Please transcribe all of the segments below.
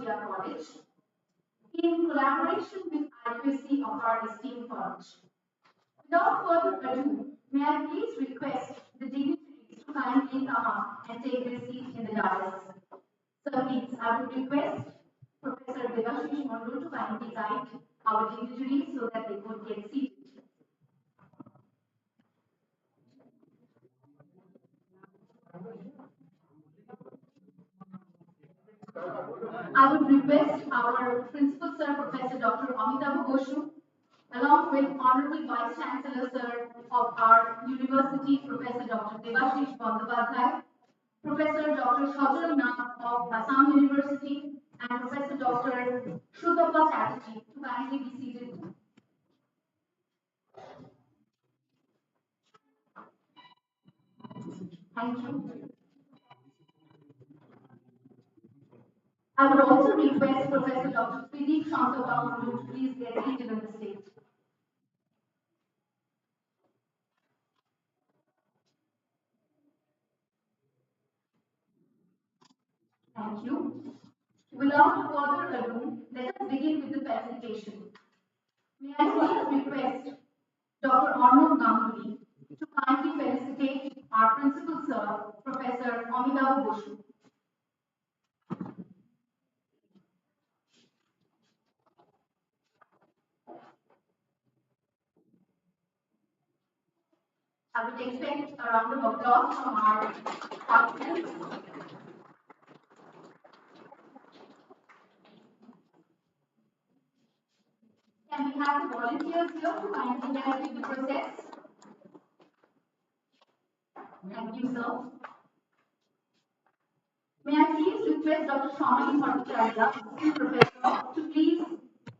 India College in collaboration with IQC of our esteemed college. Without further ado, may I please request the dignitaries to kindly come up and take their seat in the dais. So please, I would request Professor Devashish Mondol to kindly guide our dignitaries so that they could get seated. I would request our Principal Sir, Professor Dr. Amitabh Boshu, along with Honorable Vice Chancellor Sir of our University, Professor Dr. Devashish Bandyopadhyay, Professor Dr. Shajal Nath of Assam University, and Professor Dr. Shrutapa Chatterjee to kindly be seated. Thank you. I would also request Professor Dr. Pradeep Shantabam to please get seated on the stage. Thank you. Without further ado, let us begin with the presentation. May I please request Dr. ARNAB GANGULI to kindly felicitate our Principal Sir, Professor Amitabh Boshu. I would expect a round of applause from our participants. Can we have the volunteers here to kindly help with the process? Thank you, sir. May I please request Dr. Shamali Bhattacharya, Professor, to please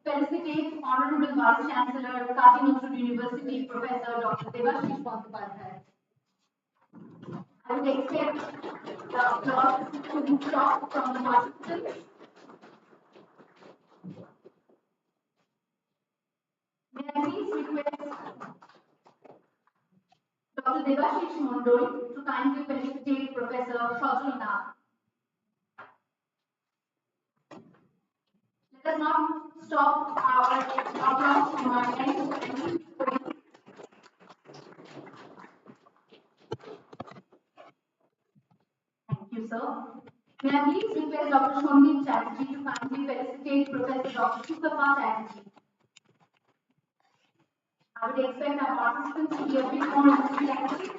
felicitate Honorable Vice Chancellor, Kaji University, Professor Dr. Devashish Bandyopadhyay. I would expect the applause to stop from the participants. May I please request Dr. Devashish Mondol to kindly felicitate Professor Shajal Nath. Let us not stop our applause from our end. Thank you, sir. May I please request Dr. Shondeep Chatterjee to kindly felicitate Professor Dr. Shrutapa Chatterjee. I would expect our participants to be a bit more enthusiastic.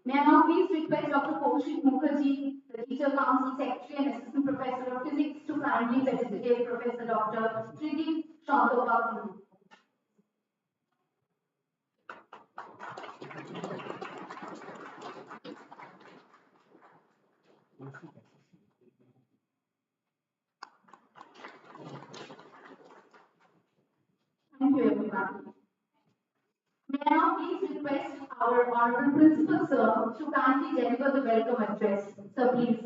May I now please request Dr. Kaushik Mukherjee, the Teacher Council Secretary and Assistant Professor of Physics, to kindly felicitate Professor Dr. Pradeep Shantabam. Thank you, everyone. May I now please request our Honorable Principal Sir to kindly deliver the welcome address. Sir, please.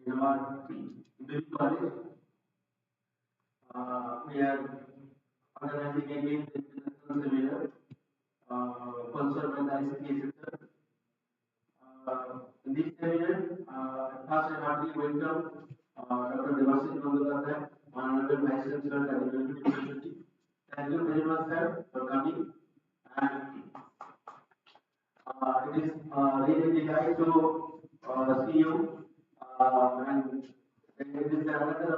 In our big college, we are organizing again the international seminar sponsored by the ICT sector. In this seminar, first I heartily welcome Dr. Devashish Bandyopadhyay, Honorable Vice Chancellor at the University. Thank you very much, sir, for coming. And it is really delight to see you. And it is another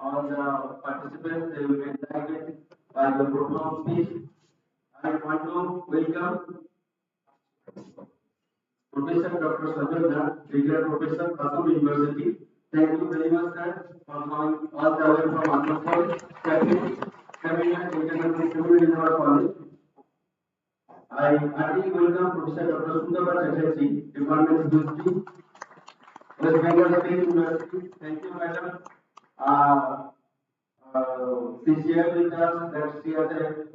all the participants. They will be enlightened by the profound speech. I want to welcome Professor Dr. Sajal Nath, retired professor, Assam University. Thank you very much, sir, for coming all the way from Assam, having an international student in our college. I heartily welcome Professor Dr. Sundar Chatterjee, Department of History, West Bengal State University. Thank you, madam. Uh, she shared with us that she has a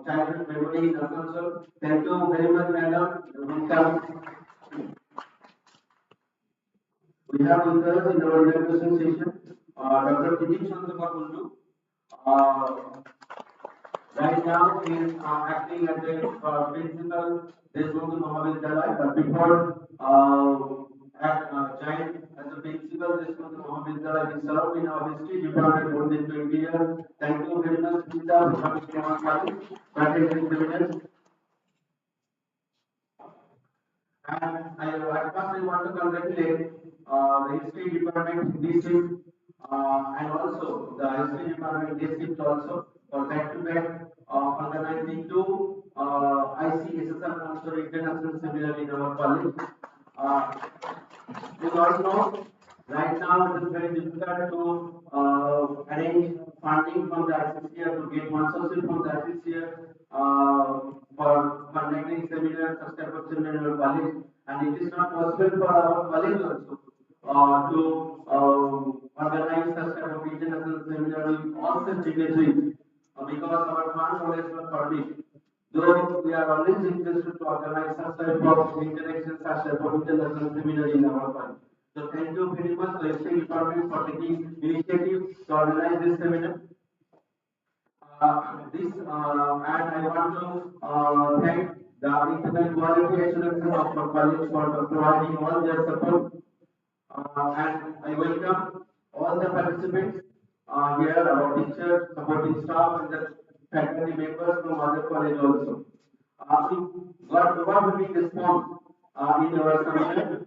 childhood memory in Assam. Thank you very much, madam. Welcome. We have with us in our inauguration session Dr. Titik Chandra Kundu. Uh, right now, he is acting as a principal Deshmukh Mahavidyalaya, but before joined as a principal Deshmukh Mahavidyalaya, he served in our history department more than 20 years. Thank you very much, Gita, for coming to our college, for attending the seminars. And at first I want to congratulate the history department district and also the history department district also for back-to-back organizing two ICSSR Monster International Seminar in our college. Uh, you all know right now it is very difficult to arrange funding from the ICCR to get sponsorship from the ICCR for conducting seminars, such type of seminar in our college, and it is not possible for our college also to organize such type of international seminar with all such dignitaries because our funds always not permit. Though we are always interested to organize such type of interactions, such type of international seminar in our college. So thank you very much to the history department for taking initiative to organize this seminar. And I want to thank the internal quality assurance of our college for providing all their support. And I welcome all the participants here, our teachers, supporting staff, and the faculty members from other colleges also. We got overwhelming response in our seminar.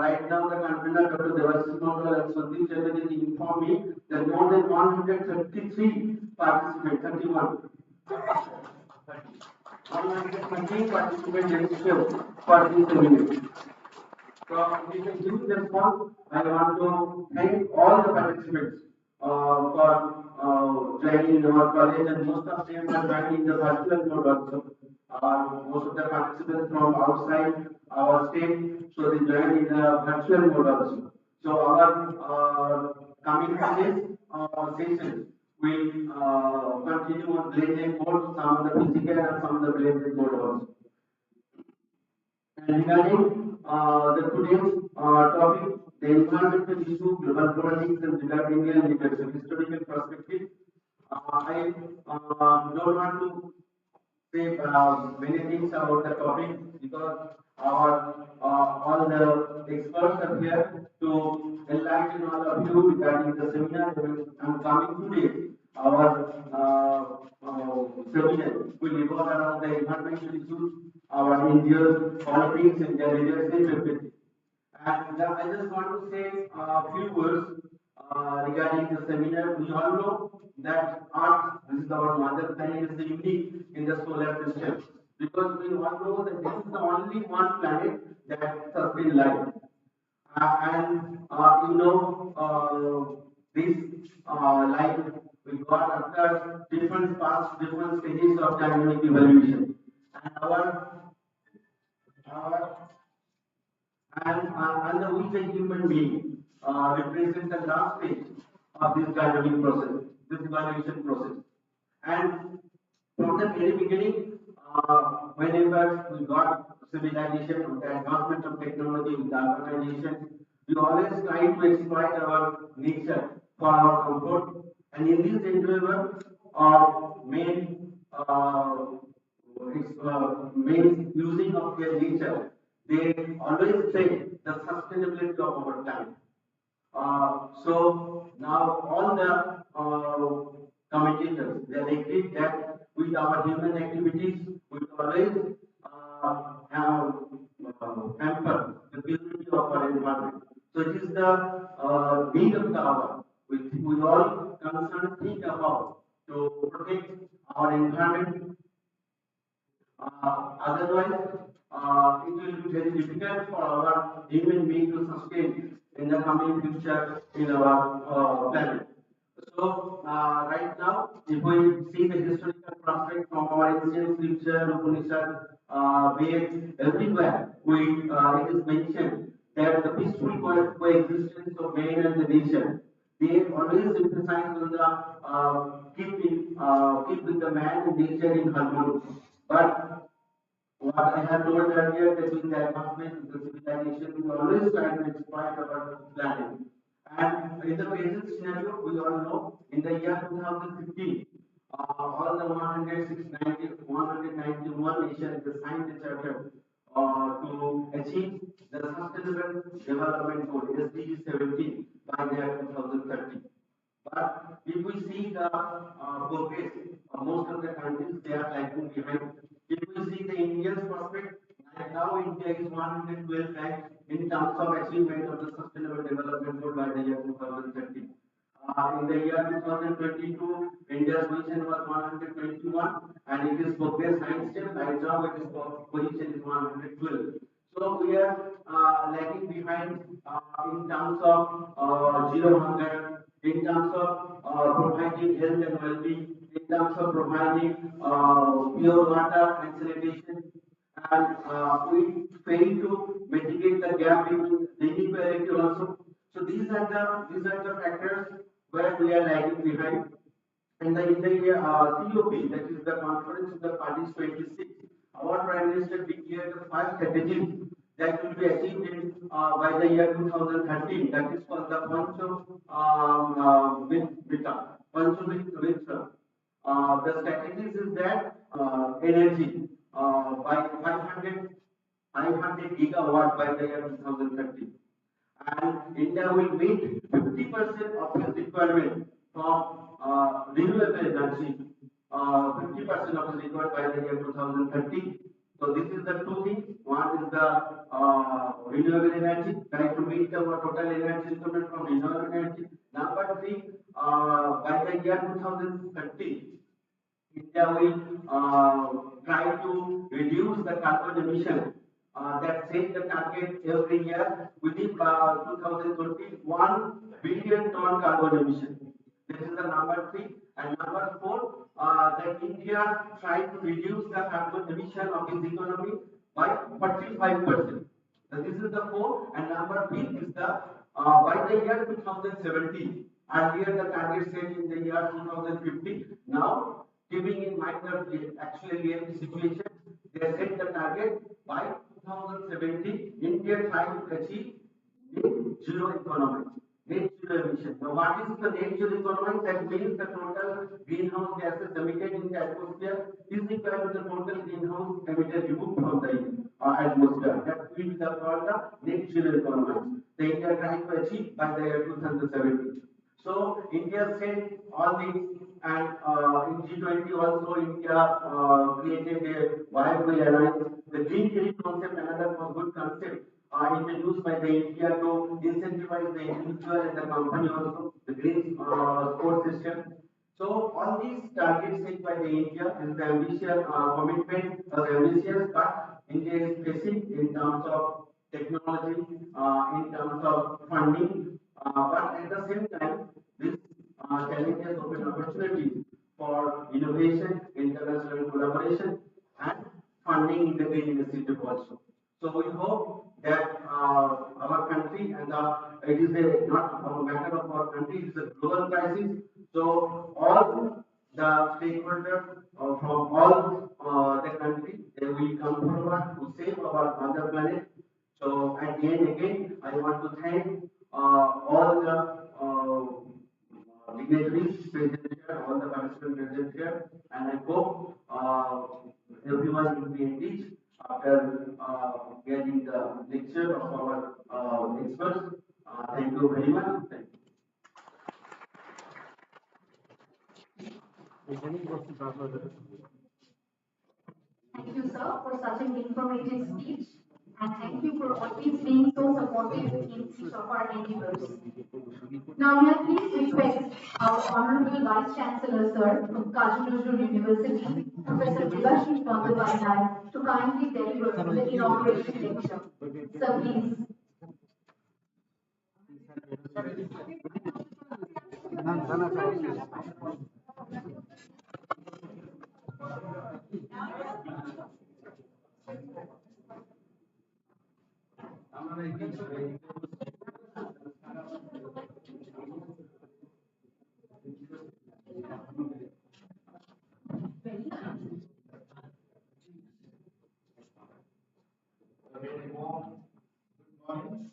Right now, the convener, Dr. Devashish Mondal and Sandeep Chatterjee informed me that more than 133 participants, 31, 120 participants registered for this seminar. So, with a huge response, I want to thank all the participants for joining our college, and most of them are joining the virtual mode also. Most of the participants from outside our state, so they join in the virtual mode also. So, our coming days sessions will continue on blended mode, some of the physical and some of the blended mode also. And regarding the today's topic, the environmental issue, global politics, and regarding India and the historical perspective, I don't want to say many things about the topic because our all the experts are here to enlighten all of you regarding the seminar. I'm coming today. Our seminar will revolve around the environmental issues, our Indian politics, and their leadership, everything. And I just want to say a few words regarding the seminar. We all know that Earth, this is our mother planet, is the unique in the solar system because we all know that this is the only one planet that sustains life. This life we got after different parts, different stages of dynamic evolution. And our and the weak human being represent the last stage of this dynamic process, this evaluation process. And from the very beginning, whenever we got civilization, with the advancement of technology, with the urbanization, we always try to exploit our nature for our comfort. And in this endeavor, our main using of their nature, they always say the sustainability of our time. So now all the commentators they agreed that with our human activities we always have hamper the purity of our environment. So it is the need of the hour. We all concerned think about to protect our environment. Otherwise, it will be very difficult for our human being to sustain in the coming future in our planet. So, right now, if we see the historical prospect from our ancient scripture, Upanishad, where everywhere it is mentioned that the peaceful coexistence of man and the nature, they always emphasize on the keep with the man and nature in harmony. But what I have told earlier that with the advancement of the civilization, we always try to exploit our planet. And in the present scenario, we all know in the year 2015, all the 191 nations signed the charter to achieve the Sustainable Development Goal SDG 17 by the year 2030. But if we see the progress, most of the countries they are lagging behind. If we see the India's prospect, right now India is 112 rank in terms of achievement of the Sustainable Development Goal by the year 2030. In the year 2022, India's position was 121, and it is progressed 9 steps. Right now, it is position is 112. So we are lagging behind in terms of zero hunger, in terms of providing health and well-being, in terms of providing pure water and sanitation, and we fail to mitigate the gap in the inequality also. So these are the factors where we are lagging behind. And in the COP, that is the Conference of the Parties 26, our Prime Minister declared the five strategies that will be achieved in, by the year 2013. That is called the Pancha the strategies is that energy by 500 gigawatt by the year 2030, and India will meet 50% of its requirement from renewable energy. 50% of its required by the year 2030. So this is the two things. One is the renewable energy, try to meet our total energy requirement from renewable energy. Number three, by the year 2030, India will try to reduce the carbon emission that set the target every year within 2020, 1 billion ton carbon emission. This is the number three. And number four, that India try to reduce the carbon emission of its economy by 45%. So this is the four. And number fifth is the by the year 2070. Earlier the target set in the year 2050. Now, keeping in mind the actual real situation, they set the target by 2070. India trying to achieve net zero economy, net zero emission. Now, what is the net zero economy? That means the total greenhouse gases emitted in the atmosphere is equal to the total greenhouse emitted removed from the atmosphere. That will be called the net zero economy. The India trying to achieve by the year 2070. So India said all these, and in G20 also India created a viable alliance. The green theory concept, another good concept, introduced by the India to incentivize the individual and the company also, the green score system. So all these targets set by the India is the ambitious commitment, ambitious, but India is facing in terms of technology, in terms of funding, but at the same time, this challenges open opportunities for innovation, international collaboration, and funding in the green initiative also. So we hope that our country and it is not a matter of our country, it is a global crisis. So all the stakeholders from all the country they will come forward to save our mother planet. So at the end again, I want to thank all the dignitaries present here, all the participants present here, and I hope everyone will be engaged after getting the lecture of our experts. Thank you very much. Thank you. Thank you, sir, for such an informative speech, and thank you for always being so supportive in each of our endeavors. Now, may I please request our Honorable Vice Chancellor, Sir, from Kajunazu University, Professor Jivashri Bandhavai, to kindly deliver the inauguration lecture. Sir, please. A very warm good morning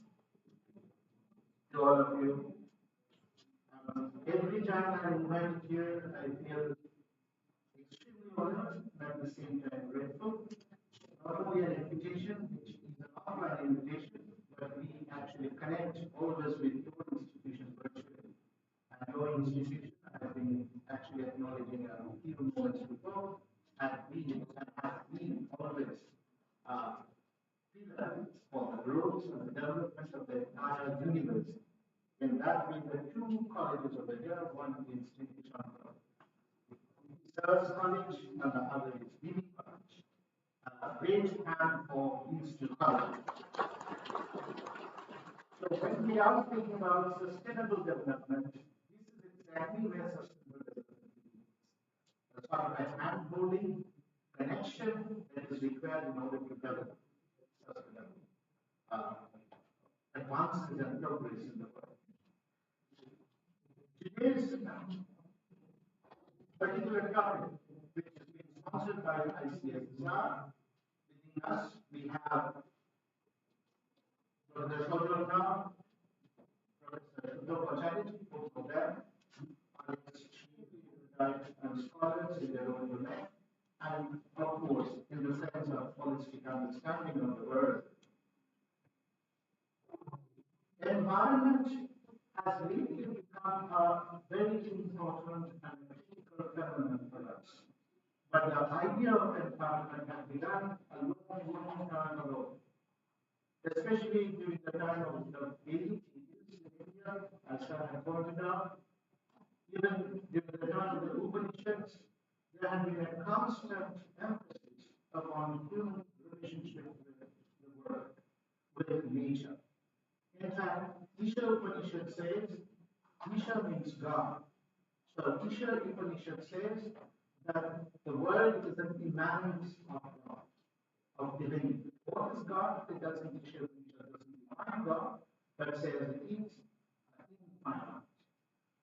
to all of you. Every time I'm invited here, I feel extremely honored and at the same time grateful. Not only an invitation, which is an offline invitation, but we actually connect always with your institution virtually. And your institution has been actually acknowledging a few moments before, has been and has been always uh, pillar for the growth and the development of the entire university. And that being the two colleges of the year, one is Sri Shankar Research College and the other is BB College. Raise hand for these two colleges. So when we are thinking about sustainable development, this is exactly where sustainable development is. The sort of a hand holding connection that is required in order to develop sustainable advances and progress in the world. Today's particular topic, which is being sponsored by ICSR, within us, we have Dr. Shodrona, Professor Shodro, both of them are extremely erudite and scholars in their own domain, and of course, in the sense of holistic understanding of the world. Environment has lately become a very important and critical phenomenon for us. But the idea of environment has begun a long time ago, especially during the time of the daily changes in India, as I have pointed out. Even during the time of the Upanishads, there had been a constant emphasis upon human relationship with the world, with nature. In fact, Isha Upanishad says, Isha means God. So Isha Upanishad says that the world is an immanence of God, of divinity. What is God? It doesn't Isha Upanishad doesn't define God, but says it is infinite.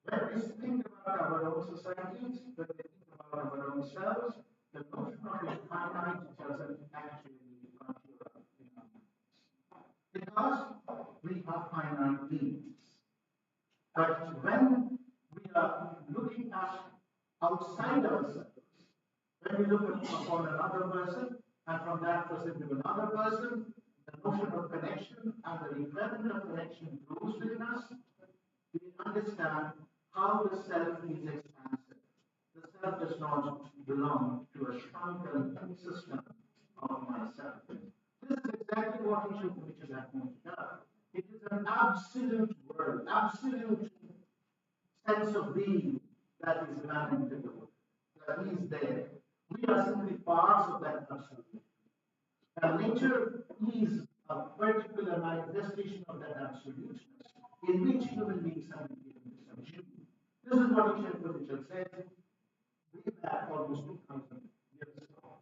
When we think about our own societies, when we think about our own selves, the notion of infinite doesn't actually conjure up in our minds. Because we are finite beings. But when we are looking at outside ourselves, when we look upon another person, and from that person to another person, the notion of connection and the requirement of connection grows within us, we understand how the self is expansive. The self does not belong to a shrunken system of myself. This is exactly what we should have pointed out. It is an absolute word, absolute sense of being that is emanating to the world, that is there. We are simply parts of that absolute. And nature is a particular manifestation of that absoluteness in which human beings have been given this opportunity. This is what Ishaq says way back almost 2,000 years ago.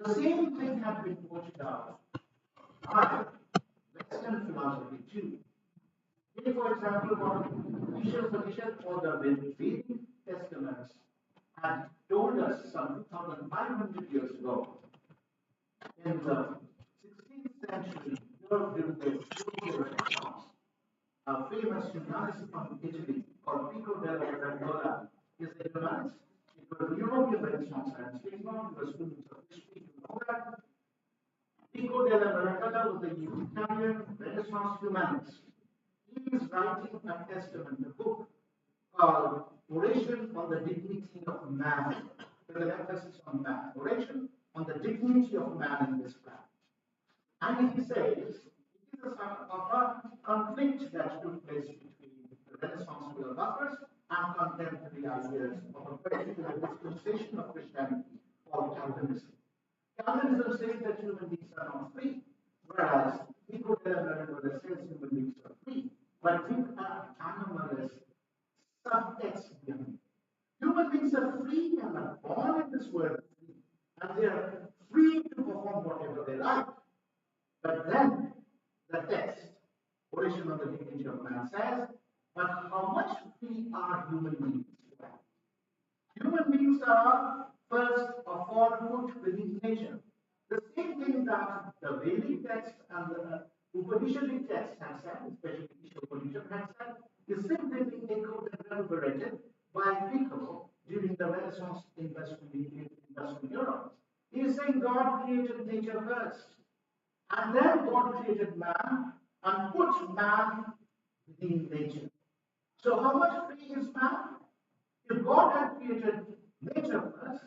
The same thing had been pointed out by Western philosophy too. Take, for example, what Ishaq or the Vedic testaments had told us some 2,500 years ago. In the 16th century, Europe during the Medieval Renaissance, a famous humanist from Italy called Pico della Mirandola is a humanist. It was European Renaissance and he was students of history to know that. Pico della Mirandola was a Italian Renaissance humanist. He is writing a testament, a book called Oration on the Dignity of Man, with an emphasis on man. Oration on the dignity of man in this planet. And he says, it is a sort of a conflict that took place between the Renaissance philosophers and contemporary ideas of a particular dispensation of Christianity called Calvinism. Calvinism says that human beings are not free, whereas eco-development says human beings are free, but with an anomalous subtext behind. Human beings are free and are born in this world free, and they are free to perform whatever they like. But then the text, Origin of the Dignity of Man says, but how much free are human beings? Human beings are first of all put within nature. The same thing that the Vedic text and the Upanishadic text have said, especially the Upanishad has said, is simply being echoed and reverberated by Pico during the Renaissance in Western Europe. He is saying God created nature first, and then God created man and put man within nature. So how much free is man? If God had created nature first,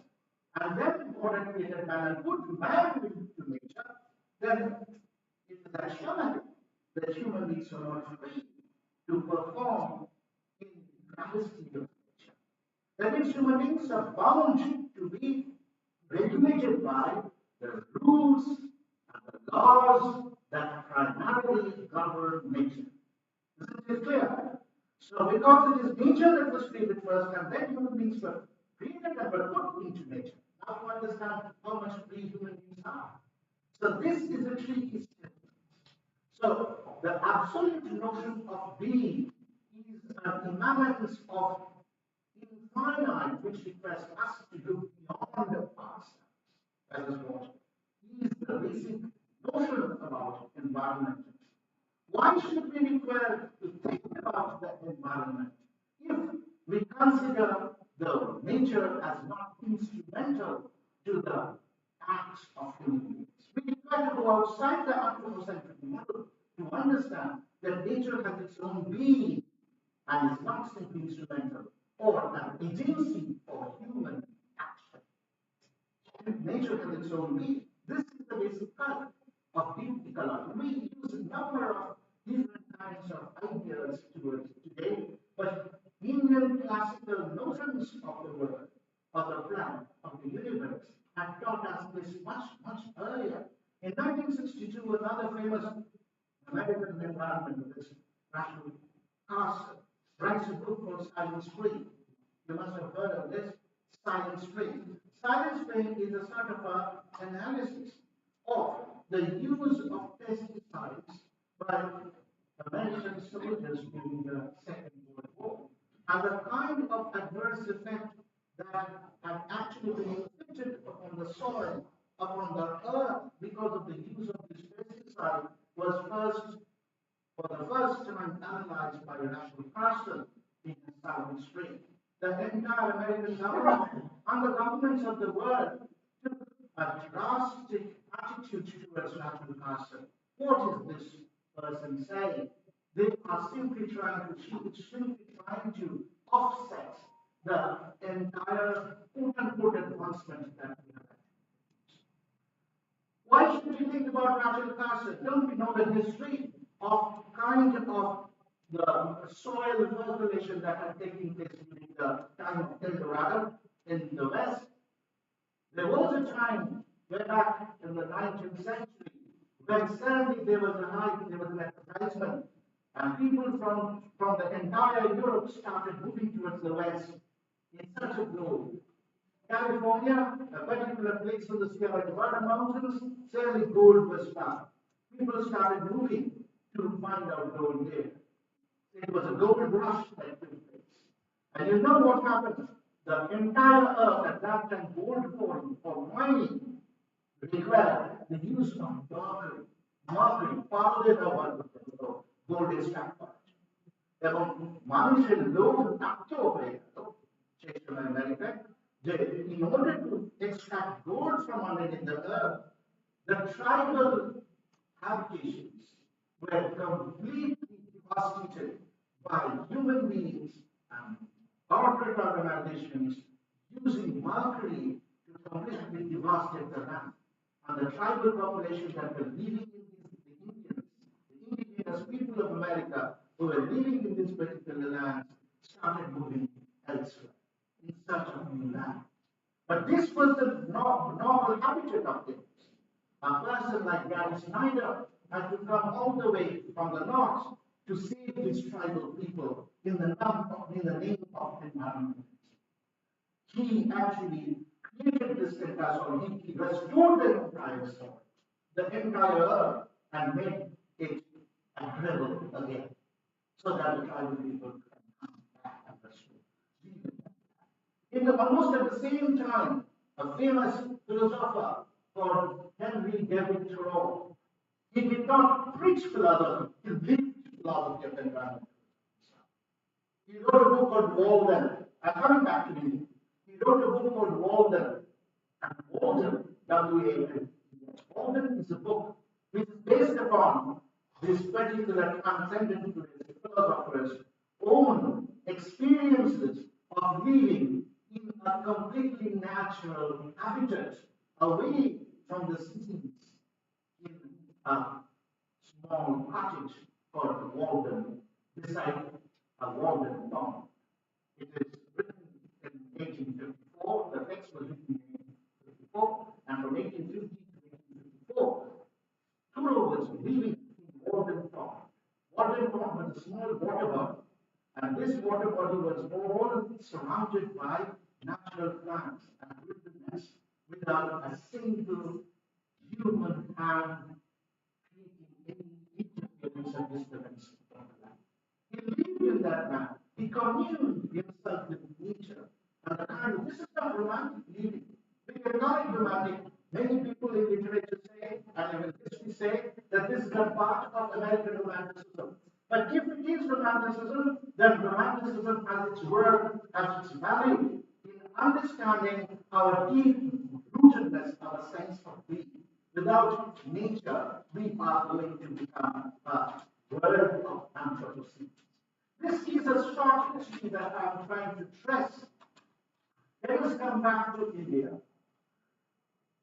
and then God had created man and put man into nature, then it is assured that human beings are not free to perform in travesty of nature. That means human beings are bound to be regulated by the rules and the laws that primarily govern nature. Isn't it clear? So, because it is nature that was created first, and then human beings were created and were put into nature. Now you understand how much free human beings are. So, this is a tricky step. So, the absolute notion of being is an immanence of infinite, which requires us to look beyond ourselves. That is what is the basic notion about environment. Why should we require to think about the environment if we consider the nature as not instrumental to the acts of human beings? We require to go outside the anthropocentric model to understand that nature has its own being and is not simply instrumental or an agency for human action. Nature has its own being. This is the basic part of deep ecology. We use a number of different kinds of ideas towards today, but Indian classical notions of the world, of the planet, of the universe, have taught us this much, much earlier. In 1962, another famous American environmentalist, Rachel Carson, writes a book called Silent Spring. You must have heard of this, Silent Spring. Silent Spring is a sort of analysis of the use of pesticides by American soldiers during the Second World War, and the kind of adverse effect that had actually been inflicted upon the soil, upon the earth, because of the use of this pesticide was for the first time analyzed by Rachel Carson in the Silent Spring. The entire American government and the governments of the world took a drastic attitude towards Rachel Carson. What is this person saying? They are simply trying to offset the entire quote-unquote advancement that we have. Why should we think about Rachel Carson? Don't we know the history of kind of the soil percolation that had taken place during the time of El Dorado in the West? There was a time way back in the 19th century when suddenly there was an advertisement, and people from the entire Europe started moving towards the West in search of gold. California, a particular place in the Sierra Nevada mountains, suddenly gold was found. People started moving to find out gold there. It was a gold rush that took place. And you know what happened? The entire earth at that time, gold pouring or mining, required the use of mercury. Mercury powdered over the gold extract part. এবং মানুষের লোভ তাপ্ত হয়ে গেল Chester America, in order to extract gold from underneath the earth, the tribal habitations were completely devastated by human beings and corporate organizations using mercury to completely devastate the land. And the tribal population that were living in the as people of America who were living in this particular land started moving elsewhere in search of new land. But this was the normal habitat of things. A person like Gary Snyder had to come all the way from the north to save these tribal people in the name of environment. He actually created this entire soil. He restored the entire soil, the entire earth, and made it agreeable again, so that the tribal people can come back and restore. Almost at the same time, a famous philosopher called Henry David Thoreau, he did not preach philosophy, he lived philosophy of environment. He wrote a book called Walden. I'm coming back to him. He wrote a book called Walden. And Walden, W-A-L. Walden is a book which is based upon this particular transcendent philosopher's own experiences of living in a completely natural habitat away from the cities in a small cottage called Walden beside a Walden pond. It is written in 1854. The text was written in 1854, and from 1850 to 1854, Thoreau was living in Walden Pond. Walden Pond was a small water body, and this water body was all surrounded by natural plants and wilderness without a single human hand creating any interference or disturbance on the land. He lived in that land. He communed himself with nature. And the kind of, this is not romantic living. We can call it romantic. Many people in literature say, and even history say, that this is a part of American romanticism. But if it is romanticism, then romanticism has its worth, has its value in understanding our deep rootedness, our sense of being. Without nature, we are going to become a world of anthropocene. This is a short history that I'm trying to trace. Let us come back to India.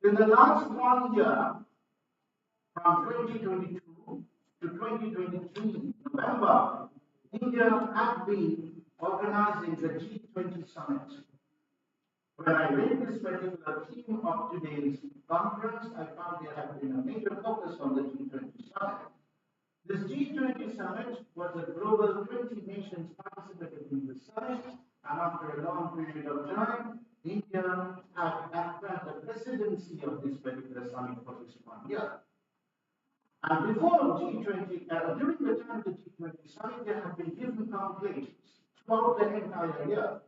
In the last 1 year, from 2022 to 2023, November, India had been organizing the G20 summit. When I read this particular theme of today's conference, I found there had been a major focus on the G20 summit. This G20 summit was a global 20 nations participated in the summit, and after a long period of time, India had acquired the presidency of this particular summit for this 1 year. And before G20, during the time of the G20 summit, there have been different conclaves throughout the entire year.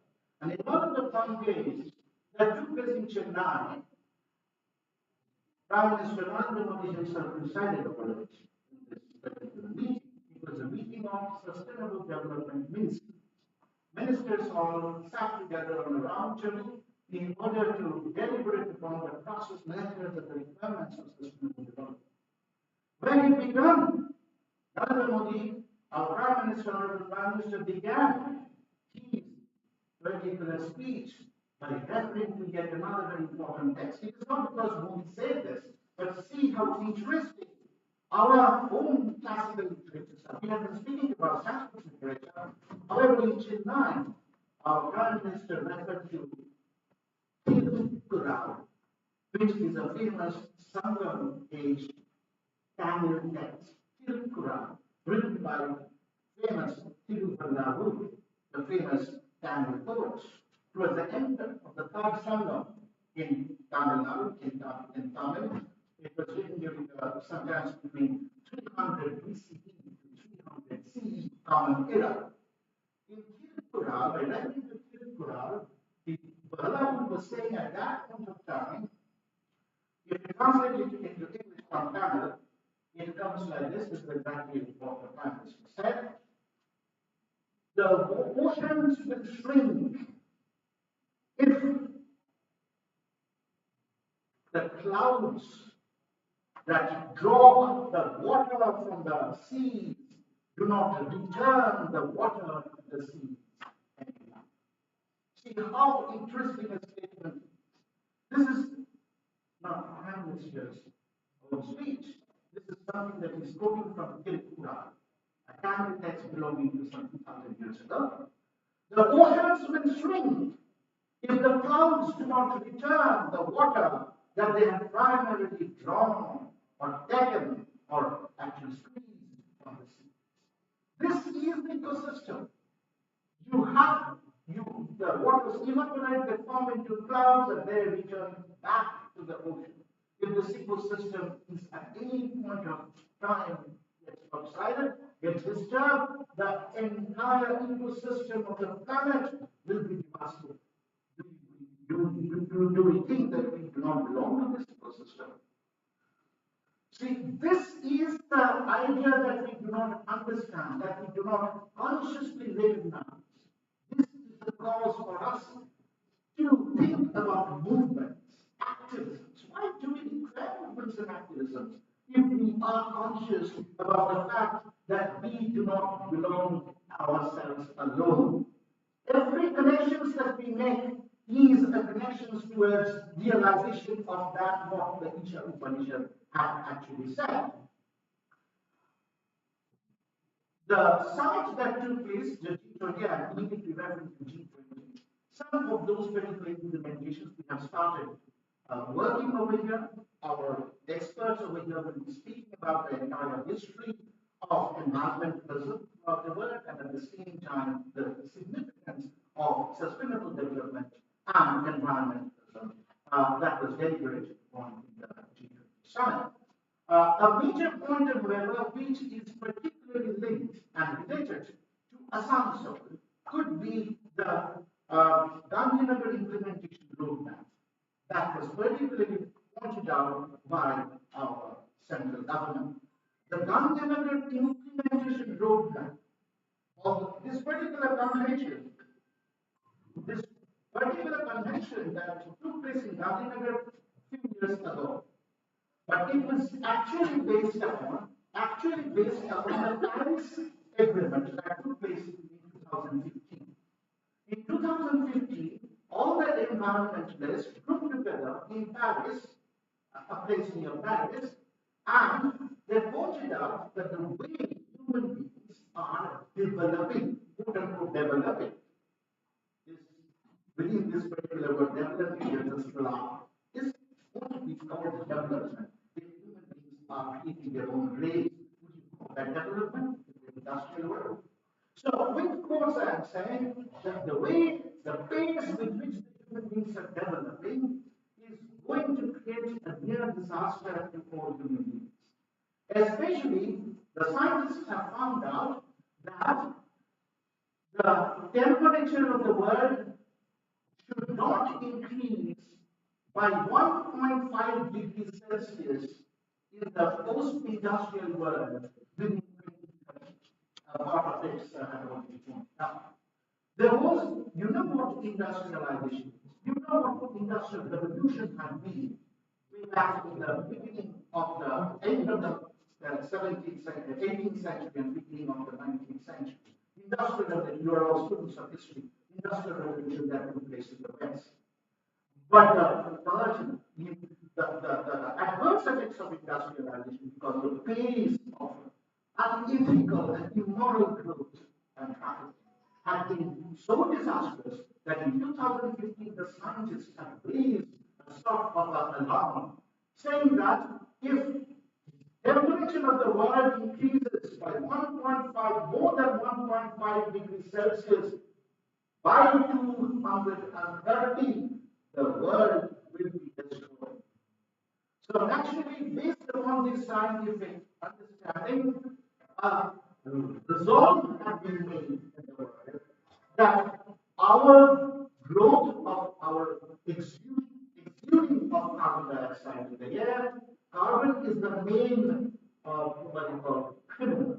And in one of the conclaves that took place in Chennai, Prime Minister Narendra Modi himself presided over it in this particular meeting. It was a meeting of Sustainable Development Ministry. Ministers all sat together on a round table in order to deliberate upon the process, methods, and the requirements of sustainable development. When it began, Narendra Modi, our Prime Minister, Honorable Prime Minister, began his particular speech by referring to yet another very important text. It is not because Modi said this, but see how interesting our own classical literature. We have been speaking about Sanskrit literature. However, in Chennai, our Prime Minister referred to Tirukkural, which is a famous Sangam age Tamil text. Tirukkural, written by famous Tiruvannavu, the famous Tamil poet. It was the end of the third Sangam in Tamil Nadu, in Tamil. It was written during sometimes between 300 BCE to 300 CE Common Era. In Tirukkural, by referring to Tirukkural, the Balaram was saying at that point of time, if you translate it into English from Tamil, it comes like this. This is exactly what the Prime Minister said. The oceans will shrink if the clouds that draw the water from the seas do not return the water to the seas anymore. See how interesting a statement. This is not Prime Minister's own speech. This is something that is quoting from Tirukkural. can be text belonging to some 2,000 years ago. The oceans will shrink if the clouds do not return the water that they have primarily drawn or taken or actually squeezed from the sea. This is the ecosystem. You have the waters evaporate, they form into clouds, and they return back to the ocean. If this ecosystem is at any point of time gets subsided, gets disturbed, the entire ecosystem of the planet will be devastated. Do we think that we do not belong to this ecosystem? See, this is the idea that we do not understand, that we do not consciously recognize. This is the cause for us to think about movements, activisms. Why do we declare movements and activisms if we are conscious about the fact that we do not belong ourselves alone? Every connection that we make is a connection towards realization of that what the Isha Upanishad had actually said. The summit that took place, the G20, I immediately reference to G20. Some of those particular implementations we have started working over here. Our experts over here will be speaking about the entire history of environmentalism throughout the world, and at the same time, the significance of sustainable development and environmentalism that was deliberated on the G20 summit. A major point, however, which is particularly linked and related to Assam could be the Gandhinagar implementation roadmap that was particularly pointed out by our central government. The Gandhinagar implementation roadmap of this particular convention that took place in Gandhinagar a few years ago, but it was actually based upon the Paris Agreement that took place in 2015. In 2015, all the environmentalists grouped together in Paris, a place near Paris, and they pointed out that the way human beings are developing, quote unquote, developing, is within this particular word, developing, is what we call development. If human beings are creating their own race, would you call that development in the industrial world? So, with course, I am saying that the pace with which the human beings are developing is going to create a near disaster to all human beings. Especially, the scientists have found out that the temperature of the world should not increase by 1.5 degrees Celsius in the post-industrial world within 2030. Part of it I want to point out. There was, you know what industrialization is. You know what industrial revolution had been way back in the beginning of the end of the 17th century, 18th century, and beginning of the 19th century. Industrial revolution, you are all students of history. Industrial revolution that took place in the West. But the adverse effects of industrialization, because the pace of unethical and immoral growth and trafficking had been so disastrous that in 2015 the scientists have raised a sort of an alarm, saying that if temperature of the world increases by 1.5, more than 1.5 degrees Celsius by 230, the world will be destroyed. So naturally, based upon this scientific understanding, resolve has been made in the world that our growth of our exuding of carbon dioxide in the air, carbon is the main what you call criminal.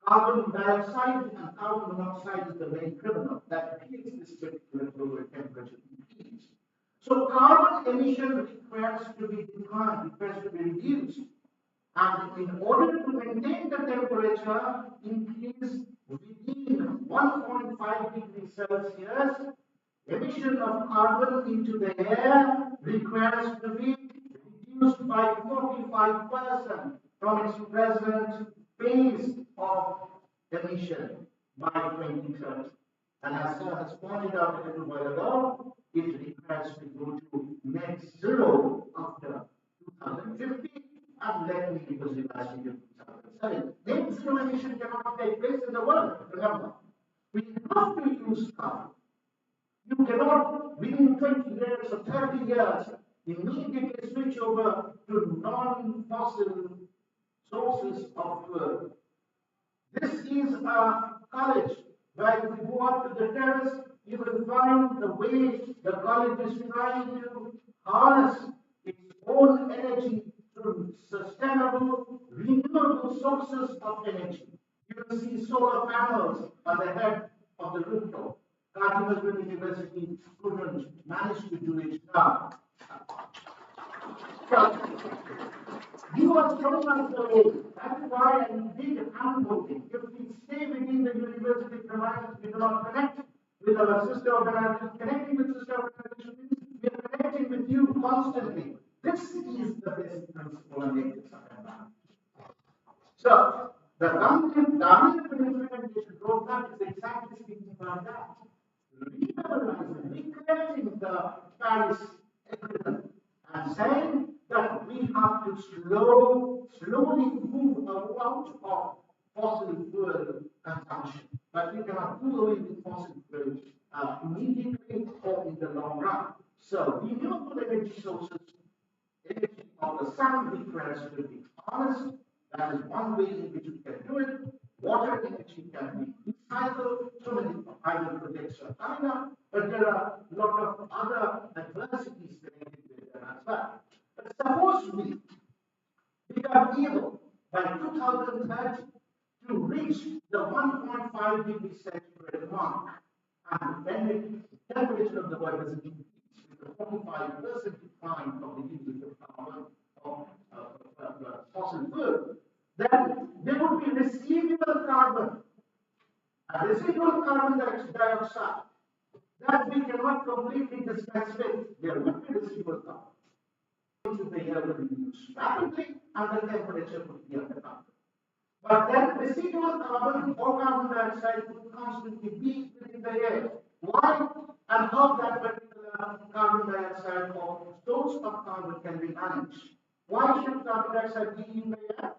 Carbon dioxide and carbon monoxide is the main criminal that creates this particular global temperature increase. So carbon emission requires to be declined, requires to be reduced. And in order to maintain the temperature increase within 1.5 degrees Celsius, emission of carbon into the air requires to be reduced by 45% from its present pace of emission by 2030. And as Sir has pointed out a little while ago, it requires to go to net zero after 2050, and let me because it has to be 2007. Net zero emission cannot take place in the world, remember. We have to use carbon. You cannot, within 20 years or 30 years, immediately switch over to non-fossil sources of fuel. This is a college where if you go up to the terrace, you will find the way the college is trying to harness its own energy through sustainable, renewable sources of energy. You will see solar panels on the head of the rooftop. Cardinal University couldn't manage to do it now. You are showing us the way. That is why I did handholding. If we stay within the university premises, we do not connect with our sister organizations. Connecting with sister organizations, we are connecting with you constantly. This is the basic principle and ethics of environment. So, the government implementation roadmap is exactly speaking about that. Remobilizing, recreating the Paris Agreement and saying that we have to slowly move out of fossil fuel consumption. But we cannot do away with fossil fuel immediately or in the long run. So renewable energy sources, energy of the sun requires to be harnessed. That is one way in which we can do it. Water energy can be recycled. So many hydro projects are coming up, but there are a lot of other adversities connected with them as well. But suppose we become able by 2030 to reach the 1.5 degree centigrade mark, and then the temperature of the world doesn't increase with a 45% decline of the usage of carbon or fossil fuel, then there would be residual carbon, residual carbon dioxide that we cannot completely dispense with. There would be residual carbon. The air will reduce rapidly and the temperature would be under control. But then residual carbon or carbon dioxide would constantly be within the air. Why and how that particular carbon dioxide or source of carbon can be managed? Why should carbon dioxide be in the air?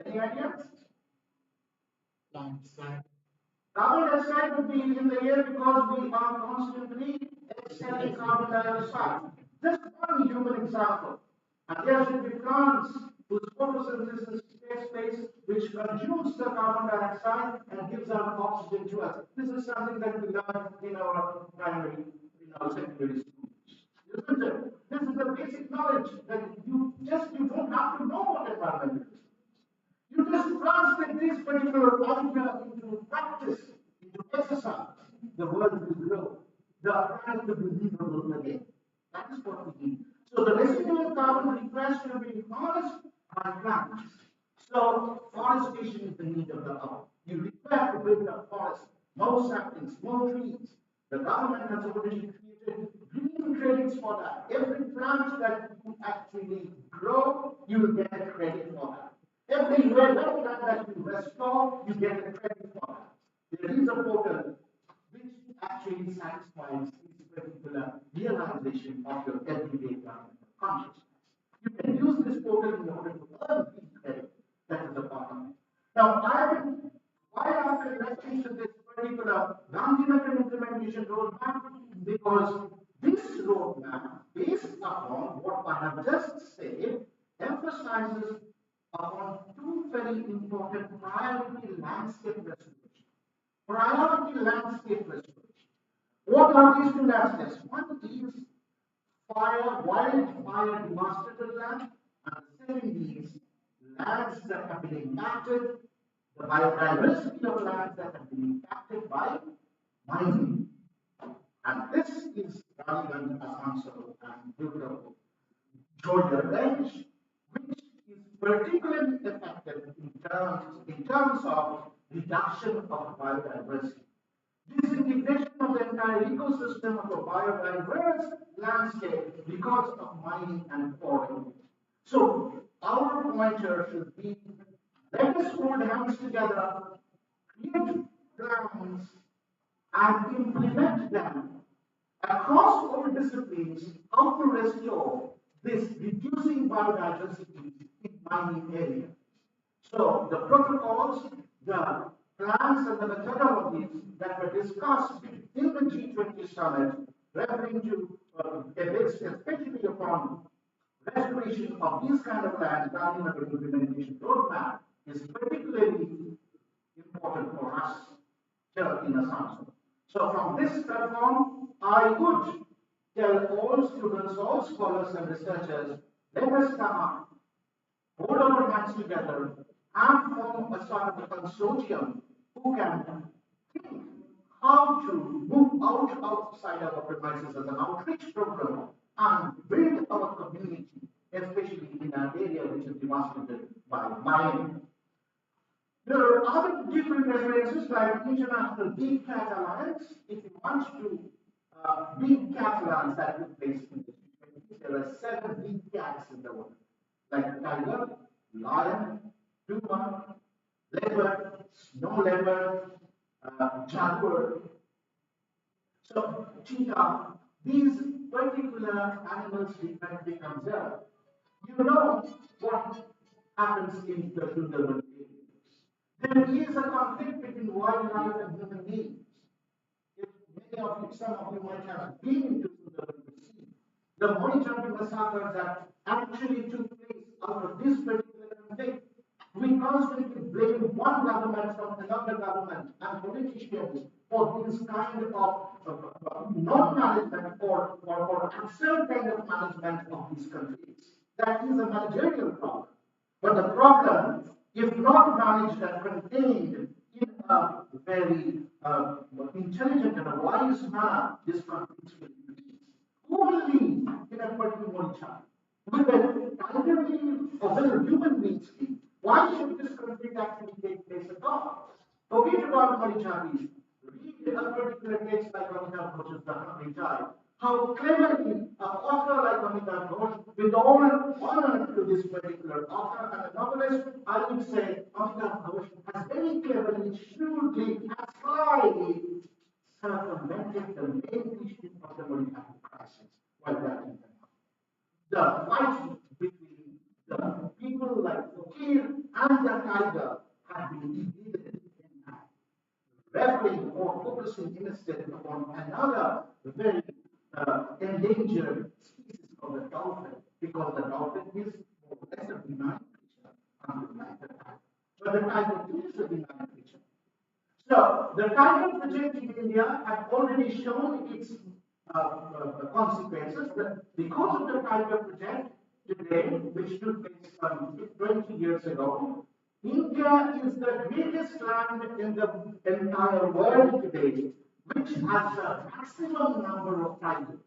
Any ideas? Carbon dioxide would be in the air because we are constantly exhaling carbon dioxide. Just one human example. And there should be plants whose photosynthesis takes place, which consumes the carbon dioxide and gives out oxygen to us. This is something that we learn in our primary, in our secondary schools. Isn't it? This is the basic knowledge that you don't have to know what environment is. You just translate this particular idea into practice, into exercise. The world will grow. The planet will be livable again. That is what we need. So the residual carbon requires to be harnessed and planted. So forestation is the need of the hour. You require to build up forests, more saplings, more trees. The government has already created green credits for that. Every plant that you actually grow, you will get a credit for that. Every wetland that you restore, you get a credit for that. There is a portal which actually satisfies this particular realization of your everyday environmental consciousness. You can use this portal in order to earn these credits. That is a part of it. Now, why am I referring to this particular Gandhinagar implementation roadmap? Because this roadmap, based upon what I have just said, emphasizes upon two very important priority landscape restoration. Priority landscape restoration. What are these two landscapes? One is wildfire devastated land, and the second is lands that have been impacted, the biodiversity of lands that have been impacted by mining. And this is Rajghat, Asansol, and Durgapur, Georgia range, which is particularly effective in terms of reduction of biodiversity. Disintegration of the entire ecosystem of a biodiverse landscape because of mining and quarrying. So our pointer should be, let us hold hands together, create plans and implement them across all disciplines how to restore this reducing biodiversity in mining areas. So the protocols, the plans and the methodologies that were discussed in the G20 summit, referring to especially upon restoration of these kind of lands down in the implementation roadmap, is particularly important for us here in Assam. So from this platform, I would tell all students, all scholars and researchers, let us come up, hold our hands together, and form a sort of a consortium who can think how to move outside our premises as an outreach program and build our community, especially in an area which is devastated by mining. There are other different references like International Big Cat Alliance. If you want to big cat alliance that took place in the 2020s, there are 7 big cats in the world, like tiger, lion, puma, leopard, snow leopard, jaguar. So cheetah, these particular animals frequently conserved. You know what happens in the Sundarban areas. There is a conflict between wildlife and human beings. If many of you, some of you might have been into Sundarban to see the monitoring massacres that actually took place out of this particular conflict. We constantly blame one government from another government and politicians for this kind of non-management or absurd kind of management of these conflicts. That is a managerial problem. But the problem, if not managed and contained in a very intelligent and a wise manner, this conflict will increase. Who will lead in a particular time? Will the tiger lead or will human beings lead? Why should this conflict actually take place at all? Forget about Marichapi. Read a particular text like Amitabh Ghosh's The Hungry Child. How cleverly an author like Amitabh Ghosh, with all honor to this particular author and a novelist, I would say Amitabh Ghosh has very cleverly, shrewdly, and slyly circumvented the main issue of the Marichapi crisis while writing the fight between the people like Fakir and the tiger had been evaded in time. Referring or focusing instead upon another very endangered species of the dolphin, because the dolphin is more or less a benign creature, unlike the tiger. But the tiger too is a benign creature. So the tiger project in India had already shown its consequences. Because of the tiger project today, which took place 20 years ago, India is the greatest land in the entire world today, which has the maximum number of tigers.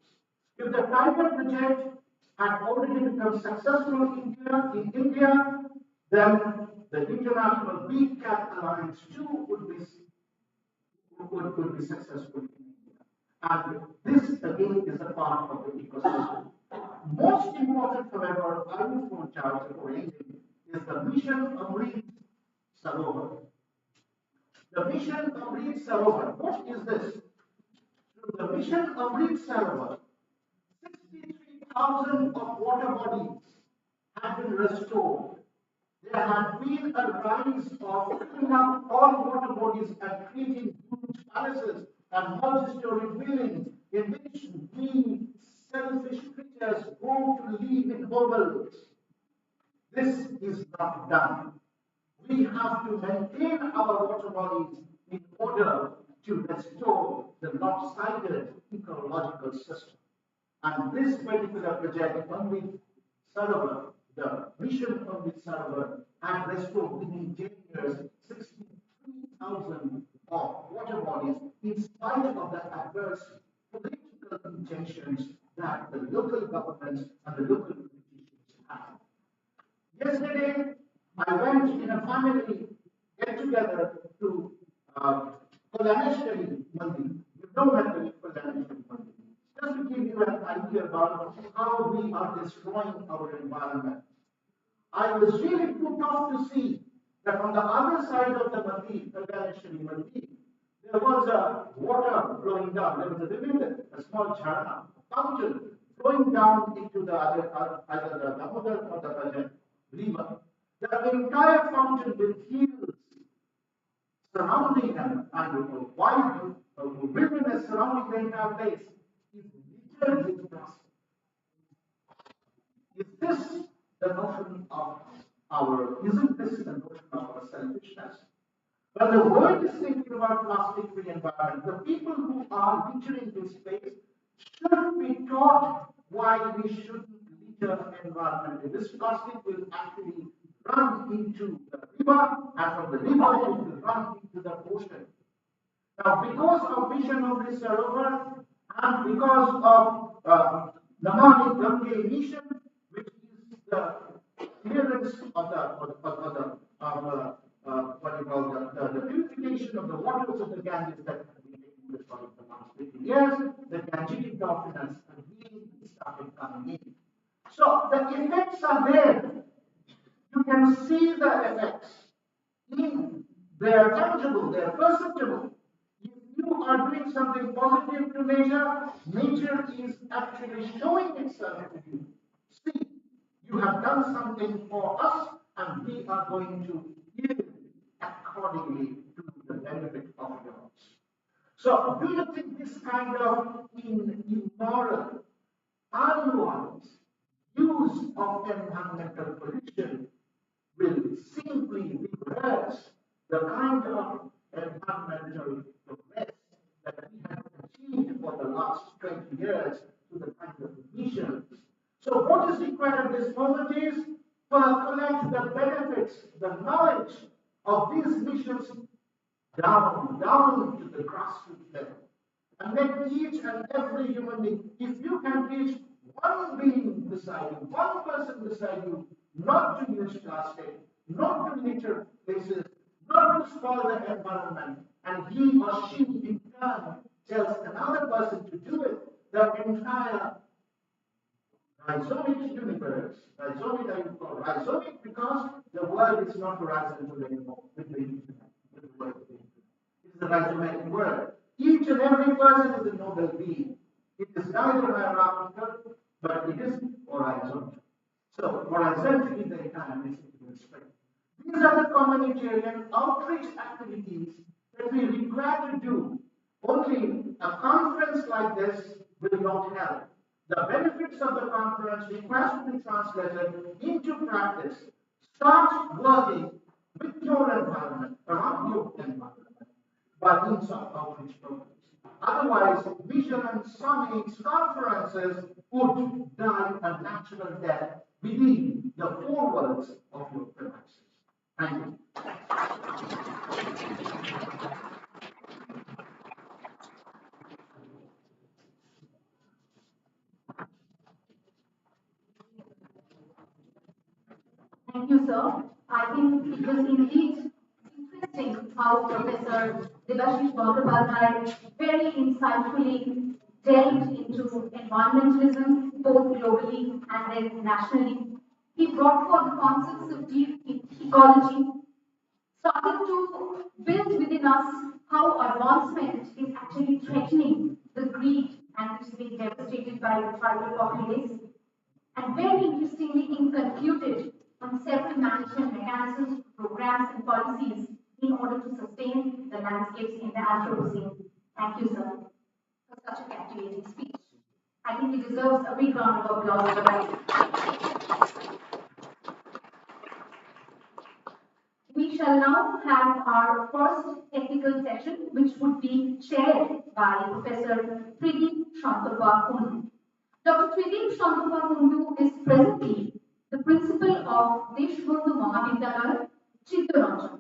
If the tiger project had already become successful in India, then the International Big Cat Alliance too would be successful in India. And this again is a part of the ecosystem. Most important, however, I would point out for India is the mission Amrit Sarovar. The mission Amrit Sarovar, what is this? Through the mission Amrit Sarovar, 63,000 of water bodies have been restored. There had been a rise of filling up all water bodies and creating huge palaces and multi-story buildings in which we selfish creatures go to live in bubbles. This is not done. We have to maintain our water bodies in order to restore the lopsided ecological system. And this particular project, Amrit Sarovar, the mission of this server, had restored within 10 years 63,000 of water bodies in spite of the adverse political intentions that the local governments and the local politicians had. Yesterday, I went in a family get together to Kalaneshwari Mandir. You know that Kalaneshwari Mandir. Just to give you an idea about how we are destroying our environment. I was really put off to see that on the other side of the Mati, there was a water flowing down. There was a river, a small jharna, fountain flowing down into the either the Damodar or the Rajan river. The entire fountain with hills surrounding and wild wilderness surrounding the entire place is littered with plastic. Is this the notion of isn't this the notion of our selfishness? When the world is thinking about plastic-free environment, the people who are littering this space should be taught why we shouldn't litter environment. This plastic will actually run into the river, and from the river it will run into the ocean. Now, because of vision of this Sarovar and because of Namani Gange mission, which is the clearance of what you call the purification of the waters of the Ganges that have been taking place for the last 50 years, the Gangetic doctrine has really started coming in. So the effects are there. You can see the effects. They are tangible, they are perceptible. If you are doing something positive to nature, nature is actually showing itself to you. See, you have done something for us, and we are going to yield accordingly to the benefit of yours. So, do you think this kind of immoral, unwise use of environmental pollution will simply reverse the kind of environmental progress that we have achieved for the last 20 years to the kind of emissions? So what is required at this moment is percolate the benefits, the knowledge of these missions down to the grassroots level. And make each and every human being, if you can reach one being beside you, one person beside you, not to use plastic, not to litter places, not to spoil the environment, and he or she in turn tells another person to do it, the entire rhizomic universe, rhizomic I would call rhizomic because the world is not horizontal anymore with the internet, with the world. It is a rhizomatic world. Each and every person is a noble being. It is neither hierarchical, but it is horizontal. So horizontal is the entire message will spread. These are the communitarian outreach activities that we require to do. Only a conference like this will not help. The benefits of the conference requires to be translated into practice. Start working with your environment, around your environment, by means of outreach programs. Otherwise, vision summits, conferences would die a natural death within the four walls of your premises. Thank you. Thank you, sir. I think it was indeed interesting how Professor Debashish Bandyopadhyay very insightfully delved into environmentalism, both globally and then nationally. He brought forth the concepts of deep ecology, starting to build within us how advancement is actually threatening the greed and which is being devastated by the tribal populace. And very interestingly, he concluded on several management mechanisms, programs, and policies in order to sustain the landscapes in the Anthropocene. Thank you, sir, for such a captivating speech. I think he deserves a big round of applause for that. We shall now have our first technical session, which would be chaired by Professor Pradeep Shantapa Kundu. Dr. Pradeep Shantapa Kundu is presently the principal of Deshbandhu Mahavidyalaya, Chittaranjan.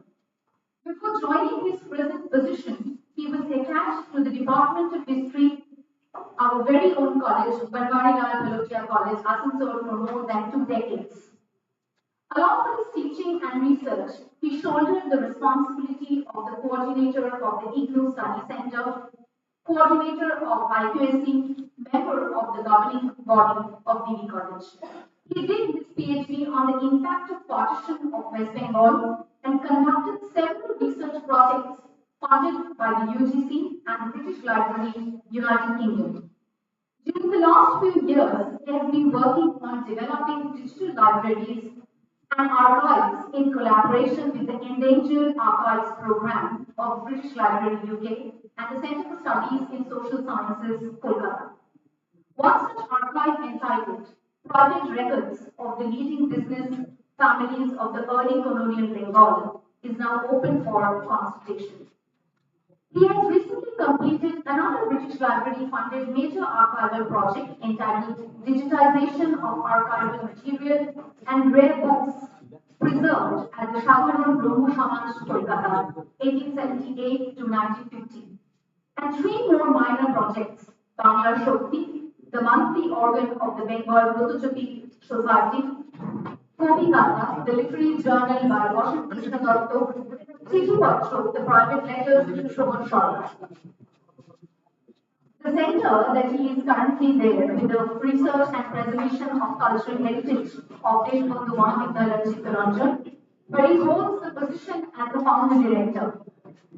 Before joining his present position, he was attached to the Department of History, our very own college, Banwari Lal Balotia College, Asansol, for more than 2 decades. Along with his teaching and research, he shouldered the responsibility of the coordinator of the IGNOU Study Center, coordinator of IQSC, member of the governing body of BD College. He did his PhD on the impact of partition of West Bengal and conducted several research projects funded by the UGC and British Library, United Kingdom. During the last few years, he has been working on developing digital libraries and archives in collaboration with the Endangered Archives Program of British Library UK and the Centre for Studies in Social Sciences, Kolkata. One such archive entitled Private Records of the Leading Business Families of the Early Colonial Bengal is now open for consultation. He has recently completed another British Library funded major archival project entitled Digitization of Archival Material and Rare Books preserved at the Shagaron Brahmo Samaj, Kolkata, 1878 to 1950. And three more minor projects, Bangla Shakti, the monthly organ of the Bengal Photochopi Society, Komikata, the literary journal by Ashok Krishna Datta, Chitu the private letters to Shravan Sharma. The center that he is currently there with the research and preservation of cultural heritage of Deshbandhu Mahavidyalaya Chittaranjan, where he holds the position as the founder director.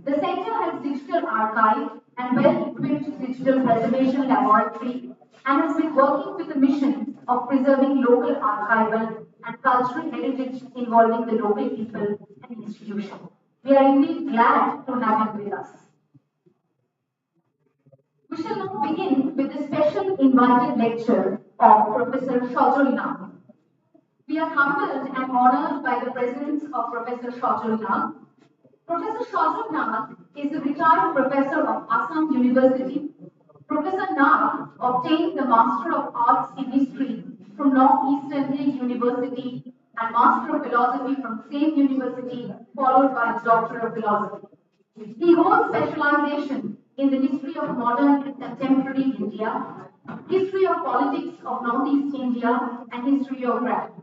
The center has digital archive and well-equipped digital preservation laboratory and has been working with the mission of preserving local archival and cultural heritage involving the local people and institutions. We are indeed glad to have him with us. We shall now begin with a special invited lecture of Professor Shajul Nag. We are humbled and honored by the presence of Professor Shajul Nag. Professor Shajul Nag is a retired professor of Assam University. Professor Nag obtained the Master of Arts in History from Northeastern University and Master of Philosophy from same university, followed by his Doctor of Philosophy. He holds specialization in the history of modern and contemporary India, history of politics of Northeast India, and history of rap.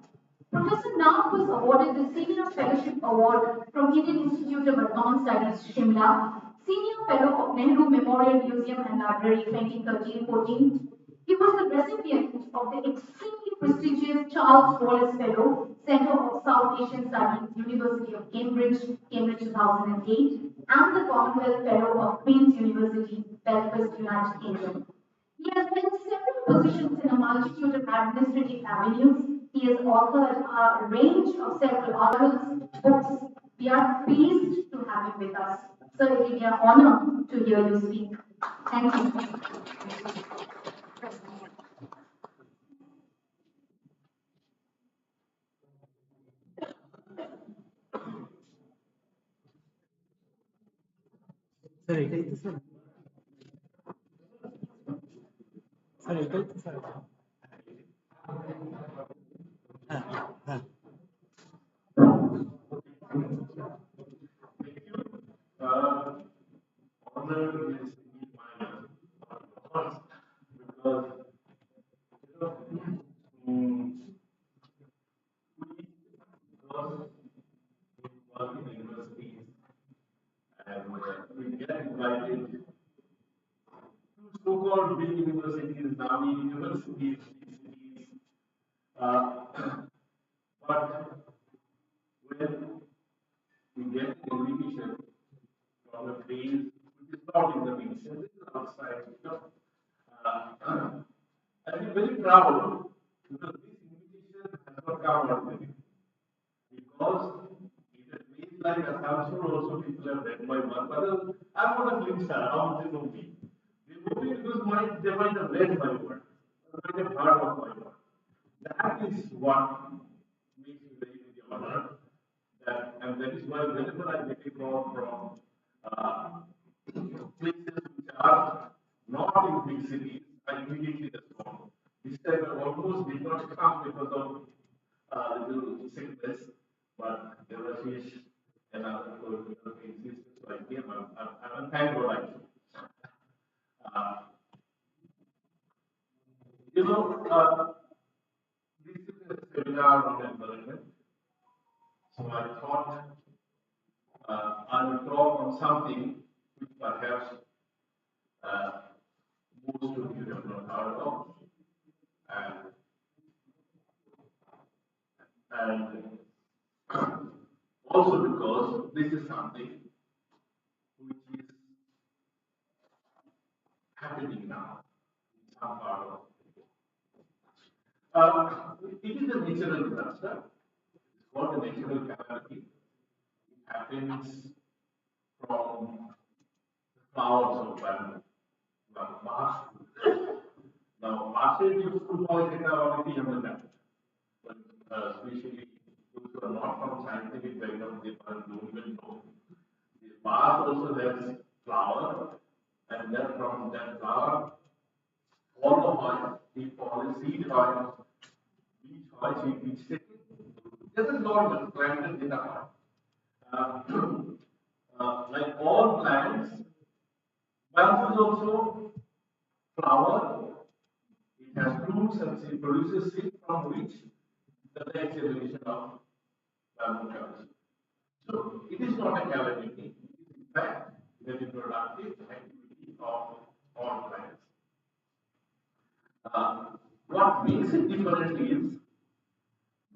Professor Nag was awarded the Senior Fellowship Award from Indian Institute of Advanced Studies, Shimla, Senior Fellow of Nehru Memorial Museum and Library 2013-14. He was the recipient of the extremely prestigious Charles Wallace Fellow, Center of South Asian Studies, University of Cambridge, Cambridge 2008, and the Commonwealth Fellow of Queen's University, Belfast, United Kingdom. He has held several positions in a multitude of administrative avenues. He has authored a range of several articles, books. We are pleased to have him with us. Sir, it will be an honor to hear you speak. Thank you. Sir ಹೇಗೈತೆ sir sir ಹೇಗೈತೆ sir ಹಾಂ ಹಾಂ Honor is in my heart because work in universities and we get invited to so-called big universities, Nami universities, big cities. But when we get an invitation from a place which is not in the ministry, this is outside, I feel very proud because this invitation has not come ordinarily. Because in a place like Assam, also people have read my work. But I'm not a film star, how would they know me? They know me because they might have read my work, they might have heard of my work. That is what makes me very, very honored. And that is why whenever I get a call from places which are not in big cities, I immediately respond. This time I almost did not come because of little sickness, but there was another insistence, so I came. I'm thankful actually. Uh, you know, this is a seminar on environment, so I thought I will talk on something which perhaps most of you have not heard of, and also because this is something which is happening now in some part of it is a natural disaster. It's called a natural calamity. It happens from the flowers of bamboo. Now, March useful for it already have but especially those who are not from scientific background, they don't even know. The Mars also has flower, and then from that flower, all the oil, the seed oil, beach oil, beach sticky. This is normal, planted in the oil. Like all plants, bamboo is also flower. It has fruits and it produces seed from which the next generation of bamboo comes. So it is not a calamity. It is in fact the reproductive activity of all plants. What makes it different is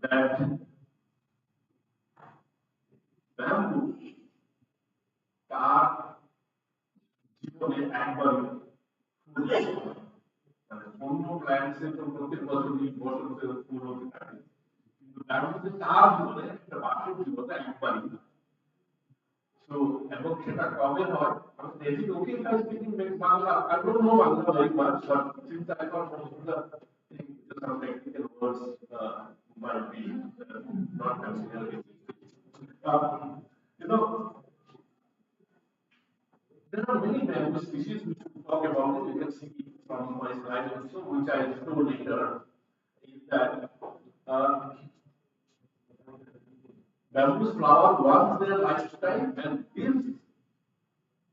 that bamboo তার জীবনে একবারই ফুল মানে অন্য প্ল্যান্টসে তো প্রত্যেক বছর 20 বছর ধরে ফুল হতে থাকে কিন্তু ব্যাম্বুতে তার জীবনে একটা বার্ষিক জীবনে একবারই সো এবং সেটা কবে হয় is it okay if I speak in Bangla? I don't know Bangla very much, but since I got most of the things, some technical words might be not considered. You know, there are many bamboo species which we talk about it. You can see from my slide also, which I show later, is that bamboo's flower once their lifetime, and this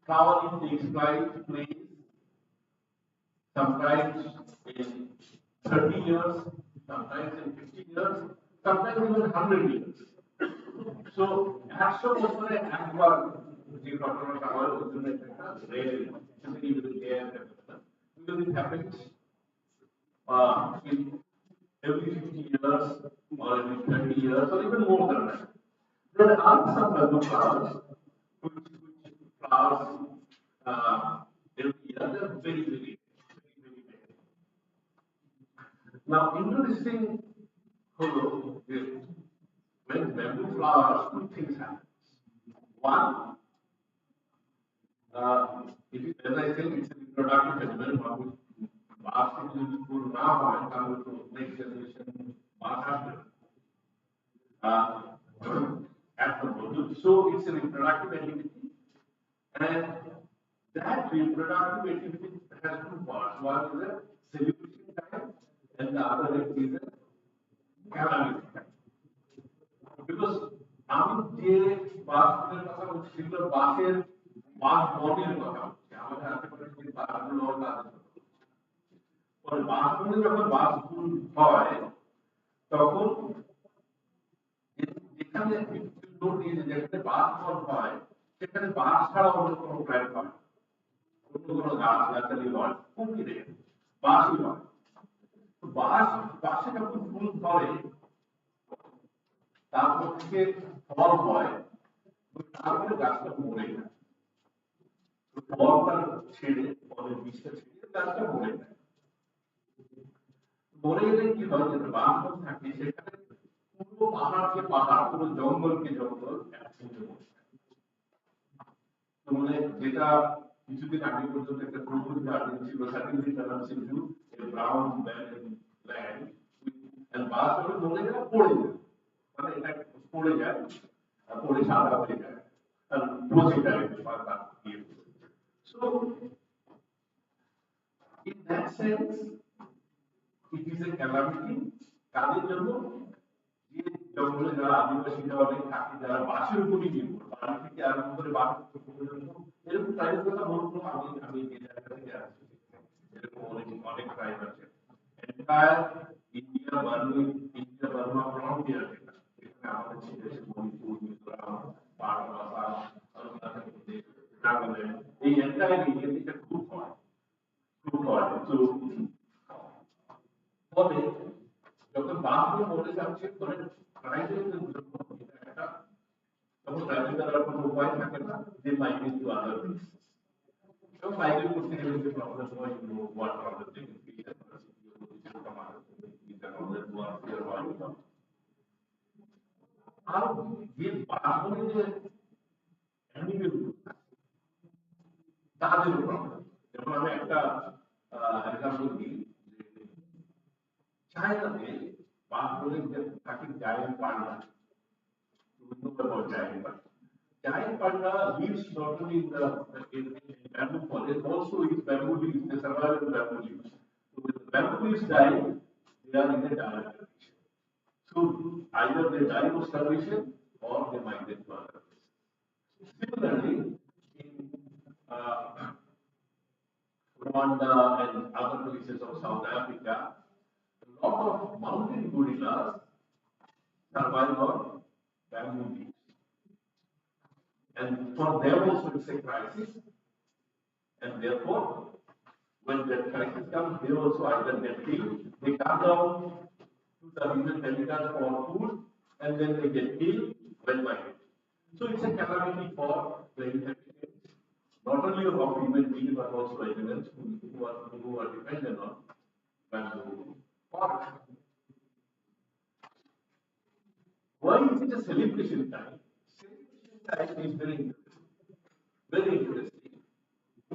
flowering takes place sometimes in 30 years, sometimes in 50 years, sometimes even 100 years. So, একশো বছরে একবার যে ঘটনাটা হয় ওই জন্য এটা rare, because it happens in every 50 years or every 30 years or even more than that. There are some bamboo flowers which flowers every year. They're very, very, very, very. Now, interesting is when bamboo flowers, two things happen. One, it is, as I said, it's a reproductive phenomenon. Last thing you will now and come to next generation after. So it's a reproductive activity, and that reproductive activity has two parts. One is a celebration time, and the other is a calamity time. Because আমি যে বাসগুলোর কথা বলছি সেগুলো বাসের বাস বনের কথা বলছি আমাদের আশেপাশে যে বাসগুলো পরে বাস বনে যখন বাসগুলো হয় তখন যেখানে যেখানে বাস বন হয় সেখানে বাস ছাড়া অন্য কোনো প্ল্যান্ট হয় অন্য কোনো গাছ গাছালি হয় খুবই রে বাসই হয় বাসে যখন ফুল ধরে তারপর থেকে ফল হয় তারপরে গাছটা মরে যায় ফলটা ছেড়ে ফলের বীজটা ছেড়ে গাছটা মরে যায় মরে গেলে কি হয় যেটা বাঁধন থাকে সেখানে পুরো পাহাড়কে পাহাড় পুরো জঙ্গলকে জঙ্গল একসঙ্গে মরে যায় মানে যেটা কিছুদিন আগে পর্যন্ত একটা প্রকৃতি গার্ডেন ছিল সার্টিফিকেট ডেভেলপমেন্ট ইনস্টিটিউট এর ব্রাউন ল্যান্ড এন্ড বাস যখন মরে যায় পড়ে যায় মানে এটা পড়ে যায় পড়ে সাদা হয়ে যায় আর পচে যায় so in that sense it is a calamity কাদের জন্য যে জঙ্গলে যারা আদিবাসীরা অনেক থাকে যারা বাসের উপরই নির্ভর বাড়ি থেকে আরম্ভ করে বাস পর্যন্ত এরকম ট্রাইবের কথা বলবো আমি যে জায়গা থেকে আসছি এরকম অনেক ট্রাইব আছে এন্টায়ার ইন্ডিয়া বার্মা ফ্রন্টিয়ার যেটা এখানে আমাদের ছিল মণিপুর মিজোরাম বাংলা অরুণাচল প্রদেশ নাগাল্যান্ড এই এন্টায়ার এরিয়াটা খুব হয় তো ফলে যখন বাসগুলো মরে যাচ্ছে ফলে ট্রাইবেলদের জন্য এটা একটা যখন ট্রাভেলার আর কোনো উপায় থাকে না, they migrate to other places. So migrate করতে গেলে যে প্রবলেম হয়, you know what problem they can face and what situation come out. These are all that work here about. আর যে বাঘগুলি যে অ্যানিমেল তাদেরও প্রবলেম। যেমন আমি একটা এক্সাম্পল দিই যে চায়নাতে বাঘগুলি যে থাকে giant panda, giant panda. Giant panda lives not only in bamboo forest, also in bamboo leaves. They survive in bamboo leaves. So when the bamboo leaves die, they are in a dire condition. So either they die of starvation or they migrate to other places. Similarly, in Rwanda and other places of South Africa, a lot of mountain gorillas survive on bamboo leaves. And for them also it's a crisis. And therefore, when that crisis comes, they also either get killed, they come down to the human habitat for food, and then they get killed when migrating. So it's a calamity for the inhabitants, not only of human beings, but also animals who are dependent on bamboo forest. Why is it a celebration time? Celebration time is very interesting. Very interesting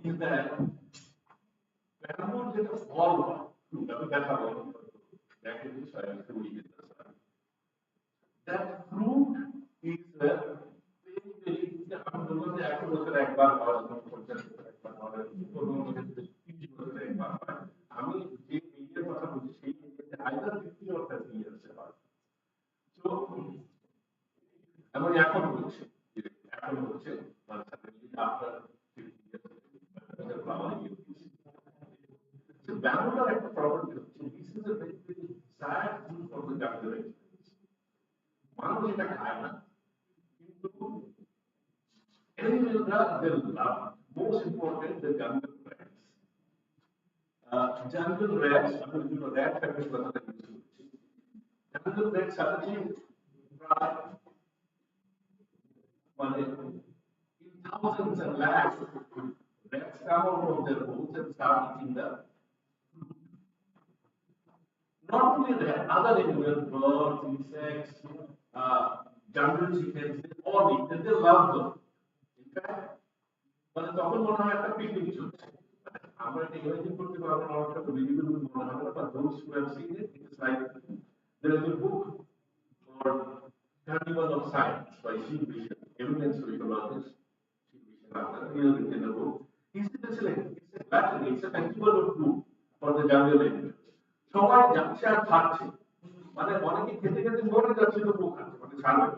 is that bamboo is a small fruit. That's our activity style fruit in the sun. That fruit is very, very, I'm going to act as a bar or a project or a I mean, either 50 or 30 years apart. So, এমন এখন হচ্ছে মানে suddenly after 50 years flowering in this. So bamboo একটা property হচ্ছে, this is a very very sad food for the jungle animals. মানুষ এটা খায় না, কিন্তু animalরা they love, most important the jungle rats. Jungle rats, আমি বিভিন্ন rat factor কথাটা ইউজ করছি। Jungle rats suddenly প্রায় মানে in thousands and lakhs, rats come out of their holes and start eating the not only that, other animals, birds, insects, jungle chickens, they all eat and they love them. In fact, মানে তখন মনে হয় একটা picnic চলছে। আমরা এটা imagine করতে পারবো না, একটা ভিজিবল মনে হয় না, but those who have seen it, it is like there is a book called Carnival of Science by Steve Bishop, eminent sociologist. He has written a book. He said it's a battle, it's a festival of food for the jungle animals. সবাই যাচ্ছে আর খাচ্ছে, মানে অনেকে খেতে খেতে মরে যাচ্ছে তো খাচ্ছে, মানে ছাড়বে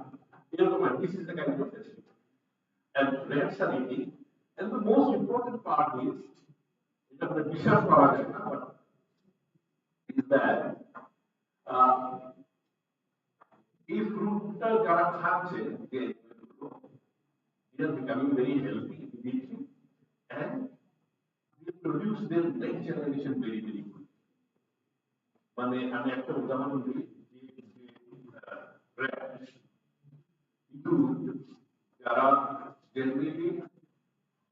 এরকম আর this is the kind of festival and rats are eating, and the most important part is এটা আমরা বিশ্বাস করা যায় না, but is that এই ফ্রুটটা যারা খাচ্ছে যে they are becoming very healthy, and they produce their next generation very very good. মানে আমি একটা উদাহরণ দিই, যারা জেনারেলি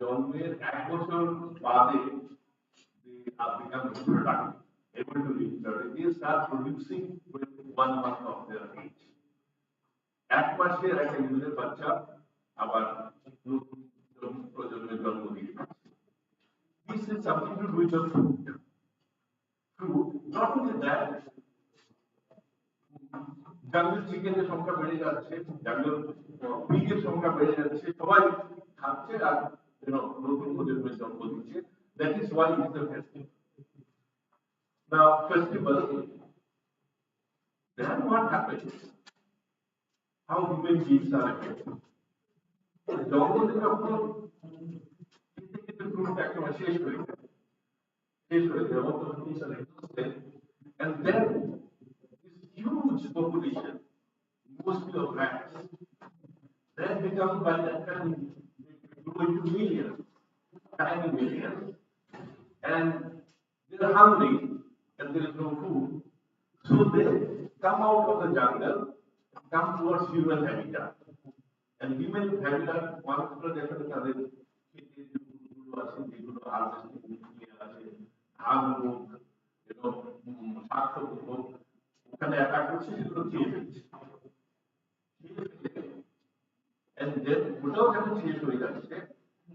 জন্মের 1 বছর বাদে become productive, able to reproduce, they start producing with 1 month of their age. 1 মাসের একটা নিজের বাচ্চা আবার নতুন প্রজন্মের জন্ম দিয়ে পাচ্ছে। This is something to do with the fruit. Not only that, jungle চিকেনের সংখ্যা বেড়ে যাচ্ছে, jungle পিগের সংখ্যা বেড়ে যাচ্ছে, সবাই খাচ্ছে আর নতুন প্রজন্মের জন্ম দিচ্ছে। That is why it is a festival. Now, festival, then what happens? How human beings are affected. জঙ্গলে যখন খেতে fruit একেবারে শেষ হয়ে যায়, all the fruits are exhausted, and then this huge population, mostly of rats, then become by that time grow into millions, tiny millions, and they are hungry and there is no food, so they come out of the jungle and come towards human habitat, And women ভ্যালুটা মানুষগুলো দেখলে তাদের ক্ষেতের যেগুলো আছে যেগুলো harvesting নিয়ে আছে ধান হোক শাক সবজি হোক ওখানে অ্যাটাক করছে সেগুলো খেয়ে ফেলছে and then ওটাও যখন শেষ হয়ে যাচ্ছে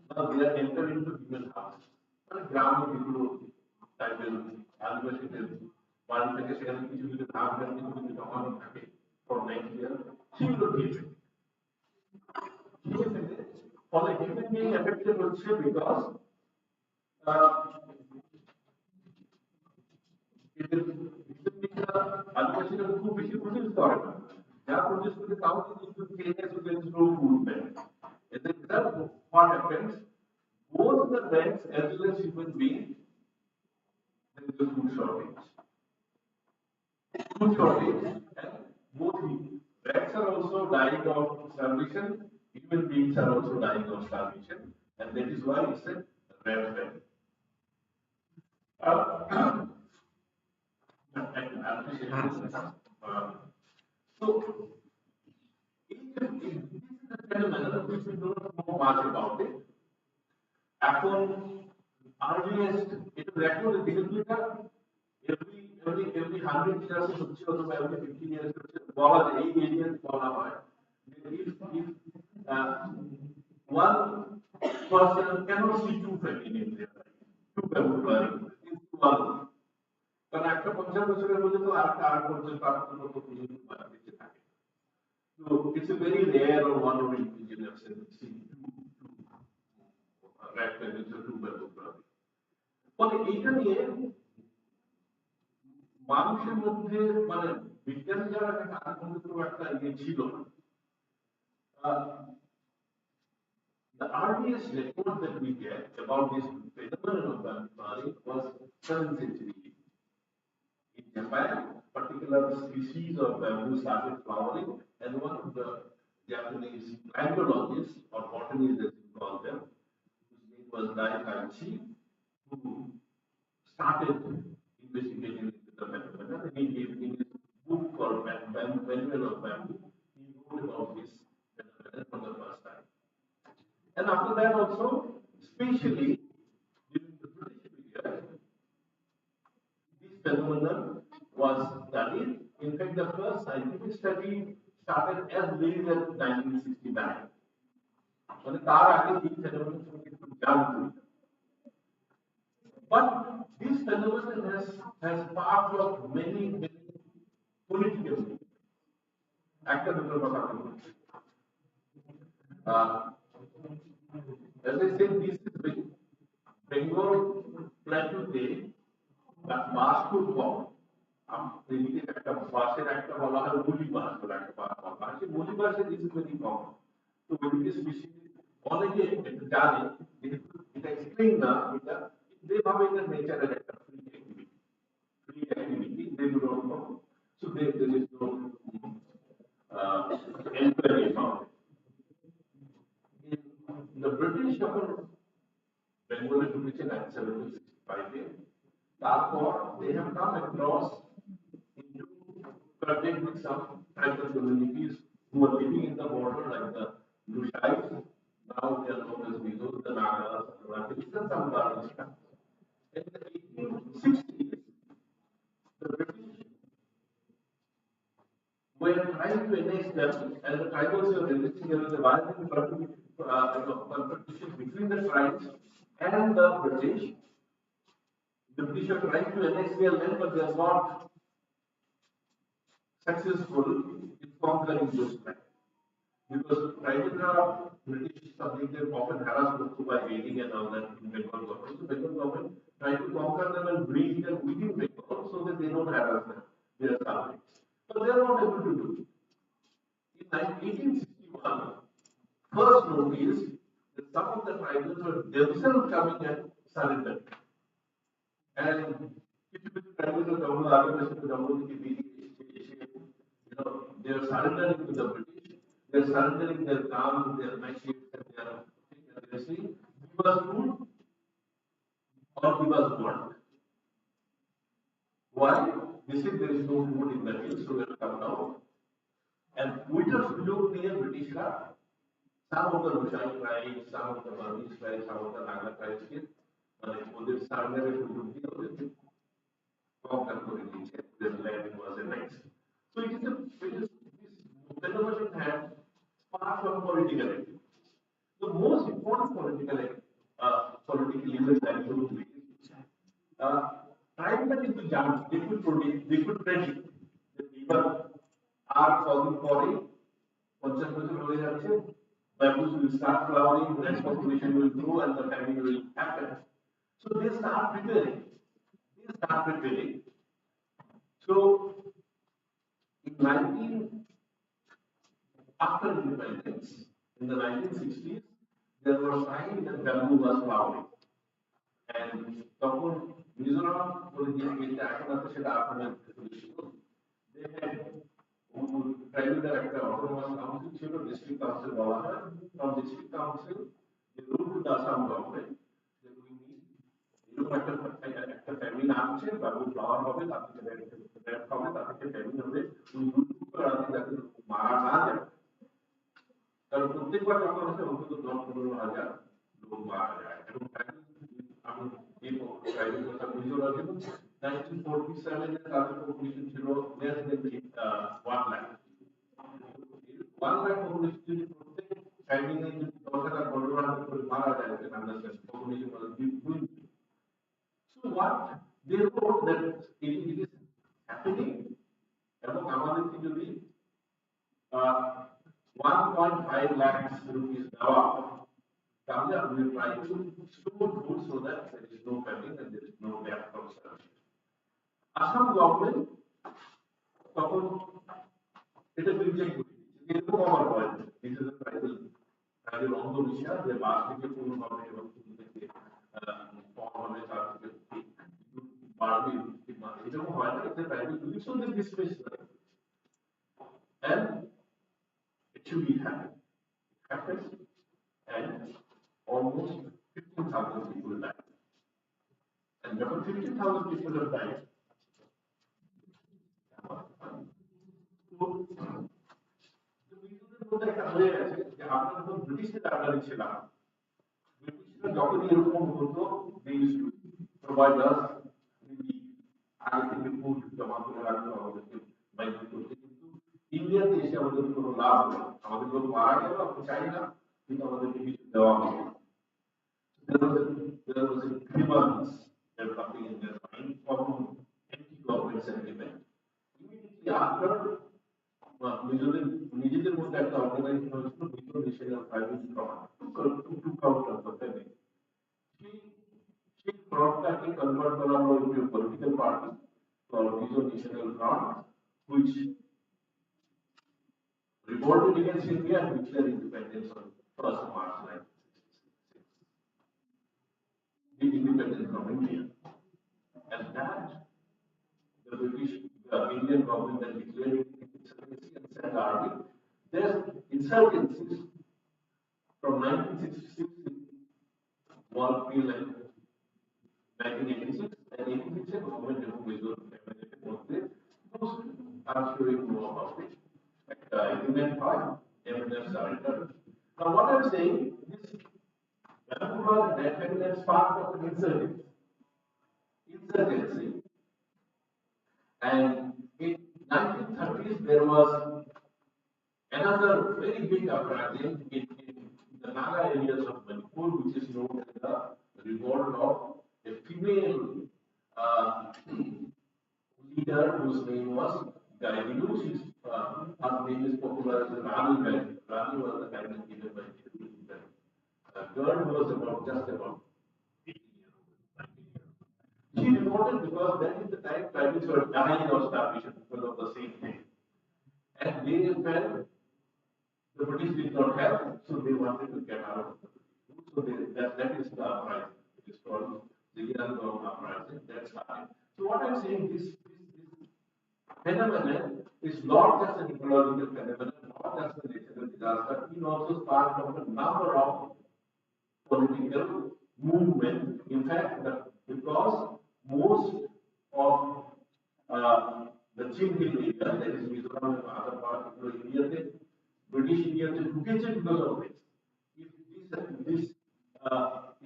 now they are enter into human house মানে গ্রামে যেগুলো টাইপের আদিবাসীদের বাড়ি থেকে সেখানে কিছু কিছু ধান কিছু কিছু জমানো থাকে for next year সেগুলো খেয়ে ফেলছে ফলে হিউম্যান বিং এফেক্টেড হচ্ছে বিকজ আদিবাসীরা খুব বেশি প্রডিউস করে না যা প্রডিউস করে তাও কিন্তু no food bank. As a result, what happens? Both the banks as well as human beings, there is a food shortage. Food shortage, and both banks are also dying of starvation. Human beings are also dying of starvation, and that is why it's a red flag. So, this is the phenomenon which we don't know much about it. এখন earliest it is record যেহেতু এটা every 100 years হচ্ছে অথবা every 50 years হচ্ছে বলা যায় এই এরিয়াতে বলা হয় যে if one person cannot see two family in their life, two family in one. কারণ একটা 50 বছরের মধ্যে তো আরেকটা 8 পর্যন্ত বেঁচে থাকে। So it's a very rare or one of indigenous see red family to two family. ফলে এইটা নিয়ে মানুষের মধ্যে মানে বিজ্ঞানী যারা তাদের মধ্যে কোনো একটা ইয়ে ছিল না। The earliest record that we get about this phenomenon of bamboo was 7th century. In Japan, particular species of bamboo started flowering, and one of the Japanese plantologists or botanists, as you call them, whose name was Dai Kanchi, who started investigating into the phenomenon, and he gave in his book called Manual of Bamboo, he wrote about this phenomenon for the first time. And after that also, especially during the British period, this phenomenon was studied. In fact, the first scientific study started as late as 1969. মানে তার আগে এই phenomenon সম্পর্কে একটু জানতো। But this phenomenon has part of many political meanings. একটা দুটোর কথা আমি বলছি। As I said, this is Bengal plateau মাছ খুব কম। এদিকে একটা বাঁশের একটা বলা হয় মুলি মাছ বলে একটা বলা হয় সেই মুলি মাছের দিস ভেরি কম। তো ওইদিকে স্পেশালি অনেকে জানে যেহেতু এটা এক্সপ্লেইন না এটা যেভাবে এটা নেচারের একটা free activity, they do not know. So there is no enquiry about it. In the British Bengali ঢুকেছে 1765 তারপর they have come across into contact with some tribal communities who are living in the border like the Lushais, now they are known as Mizos, the Nagas, the Rakhis, and some Burmese tribes. In the 1860s, the British were trying to annex them, and the tribals were resisting. There was a violent confrontation between the tribes and the British. The British are trying to annex their land, but they are not successful in conquering those lands. Because tribal British subject they often harassed by raiding and all that in Bengal government. So Bengal government tried to conquer them and bring them within Bengal so that they don't harass them, their subjects. But they are not able to do it. In 1861, first notice that some of the tribals were themselves coming and surrendering. And কিছু tribals are jungle Adivasi jungle থেকে বেরিয়ে এসে they are surrendering to the British. They are surrendering their guns, their machetes, and their things, and they are saying, "Give us food or give us work." Why? They say there is no food in the hills, so they will come down. And winter সুযোগ নিয়ে ব্রিটিশরা some of the Lushai tribes, some of the Burmese tribes, some of the Naga tribes কে মানে ওদের সার্ভারের সুযোগ দিয়ে ওদেরকে conquer করে দিয়েছে. Their land was annexed. So this phenomenon has sparked from political activity. The most important political event that took place, tribes that into young, they could predict that people are falling for it. 50 বছর হয়ে যাচ্ছে, bamboos will start flowering, next population will grow, and the famine will happen. So they start preparing. They start preparing. So in 19 after independence, in the 1960s, there was signs that bamboo was flowering. And তখন মিজোরাম বলে যে এখন আছে সেটা আপনাদের they had ট্রাইবেলের একটা autonomous council ছিল, district council বলা হয়। From district council, they wrote to the Assam government that we need এরকম একটা ফ্যামিলি আসছে, বাবু ফ্লাওয়ার হবে, তার থেকে রেড হবে, তার থেকে ফ্যামিলি হবে, we need to যাতে মারা না যায়। কারণ প্রত্যেকবার যখন হচ্ছে অন্তত 10-15 হাজার লোক মারা যায়। এবং আমি এই প্রাইভেট কথা বুঝতে পারছি 1947 এ তাদের পপুলেশন ছিল less than 1 lakh. 1 lakh population যদি প্রত্যেক ফ্যামিলি যদি 10,000-15,000 করে মারা যায়, then understand population was huge. So what they wrote that it is happening, এবং আমাদেরকে যদি 1.5 lakhs rupees দেওয়া তাহলে we try to store food so that there is no famine and there is no death from starvation. Assam government তখন এটা reject করে দিয়েছে, এরকম আমার হয় this is a tribal অন্ধবিশ্বাস যে বাস থেকে পূর্ণ হবে এবং পূর্ণ থেকে ফল হবে, তার থেকে বাড়বে, এরকম হয় না, এটা tribal belief, so they dismiss that and it should be happened and almost 15,000 people died. And when 15,000 people have died, আমরা যখন ব্রিটিশের আন্ডারে ছিলাম, ব্রিটিশরা যখন এরকম হতো, they used to provide us আগে থেকে ফুড জমা করে রাখতো, আমাদেরকে বাইক করতে, কিন্তু ইন্ডিয়াতে এসে আমাদের কোনো লাভ নেই, আমাদের লোক মারা গেল, আমরা চাই না, কিন্তু আমাদেরকে কিছু দেওয়া হবে। There was a grievance developing in their mind from anti-government sentiment. Immediately after, নিজেদের মধ্যে একটা অর্গানাইজেশন হয়েছিল Mizo national finance front to counter the family. সেই ফ্রন্টটাকে কনভার্ট করা হলো into a political party called Mizo National Front, which revolted against India and declared independence on 1st March 1966. The independence from India. And that the British, the Indian government then declared insurgency and sent the army. There's insurgencies from 1966 to till 1986 and 86 government এবং মিজোরাম ক্যাবিনেটের মধ্যে I'm sure you know about it. Agreement হয়, evidence surrender. Now what I'm saying is Vancouver definitely is part of an insurgency. And in 1930s there was another very big uprising in the Naga areas of Manipur, which is known as the revolt of a female leader whose name was Gaidilu. Her name is popular as Rani Gaidilu. Rani was the title given by the girl who was just about 18 years old, 19 years old. She revolted because that is the time tribes were dying of starvation because of the same thing. And they felt the British did not help, so they wanted to get out of the food. So that is the uprising. It is called the Yangon uprising. That started. So what I'm saying, this phenomenon is not just an ecological phenomenon, not just a natural disaster. It also starts from a number of political movements. In fact, because most of the Chinhil area, that is Mizoram and other parts of India, British India ঢুকেছে because of this. this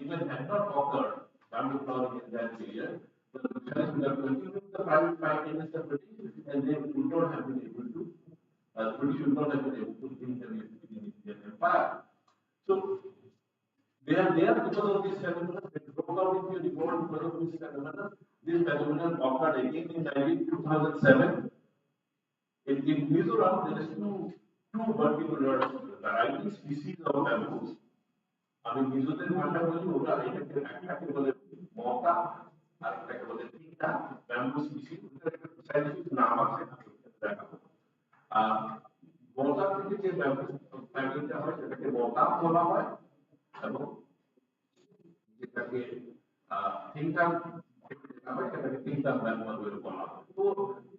even had not occurred, bamboo flowering in that period, the British would have continued the private fight against the British, and they would not have been able to, the British would not have been able to intervene in the Indian Empire. So they are there because of this phenomenon. They broke out into a revolt because of this phenomenon. This phenomenon occurred again in 2007. In Mizoram, there is two particular variety species of bamboos. আমি মিজোদের ভাষা বলি ওরা এটাকে একটাকে বলে মকা আর একটাকে বলে তিতা ব্যাম্বু স্পিসিস ওটার একটা সাইন্টিফিক নাম আছে দেখাবো আর মকা থেকে যে ব্যাম্বু ফ্যামিলিটা হয় সেটাকে মকা বলা হয় এবং যেটাকে তিনটা যেটা হয় সেটাকে তিনটা ব্যাম্বু বলে বলা হয় তো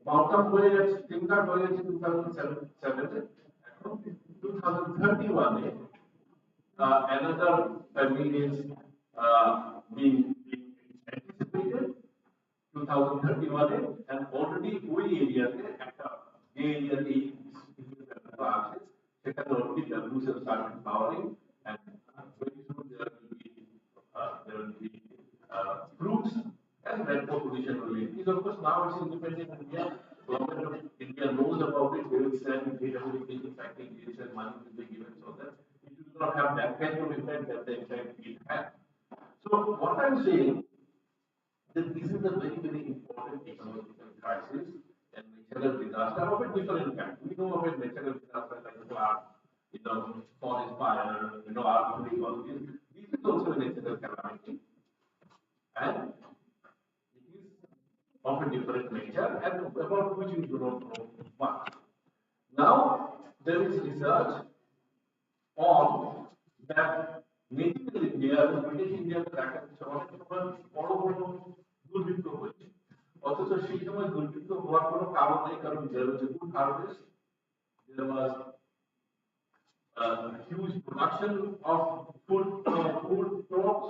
মকা হয়ে গেছে তিনটা হয়ে গেছে 2007 এখন 2031 এ another family is being anticipated 2031 and already ওই এরিয়াতে একটা যে এরিয়াতে আছে সেখানে already bamboos have started flowering and very soon there will be fruits and that population will increase. Of course, now it's independent India. Government of India knows about it. They will send rehabilitation packages and money will be given so that it will not have that kind of effect that the effect it had. So what I'm saying that this is a very, very important ecological crisis and natural disaster of a different kind. We know of a natural disaster like flood, forest fire, earthquake, all this. This is also a natural calamity. And it is of a different nature and about which we do not know much. Now, there is research on that medieval India and British India অনেক সময় বড় বড় দুর্ভিক্ষ হয়েছে অথচ সেই সময় দুর্ভিক্ষ হওয়ার কোনো কারণ নেই কারণ there was a good harvest, there was huge production of food crops,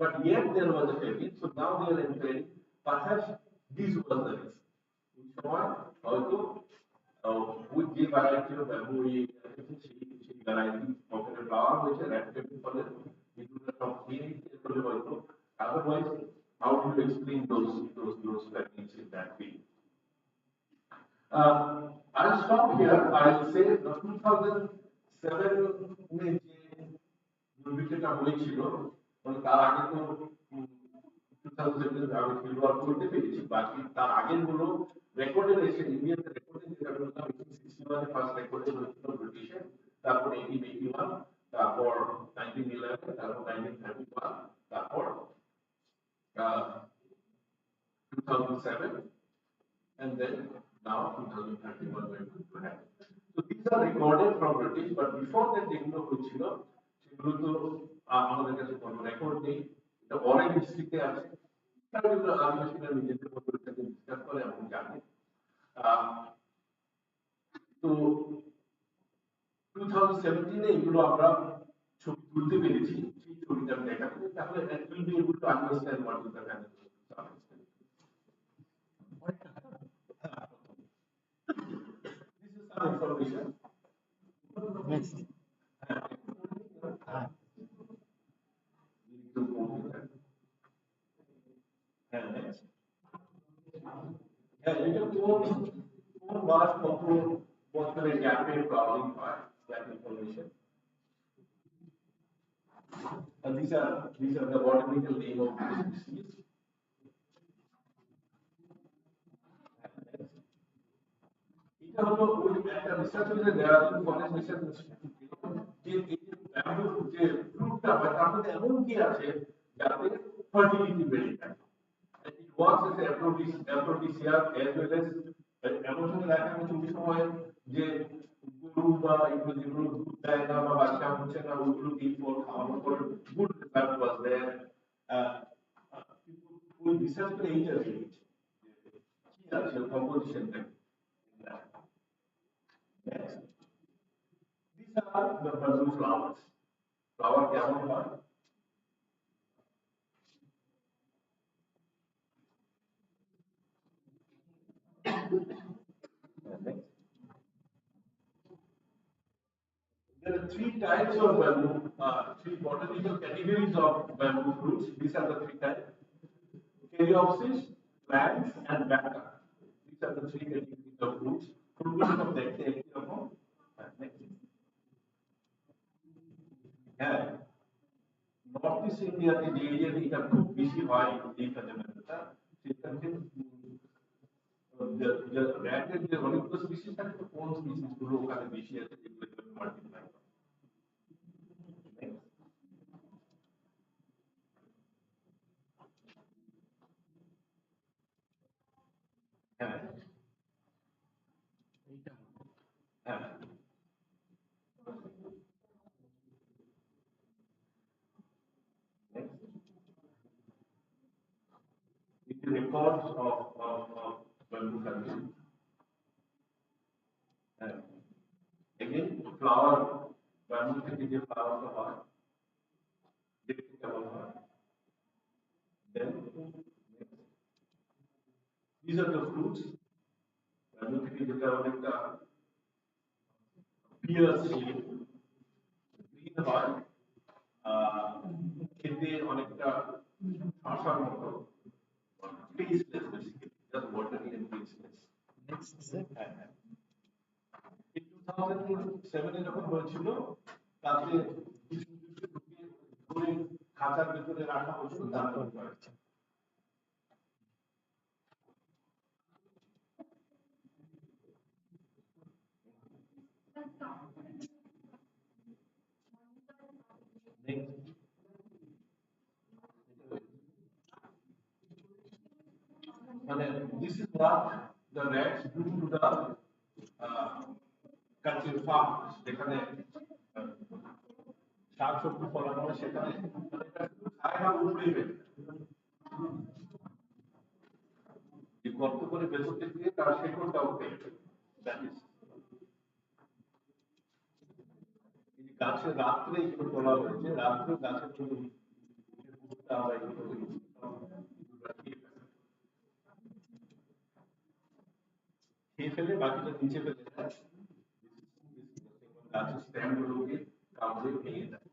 but yet there was a famine. So now they are entering. Perhaps this was the reason. Also, with the variety of bamboo, she variety of a flower which are active for the otherwise, how do you explain those famines in that way? I'll stop here. I'll say the 2007 में দুর্ভিক্ষটা হয়েছিল মানে তার আগে তো 2007 আমি field করতে পেরেছি বাকি তার আগের গুলো রেকর্ডে এসে ইন্ডিয়াতে রেকর্ডে যেটা বললাম 1861 ফার্স্ট রেকর্ডে হয়েছিল ব্রিটিশে তারপর 1881 তারপর 1911 তারপর 1931 তারপর 2007 and then now 2031 we're going to have. So these are recorded from British, but before that যেগুলো হয়েছিল সেগুলো তো আমাদের কাছে কোনো রেকর্ড নেই এটা অনেক হিস্ট্রিতে আছে তাহলে আদিবাসীরা নিজেদের মধ্যে এটাকে ডিসকাস করে এবং জানে তো 2017 এ এগুলো আমরা ছবি তুলতে পেরেছি সেই ছবিটা আমি দেখাচ্ছি তাহলে that will be able to understand what is the kind of this is some information. Next. এটা কোন মাস কত বছরের গ্যাপে ফ্লাওয়ারিং হয় that information. And these are the botanical name of this species. এটা হলো ওই একটা রিসার্চ হচ্ছে দেরাদুন ফরেস্ট রিসার্চ ইনস্টিটিউট যে এই ব্যাম্বু যে ফ্রুটটা হয় তার মধ্যে এমন কি আছে যাতে ফার্টিলিটি বেড়ে যায় and it works as a aphrodisiac as well as এমন সময় দেখা গেছে ওই সময় যে গরু বা এগুলো যেগুলো দুধ দেয় না বা বাচ্চা হচ্ছে না ওগুলো দিন পর খাওয়ানোর পর গুড রেজাল্ট ওয়াজ দেয়ার ওই রিসার্চ করে এইটা বেরিয়েছে কি আছে কম্পোজিশনটা Next. These are the bamboo flowers. Flower কেমন হয় There are three types of bamboo. three botanical categories of bamboo fruits. These are the three types: Caryopsis, plants, and bacta. These are the three categories of fruits. Fruitগুলো সব দেখতে একই রকম। হ্যাঁ, north east ইন্ডিয়াতে যে এরিয়াটা খুব বেশি হয় এই ফেনোমেননটা, সেটাকে র্যাটের যে অনেকগুলো স্পিসিস থাকে, কোন স্পিসিস গুলো ওখানে বেশি আছে যেগুলো মাল্টিপ্লাই করে। হ্যাঁ হ্যাঁ it records of bamboo culture. Again, flower, bamboo থেকে যে ফ্লাওয়ারটা হয় দেখতে কেমন হয়। Then these are the fruits. bamboo থেকে যেটা অনেকটা পিয়ার শেপ, গ্রিন হয়, খেতে অনেকটা শসার মতো, tasteless basically, just watery and tasteless. Next, sir. In 2007 যখন হয়েছিল, তাতে কিছু কিছু ধরে খাঁচার ভিতরে রাখা হয়েছিল, তারপর হয়েছে। মানে this is what the rats do to the country farm, যেখানে শাক সবজি ফলানো হয়, সেখানে খায় না, উপড়ে ফেলে। গর্ত করে ভেতর থেকে তার শেকড়টাও পেয়ে গাছের রাত্রে এগুলো তোলা হয়েছে, রাত্রে গাছের খেয়ে ফেলে, বাকিটা নিচে ফেলে দেয়, গাছের স্ট্যান্ড গুলোকে কামড়ে ভেঙে দেয়।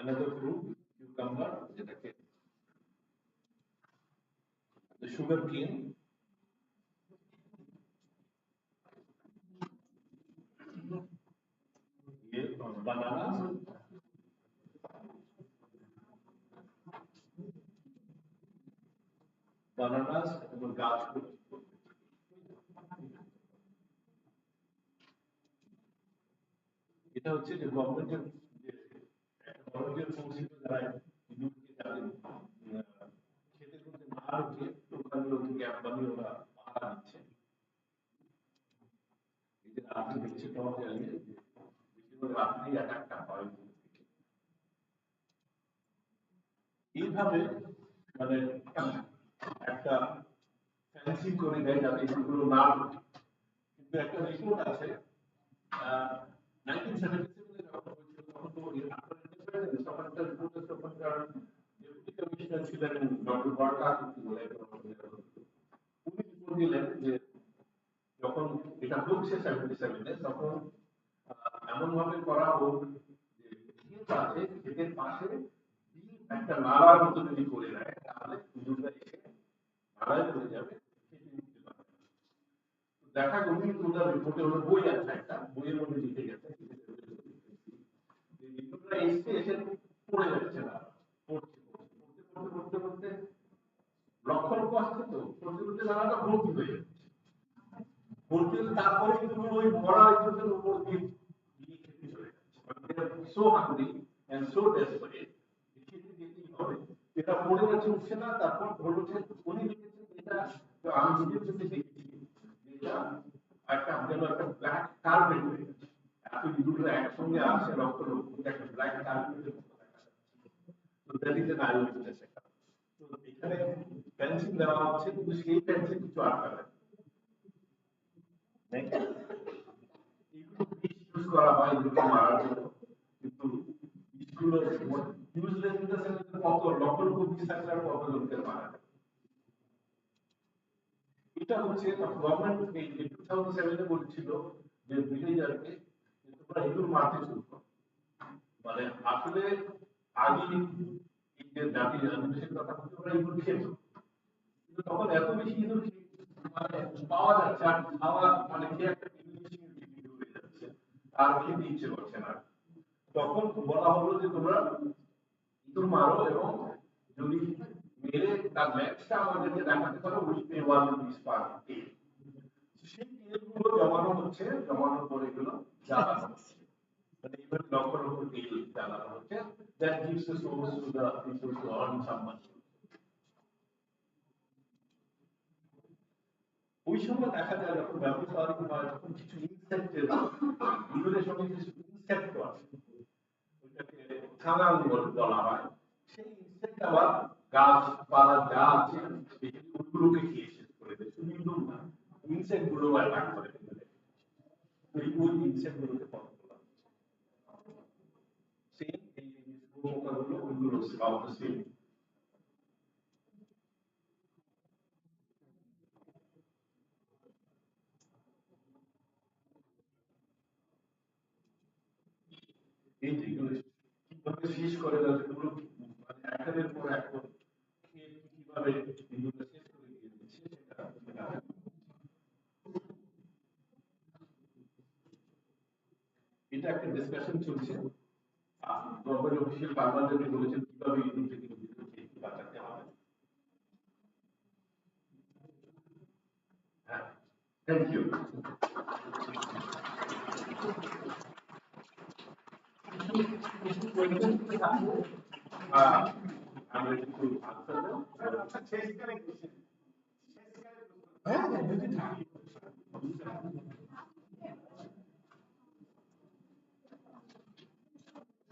Another fruit, cucumber, যেটাকে the sugar cane, bananas, এবং গাছগুলো। এটা হচ্ছে যে গভর্নমেন্টের গভর্নমেন্টের পৌঁছিত যারা খেতের মধ্যে না ঢুকে ওখানগুলো থেকে একদমই ওরা পাহারা দিচ্ছে। এই যে রাত্রে দেখছে টর্চ জ্বালিয়ে, বেশিরভাগ রাত্রেই অ্যাটাকটা হয়। এইভাবে মানে একটা ফ্যান্সিং করে দেয় যাতে এগুলো না ঢুকে। কিন্তু একটা রিপোর্ট আছে 1977 যখন হয়েছিল, তখন তো তখন একটা রিপোর্ট আছে, তখনকার ডেপুটি কমিশনার ছিলেন ডক্টর বার্টা বলে, উনি রিপোর্ট দিলেন যে যখন এটা হচ্ছে 77-এ, তখন এমন ভাবে করা হোক যে ক্ষেত আছে, ক্ষেতের পাশে একটা নালার মতো যদি করে দেয়, তাহলে ইঁদুররা এসে নালায় পড়ে যাবে, খেতে নিতে পারবে। দেখা গেল কিন্তু ওনার রিপোর্টে ওনার বই আছে, একটা বইয়ের মধ্যে লিখে গেছে ইঁদুররা এসে এসে পড়ে যাচ্ছে না, পড়তে পড়তে পড়তে পড়তে লক্ষ লক্ষ আসছে, তো পড়তে পড়তে নালাটা ভর্তি হয়ে যাচ্ছে। ভর্তি হলে তারপরে কিন্তু ওই মরা ইঁদুরের উপর দিয়ে খেতে চলে যাচ্ছে। So hungry and so desperate, খেতে যেতেই হবে। এটা পড়ে যাচ্ছে, উঠছে না। তারপর বলেছে, উনি লিখেছেন এটা, তো আমি নিজের চোখে দেখেছি, এটা একটা যেন একটা ব্ল্যাক কার্পেট হয়ে গেছে। এত ইঁদুররা একসঙ্গে আসছে, লক্ষ লক্ষ, একটা ব্ল্যাক কার্পেটের মতো দেখা যাচ্ছে। তো that is an I witness. তো এখানে ফেন্সিং দেওয়া হচ্ছে, কিন্তু সেই ফেন্সিং কিছু আটকাবে। ইউজ করা হয় এগুলোকে মারার জন্য, কিন্তু বিষগুলো ইউজলেস ইন দ্য সেন্স কত লক্ষ লক্ষ বিষ থাকলে আর কত লোককে মারা। এটা হচ্ছে গভর্নমেন্ট এই 2007 বলেছিল যে ভিলেজারকে তোমরা ইঁদুর মারতে শুরু করো। মানে আসলে আগে এই যে জাতির আদিবাসীর কথা বলতে ওরা ইঁদুর খেত, কিন্তু তখন এত বেশি ইঁদুর মানে পাওয়া যাচ্ছে আর খাওয়া মানে খেয়ে একটা ইমিউনিটি হয়ে যাচ্ছে, আর খেতে ইচ্ছে করছে না। তখন বলা হলো যে তোমরা ইঁদুর মারো এবং যদি মেরে তার ম্যাচটা আমাদেরকে দেখাতে পারো will pay 1 rupees per day. সেই তেলগুলো জমানো হচ্ছে, জমানোর পরে এগুলো জ্বালানো হচ্ছে, মানে even লক্ষ লক্ষ তেল জ্বালানো হচ্ছে, that gives a source to the people to earn some money. ওই সময় দেখা যায় যখন ব্যবহার হয় তখন কিছু ইনসেক্টের ইঁদুরের সঙ্গে কিছু ইনসেক্ট আছে, ওইটাকে ছানাল বলা হয়। সেই ইনসেক্ট আবার গাছপালা যা আছে ওইগুলোকে খেয়ে শেষ করে দেয়, শুধু ইঁদুর না, ইনসেক্ট গুলো অ্যাটাক করে ফেলে। ওই ইনসেক্ট গুলোকে ফলো করা সেম এই পোকাগুলো ওইগুলো সব সেম। এই যেগুলো কিভাবে শেষ করে যাতে পুরো মানে একের পর এক খেয়ে কিভাবে এগুলো শেষ করে দিয়ে দিচ্ছে সেটা এটা একটা ডিসকাশন চলছে। গভর্নমেন্ট অফিসিয়াল ফার্মারদেরকে বলেছেন কিভাবে ইঁদুর থেকে নিজেদেরকে বাঁচাতে হবে। হ্যাঁ, thank you. I'm ready to answer them.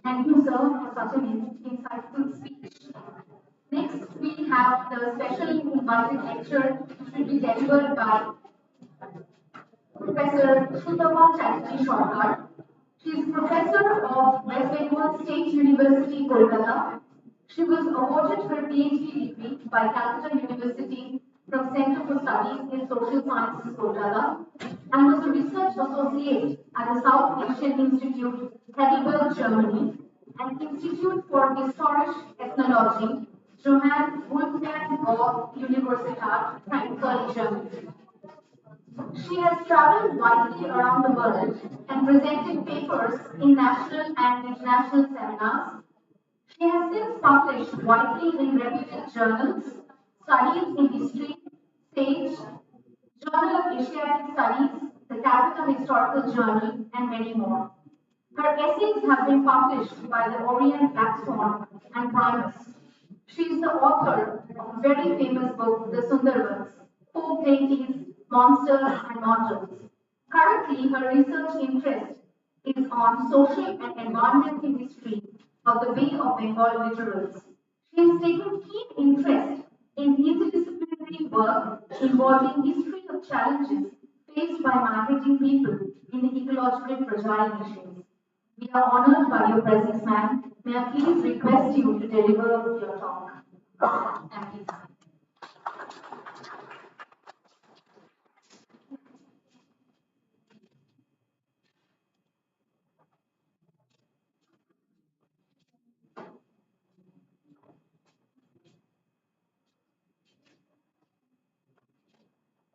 Thank you, sir, for such an insightful speech. Next, we have the special invited lecture which will be delivered by Professor Sutama Chatterjee Sarkar. She is professor of West Bengal State University, Kolkata. She was awarded her PhD degree by Calcutta University from Center for Studies in Social Sciences, Kolkata, and was a research associate at the South Asian Institute, Heidelberg, Germany, and Institute for Historische Ethnologie, Johann Wolfgang Goethe Universität, Frankfurt, Germany. She has traveled widely around the world and presented papers in national and international seminars. She has since published widely in reputed journals, Studies in History, Sage, Journal of Asiatic Studies, the Calcutta Historical Journal, and many more. Her essays have been published by the Orient Black Swan and Primus. She is the author of a very famous book, The Sundarbans, Folk Deities, Monsters and Mortals. Currently, her research interest is on social and environmental history of the Bay of Bengal littorals. She has taken keen interest in interdisciplinary work involving history of challenges faced by migrating people in the ecological fragile nations. We are honored by your presence, ma'am. May I please request you to deliver your talk? Thank you.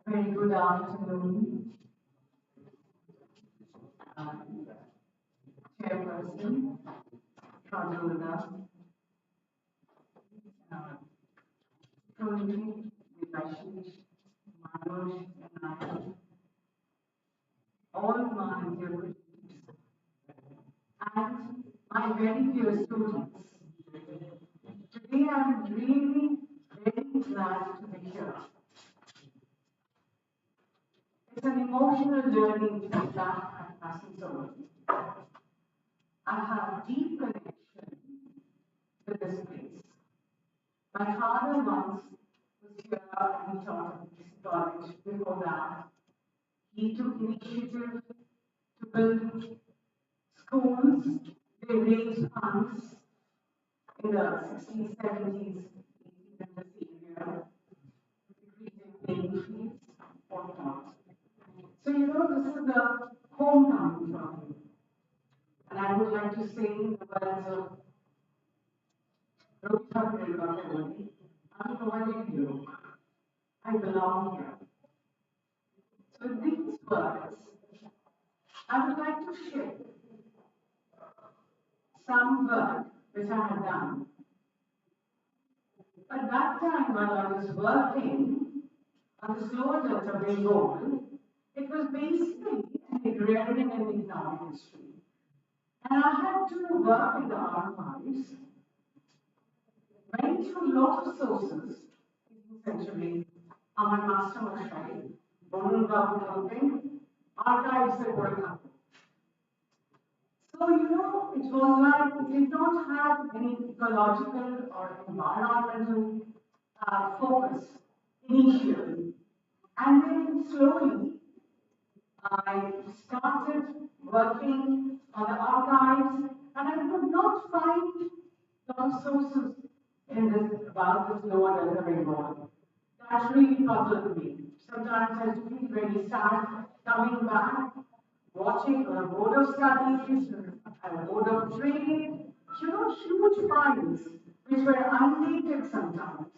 Very good afternoon, Chairperson, Controller, Tony, Vivashish, Manoj, and I, all my dear colleagues, and my very dear students. Today I'm really very glad to be here. It's an emotional journey to be back at Massasoit. I have deep connection with this place. My father once was here and he taught this college. Before that, he took initiative to build schools. They raised funds in the 60s, 70s, in this area, decreasing playing fields. this is the homecoming for me. And I would like to say in the words of Rohit Ganguli, I'm calling you. I belong here. So with these words, I would like to share some work which I have done. At that time when I was working on the slower delta Bengal, it was basically an agrarian and economic history. And I had to work in the archives, went through lots of sources, 18th century, Amar Master Mashai, Bonun Babu Kalpin, archives that were coming. So, it was like it did not have any ecological or environmental focus initially. And then slowly, I started working on the archives, and I could not find those sources in this about this lower delta Bengal. That really puzzled me. Sometimes I used to feel very sad coming back, watching a board of studies, a board of trade, huge finds which were undated sometimes.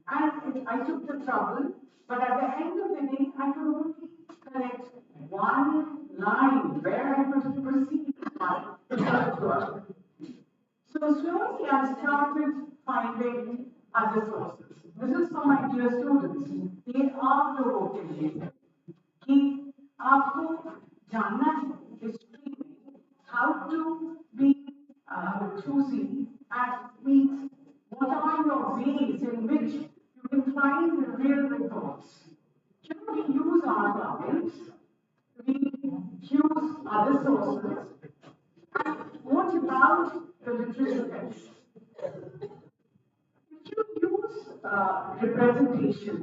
And I took the trouble, but at the end of the day, I could only collect one line where I could proceed my research work. So slowly I started finding other sources. This is for my dear students. They are provoking कि आपको जानना है history में how to be choosy and means what are your ways in which you can find the real records. We use archives, we use other sources, and what about the literature text? If you use representation,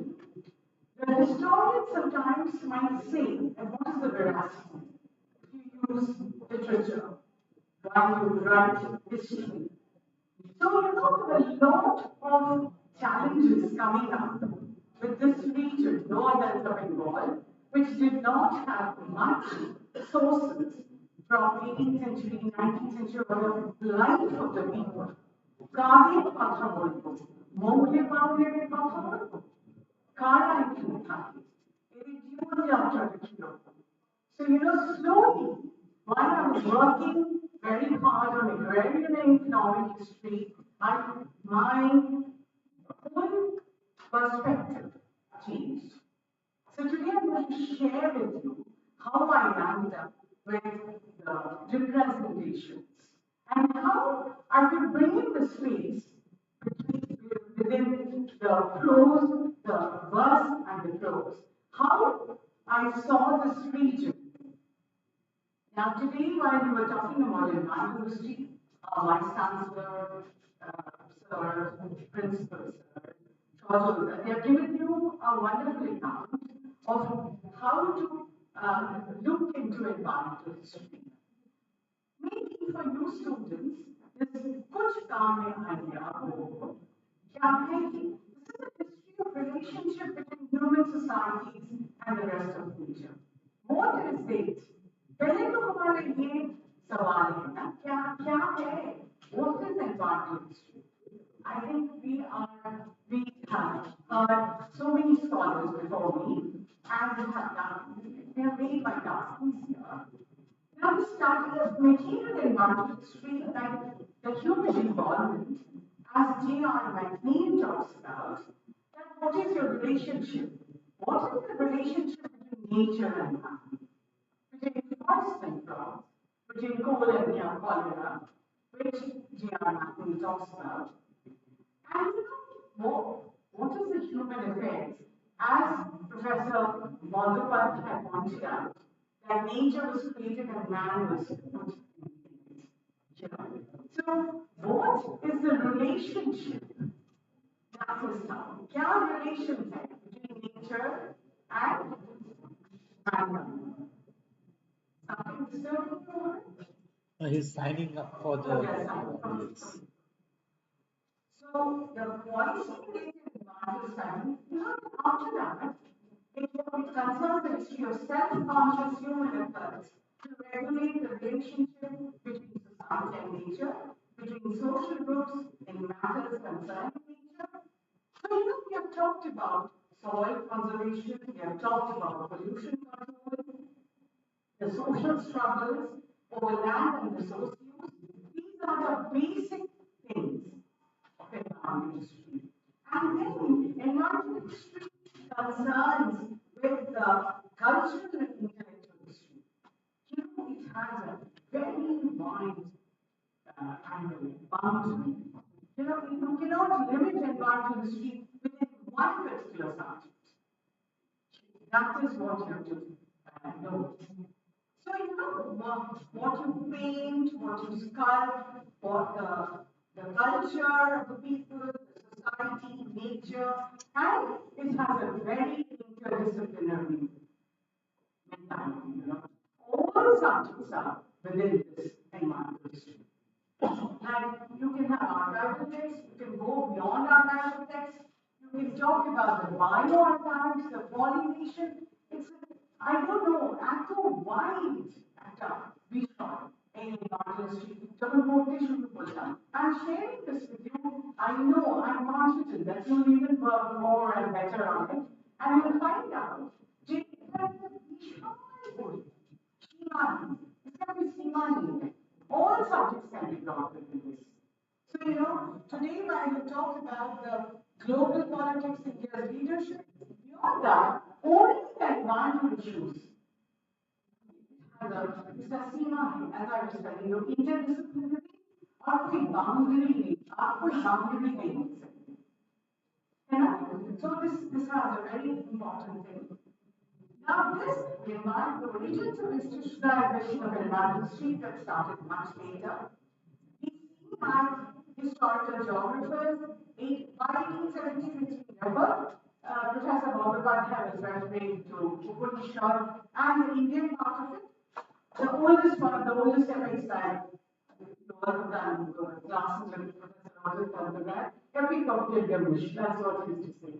the historian sometimes might say, and what is the veracity? If you use literature, while you write history. So, there are a lot of challenges coming up with this region, Lower Delta Bengal, which did not have much sources from 18th century, 19th century, or the life of the people. কাদের কথা বলবো মৌলে পাউলের কথা বলবো কারা এখানে থাকে এদের জীবনযাত্রাটা কিরকম so slowly while I was working very hard on agrarian and economic history my whole perspective changed. So today I'm going to share with you how I landed up with the representations and how I could bring in the space within the prose, the verse, and the prose. How I saw this region. Now today, while we were talking about environmentally, Vice Chancellor, Sir, Principal, Sir, they have given you a wonderful account of how to look into environmental history. Maybe for you students, this कुछ काम में idea हो क्या है कि this is a history of relationship between human societies and the rest of nature. What is it? पहले तो हमारे ये सवाल है ना क्या क्या है? What is environmental history? I think we have heard so many scholars before me, and they have made my task easier. Now we started with material environmental history like the human involvement, as J.R. McNeill talks about, that what is your relationship? What is the relationship between nature and man? Between forest and crops, between coal and cholera, which J.R. McNeill talks about. And what is the human affairs? As Professor Bandyopadhyay pointed out, that nature was created and man was put in it. So, what is the relationship? That's the stuff. क्या relation है between nature and man? Something disturbing for it? He's signing up for the. Yes. So the policy related environmental study, after that, it concerns the history of self-conscious human efforts to regulate the relationship between society and nature, between social groups in matters concerning nature. So, we have talked about soil conservation, we have talked about pollution control, the social struggles over land and resource use. These are the basic things of environmental history. And then environmental history concerns with the cultural and intellectual history. It has a very wide boundary. You cannot limit environmental history within one particular subject. That is what you have to know. So, what you paint, what you sculpt, what the culture of the people, the society, nature, and it has a very interdisciplinary mentality. All subjects are within this environmental history. And you can have archival texts, you can go beyond archival texts, you can talk about the bioarchives, the pollination. I don't know, এত wide একটা বিষয় এই environmental history যখন পড়তে শুরু করলাম। I'm sharing this with you. I know, I'm confident that you'll even work more and better on it. And you'll find out যে এটা একটা বিশাল বই। সীমাহীন। It's going to be সীমাহীন। All subjects can be brought into this. So, today I will talk about the global politics, India's leadership. Beyond that, only the environmental issues. It's a सीमाहीन, as I was telling you, interdisciplinary और कोई boundary नहीं, आप कोई boundary नहीं देख सकते, है ना? So this has a very important thing. Now this the origins of institutionalization of environmental history that started much later. We see that historical geographers, by 1873, remember, Professor Bogdapadhyay was referring to Upanishad and the Indian part of it. The oldest one, the oldest ever style, all of them classes with Professor Bogdapadhyay, epic of Gilgamesh, that's what he used to say.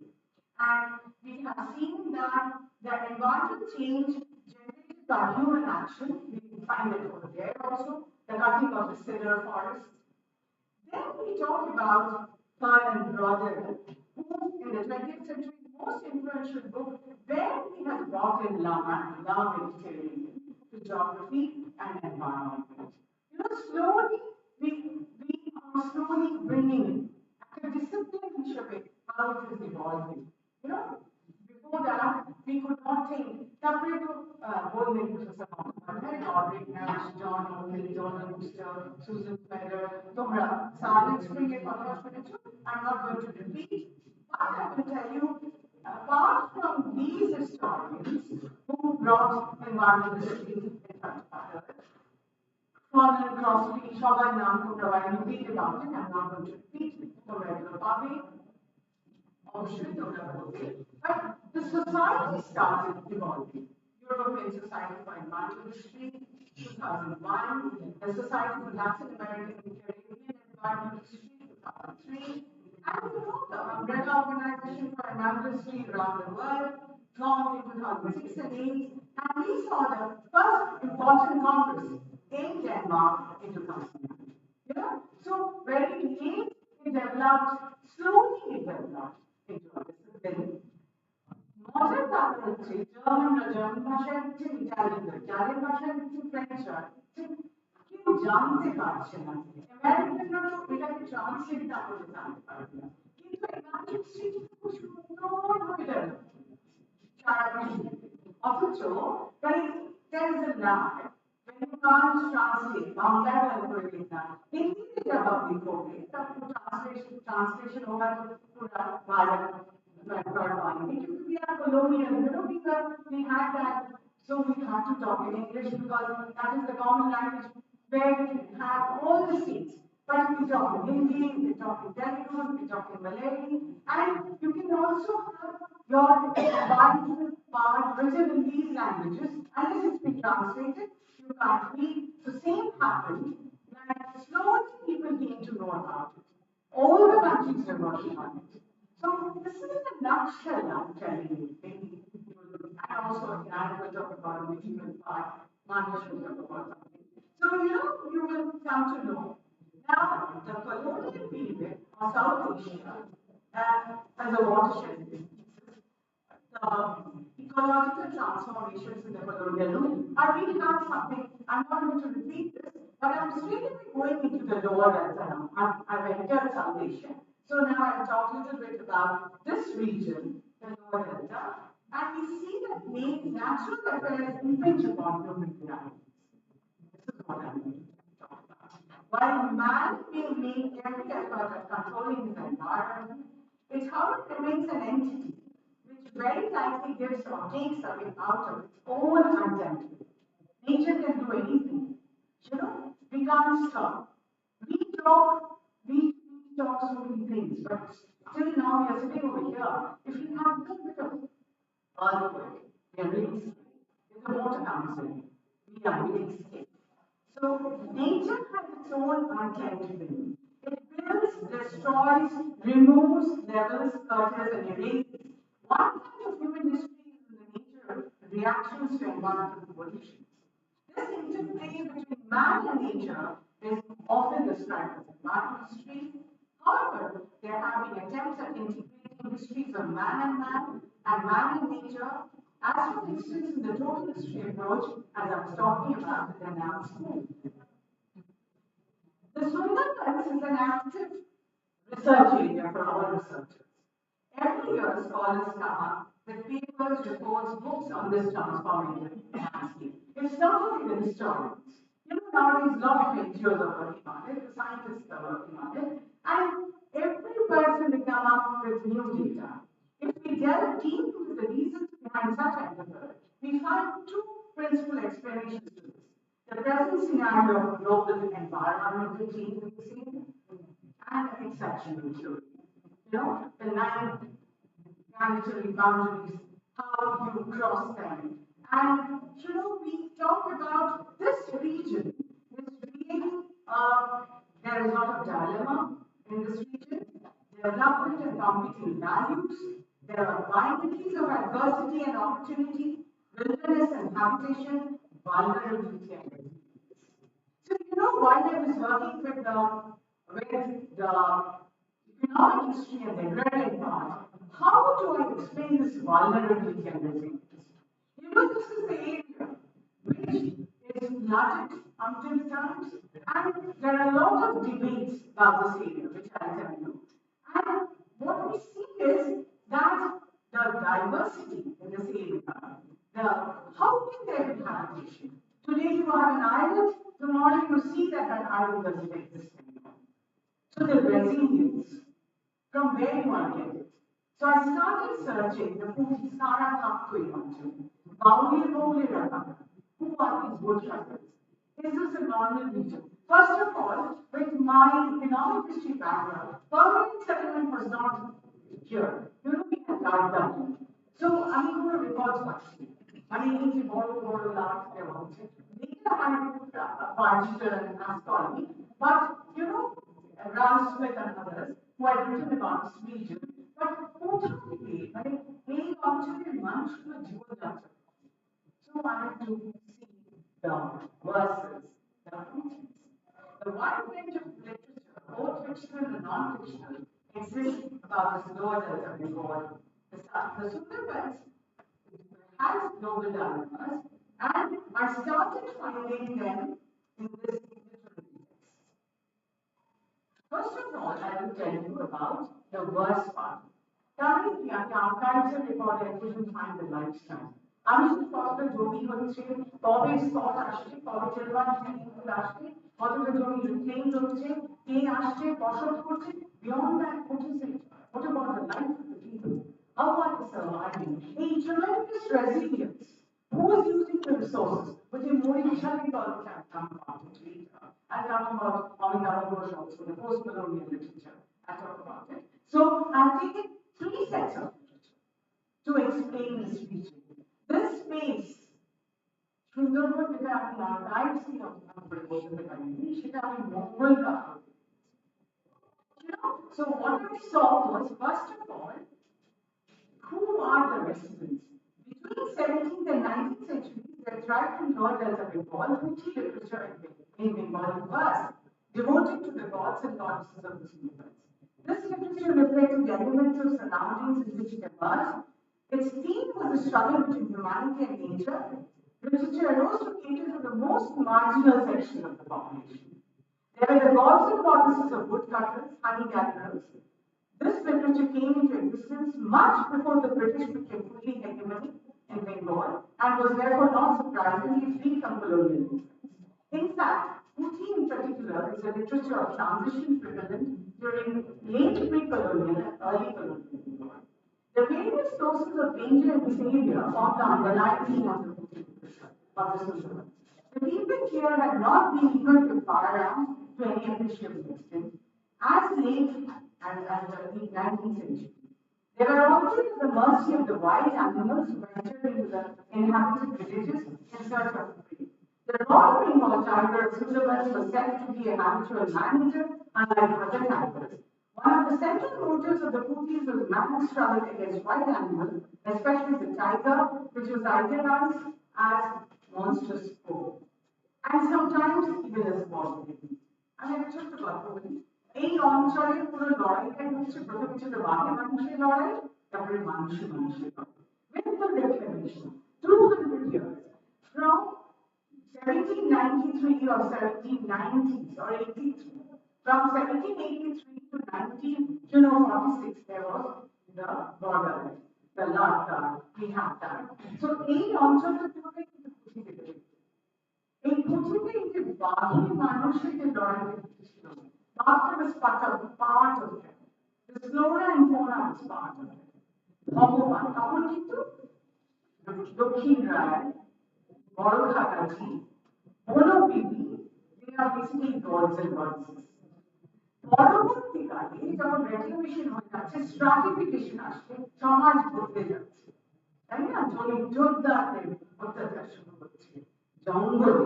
And we have seen that the environmental change generated by human action, we find it over there also, the cutting of the cedar forests. Then we talk about Fern and Broderick, who in the 20th century most influential book, where he has brought in love vegetarianism to geography and environment. Slowly we are slowly bringing a discipline how it is evolving. Before that, we could not think. তারপরে তো বললেন professor Bandyopadhyay, Roderick Nash, John Oakley, Donald Wooster, Susan Feather, তোমরা Silent Spring এর কথা শুনেছো? I'm not going to repeat, but I will tell you, apart from these historians who brought environmental history in front of others, Cornell, Crosby, সবার নাম তোমরা I will read about it, I'm not going to repeat, তোমরা এগুলো পাবে। But the society started evolving. European Society for Environmental History, 2001, the Society for Latin American and Caribbean Environmental History, 2003, and the umbrella organization for environmental history around the world, formed in 2006 and 2008, and we saw the first important congress in Denmark in 2009. So very late it developed, slowly it developed. Modern language, German ভাষায় হচ্ছে Italian, Italian ভাষায় হচ্ছে French, কেউ জানতে পারছে না। আমেরিকানরা তো এটাকে ট্রান্সলেট না করে জানতে পারবে না। কিন্তু এনার্জি স্ট্রিট খুব সুন্দরভাবে ডেভেলপ সারা বিশ্বে। অথচ there is a lag when you can't translate বাংলায় ভালো করে লেখা, হিন্দিতে যাওয়া লিখবে, তারপর translation होगा तो पूरा Bharat we are colonial, we had that, so we have to talk in English because that is the common language where we have all the states. But we talk in Hindi, we talk in Telugu, we talk in Malay, and you can also have your environmental part written in these languages, unless it's been translated, you can't read. The same happened, and slowly people came to know about it. All the countries are working on it. So this is in a nutshell I'm telling you. And and also inadequate of about medieval part, management of about something. So, you will come to know. Now, the colonial period of South Asia as a watershed, the ecological transformations in the colonial loop. I really have something, I'm not going to repeat this, but I'm straight away going into the lower delta now. I've entered South Asia. So now I'll talk a little bit about this region, the lower delta, and we see that natural affairs impinge upon human reality. This is what I'm going to talk about. While man may make every effort at controlling his environment, it however remains an entity which very likely gives or takes away out of its own content. Nature can do anything. We can't stop. We talk, we talk so many things, but still now we are sitting over here. If we have a little bit of earthquake, we are really scared. If the water comes in, we are really scared. So nature has its own untenability. It builds, destroys, removes, levels, curtails, and erases. One kind of human history is in the nature of reactions to environmental pollution. This interplay between man and nature is often described as environmental history. However, there have been attempts at integrating histories of man and man and nature, as for instance in the total history approach, as I was talking about in the now school. The Sundarbans is an active research area for our researchers. Every year, scholars come up with papers, reports, books on this transformative landscape. It's not only the historians. Nowadays, a lot of NGOs are working on it, the scientists are working on it, and every person will come up with new data. If we delve deep into the reasons behind such endeavor, we find two principal explanations to this. The present scenario of global environmental change in the scene and exceptional theory. The nine planetary boundaries, how you cross them. And we talk about this region is really, there is a lot of dilemma in this region, development and competing values, there are binaries of adversity and opportunity, wilderness and habitation, vulnerability and resilience. So, while I was working with the economic history and the agrarian part, how do I explain this vulnerability and resilience? This is the area which is flooded until times, and there are a lot of debates about this area, which I'll tell you. And what we see is that the diversity in this area, how can there be habitation? Today you have an island, tomorrow you see that island doesn't exist anymore. So the resilience, from where you are getting. So I started searching the Putisara Kakkuimantu, Bauli Boli Raka. Who are these woodchuckers? Is this a normal region? First of all, with my economic history background, permanent settlement was not here. We had large government. So, who records much? If you borrow large amounts, later I Barchester and Ascoli, but Ralph Smith and others who had written about this region, but fortunately, they actually managed to do that. So I had to see the verses, the preachings. The wide range of literature, both fictional and non-fictional, exists about this lower delta before the start. The Sundarbans has global dilemmas, and I started finding them in this literary text. First of all, I will tell you about the verse part. Coming here, the archives and record I couldn't find the lifestyle. আমি শুধু কতটা জমি হচ্ছে, কবে spot আসছে, কবে চেলবান ফুল আসছে, কতটা জমি রিক্লেইম হচ্ছে, কে আসছে, বসত করছে, beyond that, what is it? What about the life of the people? How are they surviving? A tremendous resilience. Who is using the resources? Which is more usually called come about it later. I talk about Amitabh Ghosh also, the post-colonial literature. I talk about it. So I've taken three sets of literature to explain this region. This space, Sundarban যেটা আমি archives থেকে অধ্যয়ন করে বলতে পারি সেটা আমি মঙ্গল কাব্য। So what I saw was, first of all, who are the residents? Between tried to learn as a Bengal, Puthi literature in Bengali verse, devoted to the gods and goddesses of this universe. This literature reflected the elements of surroundings in which it emerged. Its theme was the struggle between humanity and nature. Literature arose to cater to the most marginal section of the population. There were the gods and goddesses of woodcutters, honey gatherers. This literature came into existence much before the British became fully hegemonic in Bengal and was therefore not surprisingly free from colonial influence. In fact, Puthi in particular is a literature of transition prevalent during late pre-colonial and early colonial Bengal. The various sources of danger and behavior formed the underlying theme of the Puthi literature of this movement. The people here had not been equal to firearms to any appreciable extent as late as the 19th century. They were always at the mercy of the wild animals who ventured into the inhabited villages in search of prey. The Royal Bengal tiger of Sundarbans was said to be a habitual man-eater, unlike other tigers. One of the central motives of the Puthis was man's struggle against wild animals, especially the tiger, which was idealized as monstrous foe, and sometimes even as small. আমি একটা ছোট্ট গল্প বলি এই অঞ্চলের পুরো লড়াইটা হচ্ছে প্রথমে ছিল বাঘে মানুষের লড়াই তারপরে মানুষে মানুষের লড়াই with the reclamation 200 years from 1793 or 1790s or 83 from 1783 to 1946 there was the border the Lata we have that so এই অঞ্চলটা পুরোটাই কিন্তু পুঁথি থেকে এই পুঁথিতে এই যে বাঘে মানুষের যে লড়াই ছিল বাঘটা was part of it the flora and fauna was part of it ভগবান তখন কিন্তু দক্ষিণ রায় বড় খাটাজি Bonbibi they are basically gods and goddesses পরবর্তীকালে যখন রেক্লামেশন হয়ে যাচ্ছে স্ট্রাটিফিকেশন আসছে সমাজ বদলে যাচ্ছে তাই না যোদ্ধাদের অত্যাচার শুরু হচ্ছে জঙ্গলে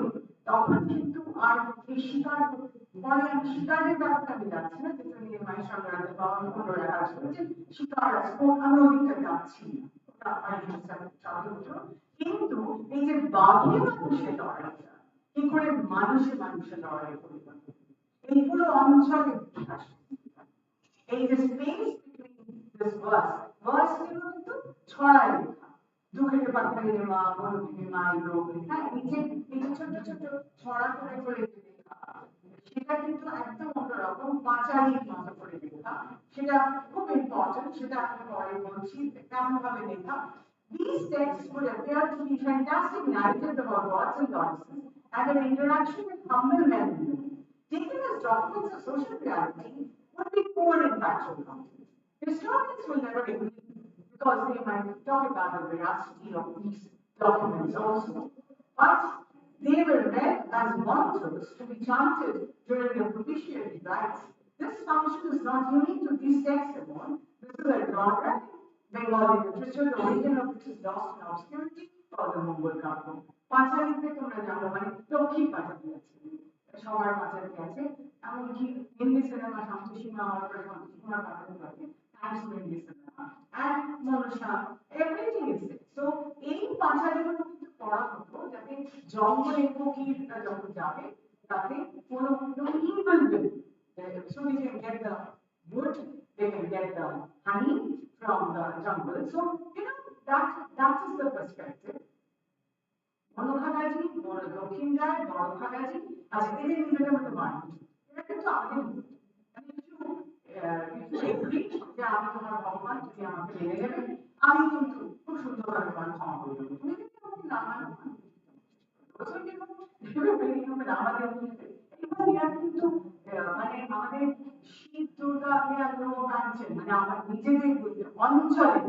তখন কিন্তু আর এই শিকার পরে আমি শিকারের ব্যাপারটা আমি যাচ্ছি না যেটা নিয়ে মায়ের সঙ্গে বা অন্যরা কাজ করেছে শিকার আমি ওদিকটা যাচ্ছি ওটা কিন্তু এই যে বাঘে মানুষের লড়াইটা কি করে মানুষে মানুষের লড়াই করবে এই পুরো অঞ্চলে এই যে স্পেস বিটুইন দিস ভার্স কিন্তু ছড়ায় লেখা দুঃখের পাখি নেওয়া বনবিবি মাইলো হ্যাঁ এই যে ছোট ছোট ছড়া করে করে লেখা সেটা কিন্তু একদম অন্যরকম পাঁচালির মতো করে লেখা সেটা খুব ইম্পর্টেন্ট সেটা আমি পরে বলছি কেমন ভাবে লেখা These texts would appear to be fantastic narratives about gods and goddesses and an interaction with humble men and women. Taken as documents of social reality would be poor in factual content. Historians will never agree because they might talk about the veracity of these documents also. But they were read as mantras to be chanted during the propitiatory rites. This function is not unique to these texts alone. This is a broader Bengali literature, the origin of which is lost in obscurity or the Mongol Kapo. পাঁচালীতে তোমরা জানো মানে লক্ষ্মী পাঁচালী আছে সবার পাঁচালী আছে এমনকি Hindi cinema শান্তি সিংহ হওয়ার পরে শান্তি সিংহার পাঁচালী আছে thanks to Hindi cinema and Manasa everything is so এই পাঁচালীগুলো কিন্তু পড়া হতো যাতে জঙ্গলে ফকিররা যখন যাবে তাতে কোনো evil so they can get the wood they can get the honey from the jungle so you know that is the perspective মনোখাগাজি বড় দক্ষিণ রায় বড় খাগাজি আচ্ছা এদের নিজেদের মধ্যে মারপিট এটা কিন্তু আমাদের যে আমি তোমার ভগবান তুমি আমাকে মেনে নেবে আমি কিন্তু খুব সুন্দরভাবে তোমার ক্ষমা করে দেবো তুমি কিন্তু আমাকে না মানে আমাদের কিন্তু মানে আমাদের শীত দুর্গা লোক আনছেন মানে আমার নিজেদের অঞ্চলে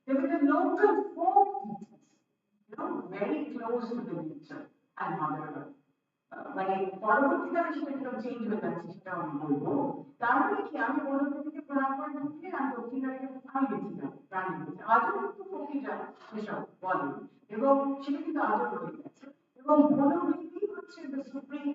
the local folk very close to the nature and mother মানে পরবর্তীকালে সেটা চেঞ্জ হয়ে যাচ্ছে সেটা আমি বলবো তার মানে কি আমি বনবিবিকে প্রণাম করে ঢুকলে আমি দক্ষিণাকে আমি গেছিলাম প্রাণী গেছি আজও কিন্তু ফকিরা সেসব বলেন এবং সেটা কিন্তু আজও রয়ে গেছে এবং বনবিবি হচ্ছে the supreme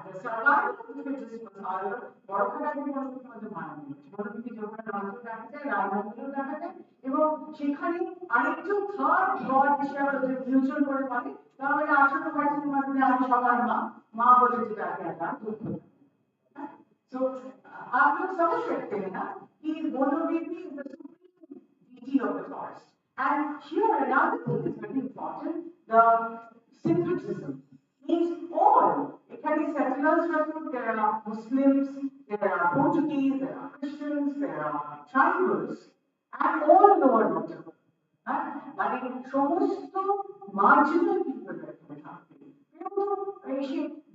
the survival of the fittest was however বড় খারাপের বনবিবির মধ্যে মানা হয়েছে বনবিবি যখন রাজ্য দেখা যায় রাজমহলেও দেখা যায় এবং সেখানে আরেকটু থার্ড গড হিসেবে যদি মিউচুয়াল করে পারে তাহলে 18% মধ্যে আমি সবার মা মা বলে যেটাকে একটা দুঃখ। So आप लोग समझ सकते हैं ना कि monobity is the supreme deity of the forest. And here another thing is very important, the syncretism means all. Ekhane settlers there are Muslims, there are Portuguese, there are Christians, there are tribals, and all lower water. মানে সমস্ত marginal people এখানে থাকবে। কিন্তু এই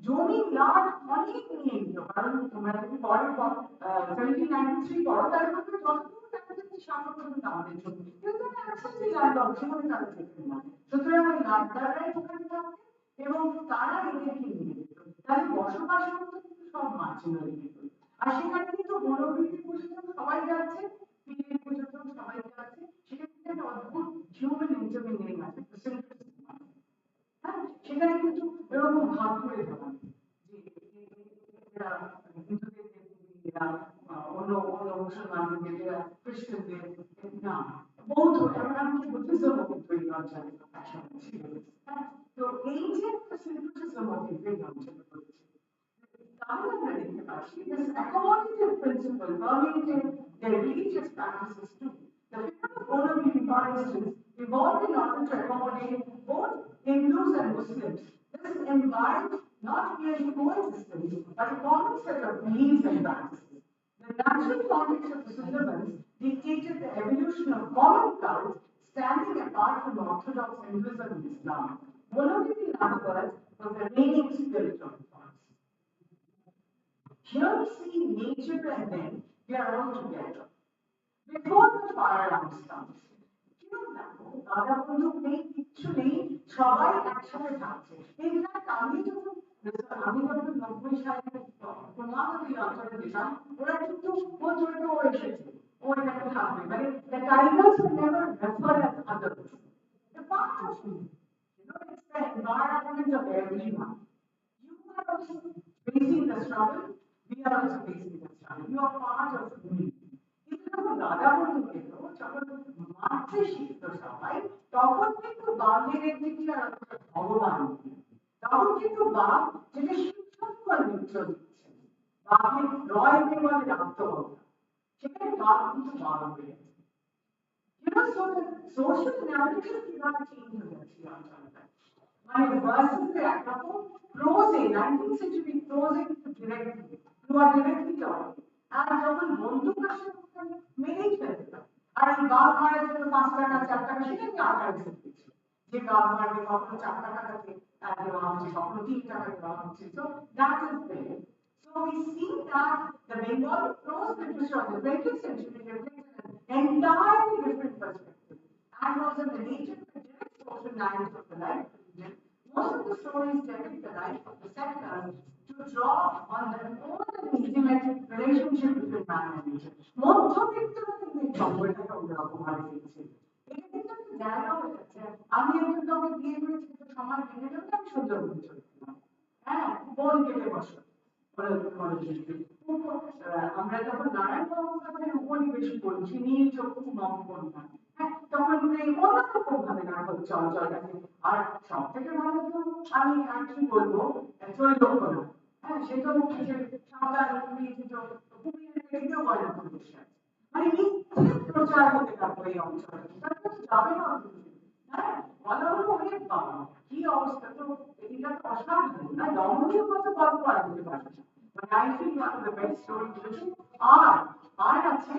জমি লাট অনেক নিয়ে নিল, কারণ তোমরা যদি পরে 1793 পড়ো তার মধ্যে যতটুকু দেখা যাচ্ছে সামগ্রিক আমাদের জন্য কিন্তু অ্যাকচুয়ালি ল্যান্ড অপশন তারা দেখতে না। সুতরাং ওই লাটদাররাই ওখানে থাকবে এবং তারা এদেরকে নিয়ে যেত। তাহলে বসবাস করতে কিন্তু সব মার্জিনাল পিপল। আর সেখানে কিন্তু বনবীথি পুজোতেও সবাই যাচ্ছে, পীরের পুজোতেও সবাই যাচ্ছে, সেটা কিন্তু একটা অদ্ভুত হিউম্যান ইন্টারমিনিং আছে, হ্যাঁ সেখানে কিন্তু এরকম ভাগ করে দেওয়া যে এরা হিন্দুদের এরা অন্য অন্য মুসলমানদের এরা খ্রিস্টানদের না বৌদ্ধ এমনকি বুদ্ধিজমও কিন্তু এই অঞ্চলে একসঙ্গে ছিল। তো এই যে একটা সিম্পলিসিজম এই অঞ্চলে রয়েছে, তাহলে আমরা দেখতে পাচ্ছি this accommodative principle permeated their religious practices too. The figure of monobody, for instance, evolved in order to accommodate both Hindus and Muslims. This imbibed not merely coexistence, but a common set of beliefs and practices. The natural context of the Sundarbans dictated the evolution of common cults standing apart from Orthodox Hinduism and Islam. Monobody, in other words, was the reigning spirit of the forest. Here we see nature and men, they are all together. Before the firearms comes, কেউ দেখো দাদা বন্ধু নেই কিচ্ছু নেই, সবাই একসাথে থাকছে। ইনফ্যাক্ট আমি যখন 90 সালে ক্রমাগত এই অঞ্চলে যেতাম, ওরা কিন্তু বলতো ও এসেছে, ও এখানে থাকবে, মানে the tigers were never referred as others. The part of me, it's the environment of everyone. You are also facing the struggle, we are also facing the struggle. You are part of me. দাদা বন্ধু পেল যখন মারতে শিখত সবাই, তখন কিন্তু বাঘের একদিকে আর ভগবান, তখন কিন্তু বাঘ যেটা শিক্ষকর মিত্র দিচ্ছে, বাঘের রয় বেঙ্গলের আত্মহত্যা, সেখানে বাঘ কিন্তু বাঘ হয়ে গেছে। So the social narrative কিভাবে চেঞ্জ হয়ে যাচ্ছে অঞ্চলটায়, মানে ভার্সেসের একরকম প্রোজে 19th century প্রোজে কিন্তু directly you are directly talking, আর যখন বন্দুক আসে মেরেই ফেলতে, আর এই বাঘ মারার জন্য 5 টাকা 4 টাকা সেটা কি আর্কাইভে দিচ্ছে, যে বাঘ মারবে কখনো 4 টাকা তাকে দেওয়া হচ্ছে, কখনো 3 টাকা দেওয়া হচ্ছে। So that is there. So we see that the Bengali prose literature of the 20th century reflected an entirely different perspective and was in the nature of the direct social language of the life of the region. Most of the stories depict the life of the settlers to draw on the own and intimate relationship between man and nature. মধ্যবিত্তরা কিন্তু এই সম্পর্কটা অন্যরকম ভাবে দেখছে। এটা কিন্তু একটা জায়গা হয়ে যাচ্ছে, আমি একজন কাউকে বিয়ে করেছি কিন্তু সমাজ ভেঙে যাবে, আমি সুন্দর করে চলে গেলাম, হ্যাঁ বোন কেটে বসো, আমরা যখন নারায়ণ বাবুর উপনিবেশ বলছি নীল চক্ষু মম কন্যা, হ্যাঁ তখন অন্যরকম ভাবে নাটক চলাচলটাকে, আর সব থেকে ভালো তো আমি আর কি বলবো ত্রৈলোক্যনা, হ্যাঁ সেটাও সাঁওতাল কুমিরের রেডিও গয়না পরিবেশ আছে, মানে মিথ্যে প্রচার হতে থাকবে এই অঞ্চলে, তারপর যাবে না, হ্যাঁ বলা হলো অনেক বাবা কি অবস্থা, তো এটা তো অসাধারণ না, দমনীয় কত গল্প আর হতে পারে না। But I think one of the best stories are আছে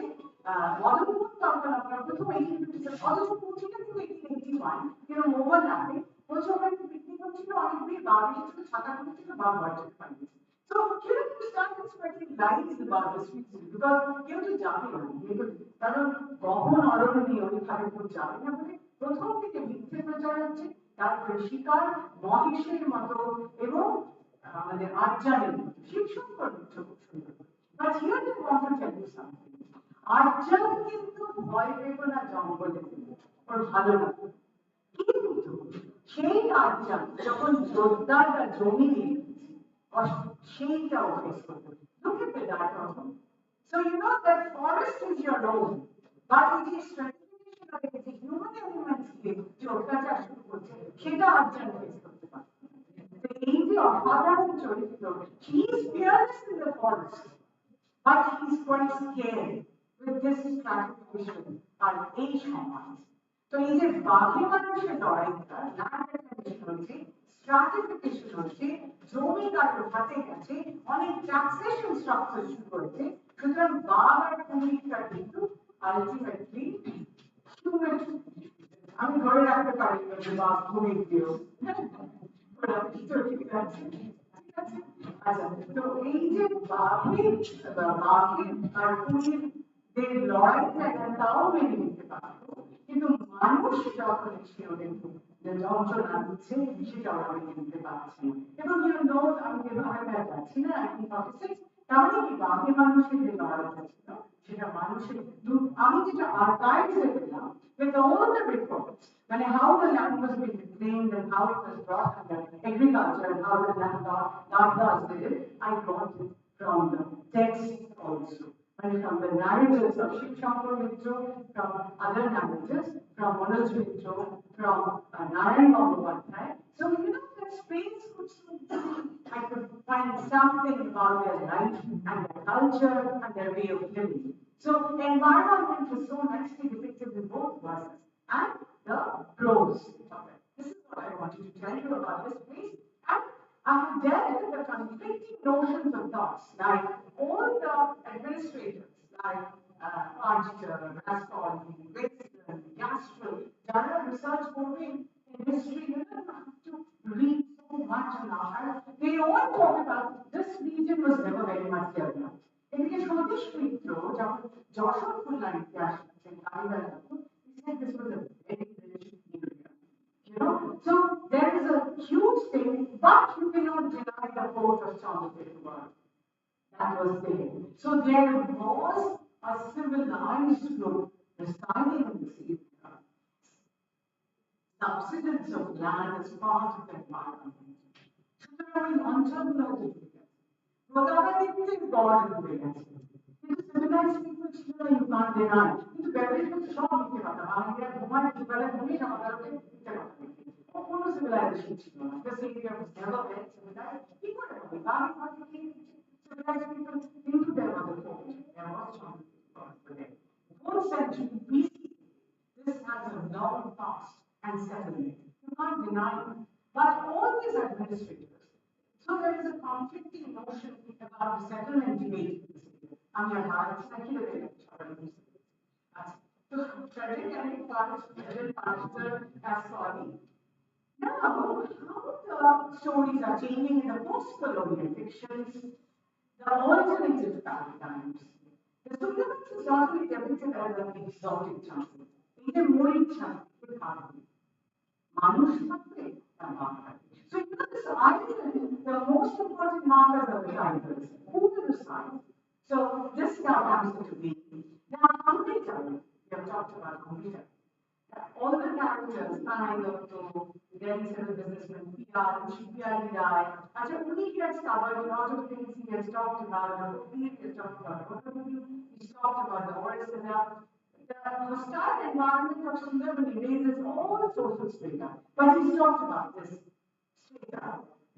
মদনমোহন তখন আপনার প্রথম 1857 অথচ পুঁথিটা কিন্তু 1881 কিন্তু ওভারল্যাপিং বলছে ওখানে পিকনিক হচ্ছিল, অনেকগুলি বাঘ এসেছিল, ছাতা করছিল, বাঘ বাড়িতে পাঠিয়েছে। So here you start spreading lies about this species because কেউ তো যাবে না, কারণ গহন অরণ্যে ওইখানে কেউ যাবে না বলে প্রথম থেকে মিথ্যে প্রচার হচ্ছে, তারপরে শিকার মহেশের মতো এবং আমাদের আর্যানের মতো শিবশঙ্কর মিত্র খুব সুন্দর। But here they want to tell you something. আর্যান কিন্তু ভয় পেত না জঙ্গলে, ওর ভালো লাগতো, কিন্তু সেই আর্যান যখন জোরদারটা জমি দিয়ে সেইটাও ফেস করতো। Look at the dichotomy. So you know that forest is your own, but it is stratification of it is a অত্যাচার শুরু করছে সেটা আর জার্নালাইজ করতে পারে এই যে অসাধারণ চরিত্র, he is fearless in the forest, but he is quite scared with this stratification আর এই সমাজ। তো এই যে বাকি মানুষের লড়াইটা ল্যান্ড অ্যাকুইজিশন হচ্ছে, স্ট্রাটিফিকেশন হচ্ছে, জমি কারোর হাতে গেছে, অনেক ট্যাক্সেশন স্ট্রাকচার শুরু হয়েছে, সুতরাং বাঘ আর কুমিরটা কিন্তু আলটিমেটলি হিউম্যান। আমি ধরে রাখতে পারি যে বাঘ কুমির দিও ঠিক আছে। আচ্ছা, তো এই যে বাঘের আর কুমিরদের লড়াইটা তাও মেনে নিতে পারতো, কিন্তু মানুষ যখন ছিল দেখুন যে যন্ত্রণা দিচ্ছে সেটাও মেনে নিতে পারছে না। এবং আমি যেভাবে যাচ্ছি না 1946, তাহলে কি বাঘের মানুষের যে লড়াইটা ছিল সেটা মানুষের, আমি যেটা আর্কাইভসে পেলাম with all the reports, মানে how the land was being reclaimed and how it was brought under agriculture and how the land was did it, I got it from the text also. And from the narratives of Shiv Shankar Mitra, from other narratives, from Manoj Mitra, from Narayan Ganguli. So, that space could I could find something about their life and their culture and their way of living. So, environment was so nicely depicted in both verses and the prose of it. This is what I wanted to tell you about this place. And I have dealt with the conflicting notions of thoughts, like all the administrators, like Archer, Rascoli, Winston, Gastrel, done research moving in history, you don't have to read so much now. And they all talk about this region was never very much developed. এদিকে সতীশ মিত্র যখন যশোর খুলনার ইতিহাস he said this was a very rich area. So there is a huge thing, but you cannot deny the port of Chandrasekhar. That was there. So there was a civilized group residing in this area. Subsidence of land is part of the environment. So there is ontology. Protagonist is God in the way. Civilized people ছিল you can't deny. কিন্তু বেরিয়েছে সব দিতে পারে। আমরা ঘুমাই দিবালে ঘুমিয়ে আমাদের দিতে পারে। কোনো civilization ছিল না। This area was never very civilized. কি করে হবে? বাকি বাকি civilized people into their mother port. There was something. 4th century BC. This has a long past and settlement. You can't deny it. But all these administrators, so there is a conflicting notion about the settlement debate. আমি আর ভারত নাকি so Frederick and Paris, Rascoli. Now, how the stories are changing in the post-colonial fictions, the alternative paradigms. The Sundarbans is normally depicted as an exotic jungle. It is more interesting than Manush থাকবে তার মা থাকবে. So this island, the most important markers of the tigers, who will decide? So this now comes into being. Now, computer, we have talked about computer. All the characters, then civil businessman, PR, PRDI, actually, only he has covered a lot of things he has talked about, he has talked about overview, he's talked about the Orisada. The hostile environment of Sundarban erases all social strata, but he's talked about this strata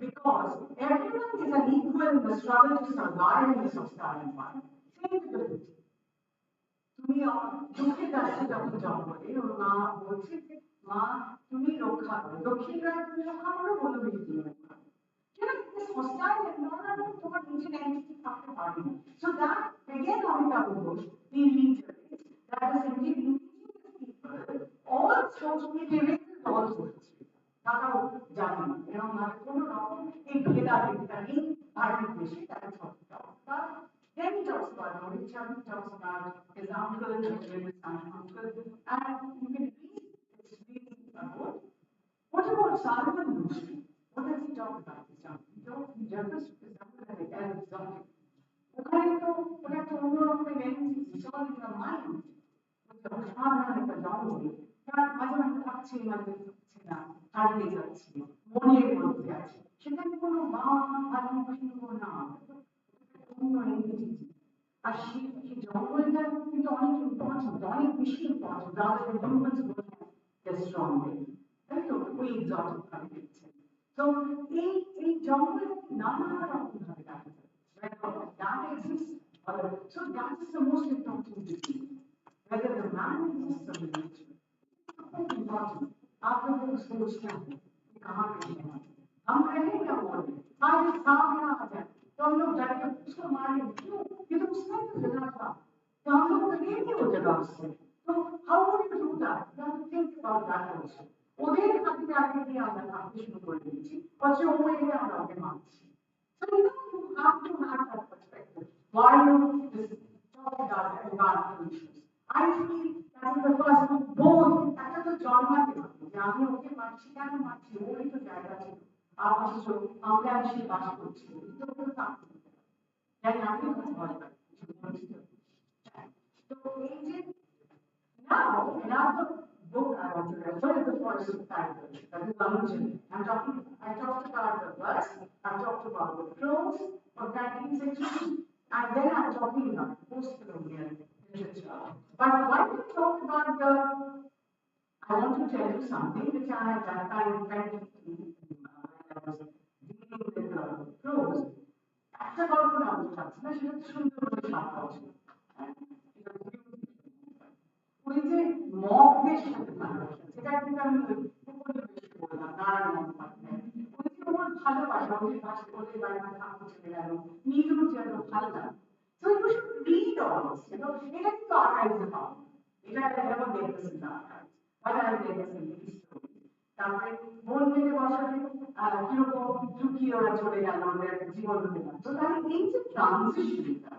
because everyone is an equal in the struggle to survive in this hostile environment. Same with the beauty. তুমি চোখে যাচ্ছে যখন জঙ্গলে ওর মা বলছে মা তুমি রক্ষা করো দক্ষিণ রাত রক্ষা করো বলে বেরিয়ে রক্ষা করো this hostile environment তোমার নিজের entity থাকতে পারে না so that again Amitabh Ghosh he reiterates that is indeed indigenous people all socially related all social তারাও জানেন এরকম ভাবে কোনো রকম এই ভেদাভেদটা নেই ভারতের দেশে তারা সত্যতা Then he talks about Mauritius, he talks about his uncle, his uncle, and you can read it's really good. What about Salman Rushdie? What does he talk about? He talks in reference to his uncle as an exotic. ওখানে তো একটা অন্যরকমের energy it's all in your mind. অসাধারণ একটা জঙ্গল তার মাঝে মাঝে থাকছে মাঝে থাকছে না হারিয়ে যাচ্ছে মনের মধ্যে আছে সেখানে কোনো মা ভালো কিছু না আর সেই জঙ্গলটা কিন্তু অনেক ইম্পর্টেন্ট অনেক বেশি important rather than humans going there strongly. তাই তো ওই এক্সোটিক ভাবে দেখছেন তো এই জঙ্গলে নানা রকম ভাবে দেখা যায় that exists so that is the most important disease whether the man exists or the nature बहुत important आप लोगों को सोचना है कि कहाँ पे हैं हम रहे क्या बोल रहे आज सामने आ जाए तो हम लोग जाके उसको मारेंगे क्यों ये तो उसने तो जगह था तो हम लोग कहीं नहीं हो जगह उससे तो how would you do that you have to think about that also ওদের হাতে আগে দিয়ে আমরা ভাবতে শুরু করে দিয়েছি অথচ ওই আমরা ওকে মারছি so you have to have that perspective why you just talk about environmental issues I feel that is the first both একটা তো জন্মাতে হবে যে আমি ওকে মারছি কেন মারছি ওই তো জায়গা ছিল আর অথচ আমরা এসে বাস করছি তো ওকে থাকতে হবে তাই আমি খুব ভয় পাই তো এই যে now, in our book I want to refer to the forest of tigers, that is Amundsen. I talked about the birds, I talked about the crows, organic section, and then I'm talking about post-colonial literature. But when we talk about I want to tell you something which I had that time kind of when I was dealing with the crows. একটা গল্প না বলতে চাচ্ছি না সেটা সুন্দর করে সাজা ছিল ওই যে মগদের সাথে ভালোবাসা যেটা কিন্তু আমি উপনিবেশে বললাম নারায়ণ ওই যে ওর ভালোবাসা ওদের পাশে ওদের বাড়িতে থাকতে চলে গেল নিজেও যেন ভালো লাগে So you should read all this, you know, এটা কিন্তু archives এ পাবো এটা never get this in the archives but I get this in these stories তারপরে বন থেকে বসালে কিরকম লুকিয়ে ওরা চলে গেল ওদের জীবন দিলাম তো তাহলে এই যে ট্রানজিশনটা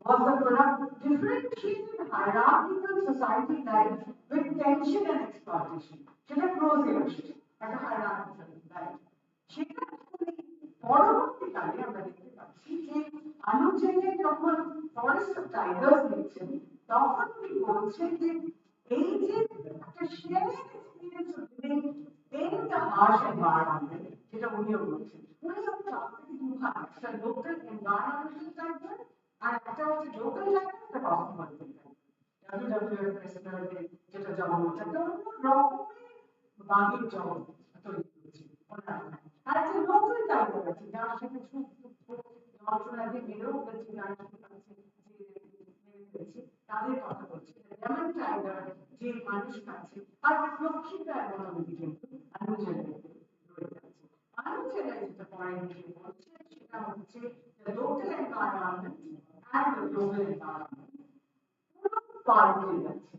was the product of differentiated hierarchical society life with tension and exploitation. সেটা ক্লোজে আসে একটা hierarchical life সেটা পরবর্তীকালে আমরা দেখতে পাচ্ছি যে আনুচেনে যখন ফরেস্ট অফ টাইগার্স লিখছেন তখন তিনি বলছেন যে এই যে একটা share experience of living in the harsh environment যেটা উনিও বলছেন উনিও চার থেকে দুভাগ একটা লোকাল এনভায়রনমেন্টাল টাইগার আর একটা হচ্ছে লোকাল টাইগার একটা কসমোপলিটন টাইগার WWF প্রেসিডেন্টের যেটা জন্ম একটা অন্য রকমের বাঘের জন্ম তৈরি হয়েছে আর একটা লোকাল টাইগার আছে যার সাথে সুখ দুঃখ যন্ত্রণা দিয়ে বেরো গেছে যার সাথে তাদের কথা বলছি যেমন টাইগার যে মানুষ আছে আর লক্ষ্মীটা এমন আমি কিন্তু আনুচেরায় রয়ে যাচ্ছে আনুচেরায় যেটা পয়েন্ট বলছে সেটা হচ্ছে the local environment and the global environment পুরো পাল্টে যাচ্ছে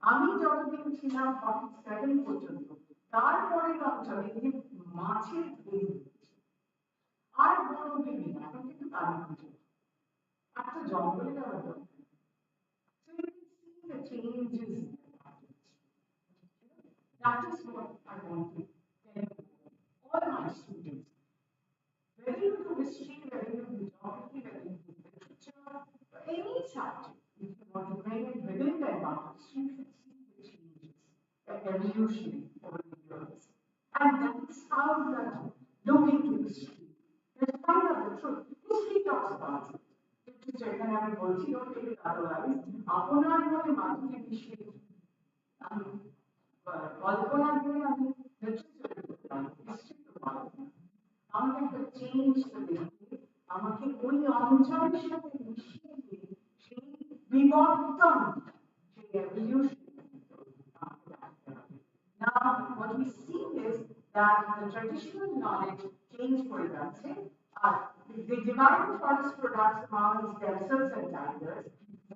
আমি যতদিন ছিলাম 47 পর্যন্ত তারপরের অঞ্চলে যে মাছের ভিড় আর বড় ভিড় এখন কিন্তু কালী পুজো একটা জঙ্গলে যাওয়া দরকার the changes in the patterns. That is what I want to tell all my students. Whether you do history, whether you do geography, whether you do literature, any subject, if you want to bring it within the environment, you should see the changes, the evolution over the years. And that's how you have to look into history. Let's find out the truth. History talks about it. যেখানে আমি বলছি don't take it otherwise আপনার মনে মাটিতে মিশিয়ে আমি কল্পনা দিয়ে আমি আমাকে একটা চেঞ্জ করে আমাকে ওই অঞ্চলের সাথে মিশিয়ে দিয়ে সেই বিবর্তন সেই evolution Now, what we see is that the traditional knowledge changed for example, they divide the forest products amongst themselves and tigers.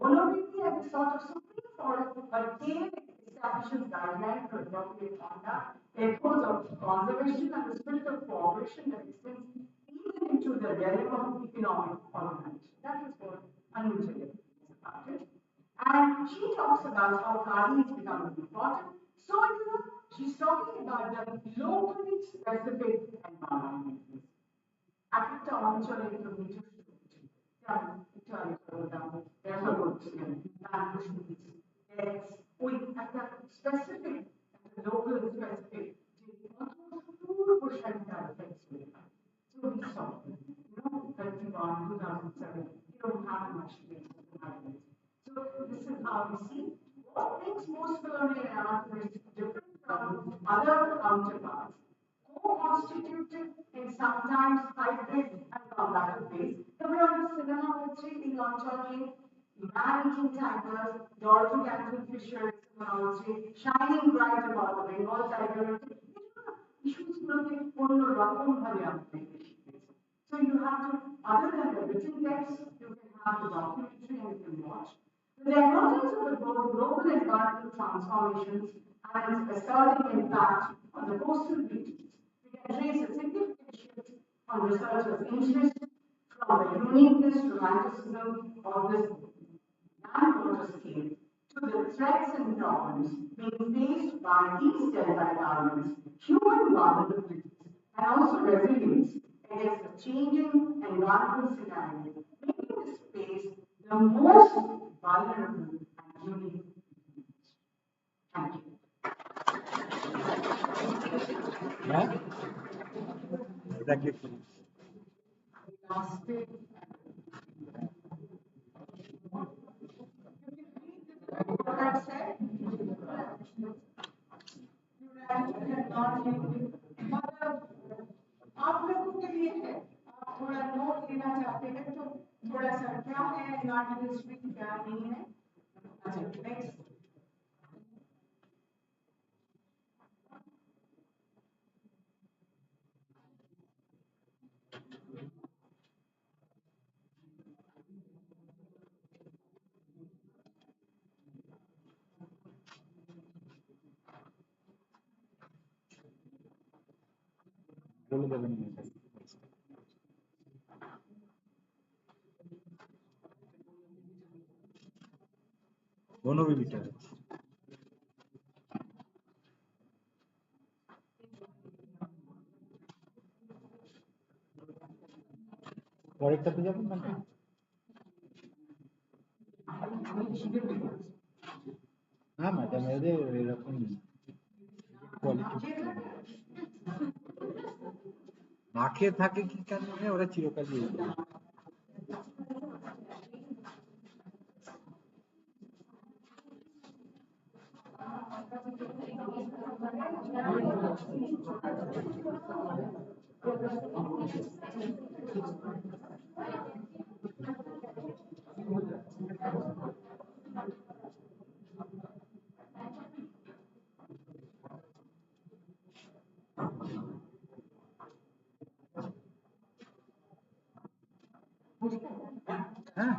Monolithy as a sort of supreme forest, but again establishes guidelines for appropriate conduct, echoes of conservation and the spirit of cooperation that extends even into the realm of economic organization. That is what Anuja is about it. And she talks about how Kali is becoming important. So, she's talking about the locally specific environment. একটা অঞ্চলে একটু নিজস্ব যেমন একটু আগে বললাম refer করছিলেন মানুষ ওই একটা স্পেসিফিক একটা লোকাল স্পেসিফিক যে কত প্রসারিত এফেক্টস হয়ে থাকে So we saw, 31, 2007, you don't have much data to have it. So this is how we see what makes most colonial analysis different from other other counterparts, co-constituted in sometimes hybrid and combative ways. তবে অনেক cinema হচ্ছে এই অঞ্চলে man-eating tigers, Dorothy Canton Fisher cinema হচ্ছে, shining bright about the Bengal tiger. Issues গুলোকে অন্যরকম ভাবে আপনি So you have to, other than the written text, you can have the documentary and you can watch. The emergence of the global environmental transformations and its asserting impact on the coastal regions, we can trace a significant shift on researchers' interest from the uniqueness, romanticism of this land water scheme to the threats and problems being faced by these delta environments, human vulnerabilities, and also resilience against the changing environmental scenario, making this space the most vulnerable and unique. Thank you. Yeah? Exactly. What I've said, मतलब आप लोगों के लिए है, आप थोड़ा note लेना चाहते हैं तो थोड़ा सा क्या है नाट्य हिस्ट्री क्या नहीं है। अच्छा नेक्स्ट বলে দেবেন বনবিবিটা পরেরটাতে যাবেন না না ম্যাডাম এদের এরকম কোয়ালিটি না খেয়ে থাকে কি কারণে ওরা চিরকালই হ্যাঁ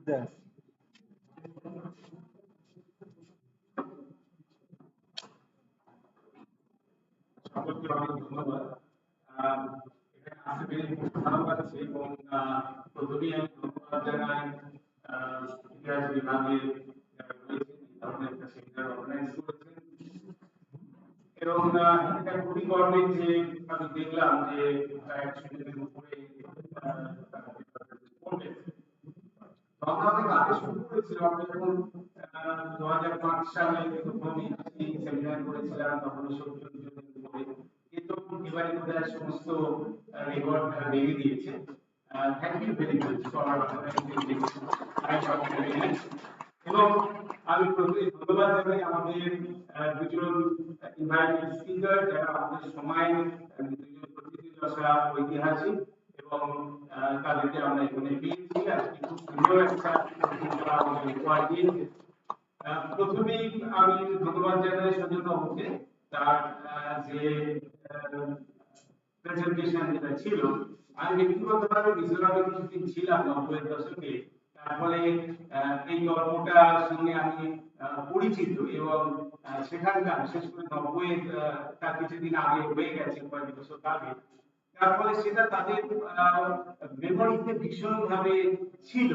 দাস সকলকে অনেক ধন্যবাদ। এখানে আসতে পেরে খুব ভালো লাগছে এবং প্রথমেই আমি ধন্যবাদ জানাই ইতিহাস বিভাগের যারা রয়েছেন এই ধরনের একটা সেমিনার অর্গানাইজ করেছেন এবং এটা খুবই গর্বের যে আমি দেখলাম যে 100 উপরে করবেন। লকডাউন থেকে আগে শুরু করেছিল আমরা যখন 2005 সালে প্রথম এই সেমিনার করেছিলাম তখন 70 জন করে কিন্তু এবারে বোধহয় সমস্ত রেকর্ড ভেঙে দিয়েছে। Thank you very much for এবং আমি প্রথমে ধন্যবাদ জানাই আমাদের দুজন ইনভাইটেড স্পিকার যারা আমাদের সময় দুজন প্রতিনিধিদশা ঐতিহাসিক এবং তাদেরকে আমরা এখানে পেয়েছি আজকে খুব সুন্দর একটা প্রতিযোগিতা আমাদের উপহার দিয়েছে। প্রথমেই আমি ধন্যবাদ জানাই সজল বাবুকে তার যে প্রেজেন্টেশন যেটা ছিল আমি ব্যক্তিগতভাবে মিজোরামে কিছুদিন ছিলাম 90-এর দশকে তার ফলে এই গল্পটার সঙ্গে আমি পরিচিত এবং সেখানকার বিশেষ করে 90-এর তার কিছুদিন আগে হয়ে গেছে কয়েক বছর আগে যার ফলে সেটা তাদের মেমোরিতে ভীষণভাবে ছিল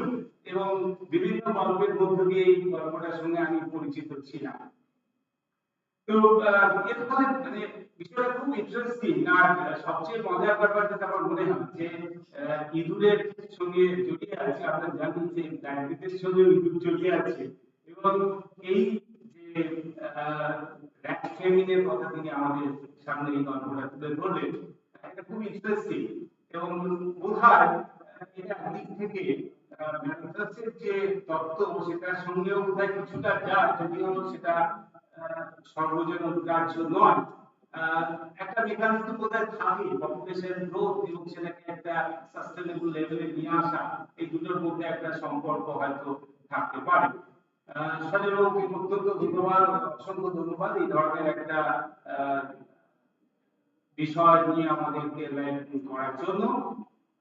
এবং বিভিন্ন গল্পের মধ্য দিয়ে এই গল্পটার সঙ্গে আমি পরিচিত ছিলাম। তো এর ফলে মানে বিষয়টা খুব ইন্টারেস্টিং। আর সবচেয়ে মজার ব্যাপার যেটা আমার মনে হয় যে ইঁদুরের সঙ্গে জড়িয়ে আছে, আমরা জানি যে ডায়াবেটিসের সঙ্গে ইঁদুর জড়িয়ে আছে এবং এই যে র্যাট ফেমিনের কথা তিনি আমাদের সামনে এই গল্পটা তুলে ধরলেন, এটা খুব ইন্টারেস্টিং এবং বোধহয় এটা দিক থেকে ম্যানফেস্টের যে তত্ত্ব সেটার সঙ্গেও বোধহয় কিছুটা যায়, যদিও সেটা সর্বজন গ্রাহ্য নয়। একটা মেকানিজম বোধহয় থাকে, পপুলেশন গ্রোথ এবং সেটাকে একটা সাস্টেনেবল লেভেলে নিয়ে আসা, এই দুটোর মধ্যে একটা সম্পর্ক হয়তো থাকতে পারে। সজল বাবুকে অত্যন্ত ধন্যবাদ, অসংখ্য ধন্যবাদ এই ধরনের একটা বিষয় নিয়ে আমাদেরকে এনলাইটেন করার জন্য।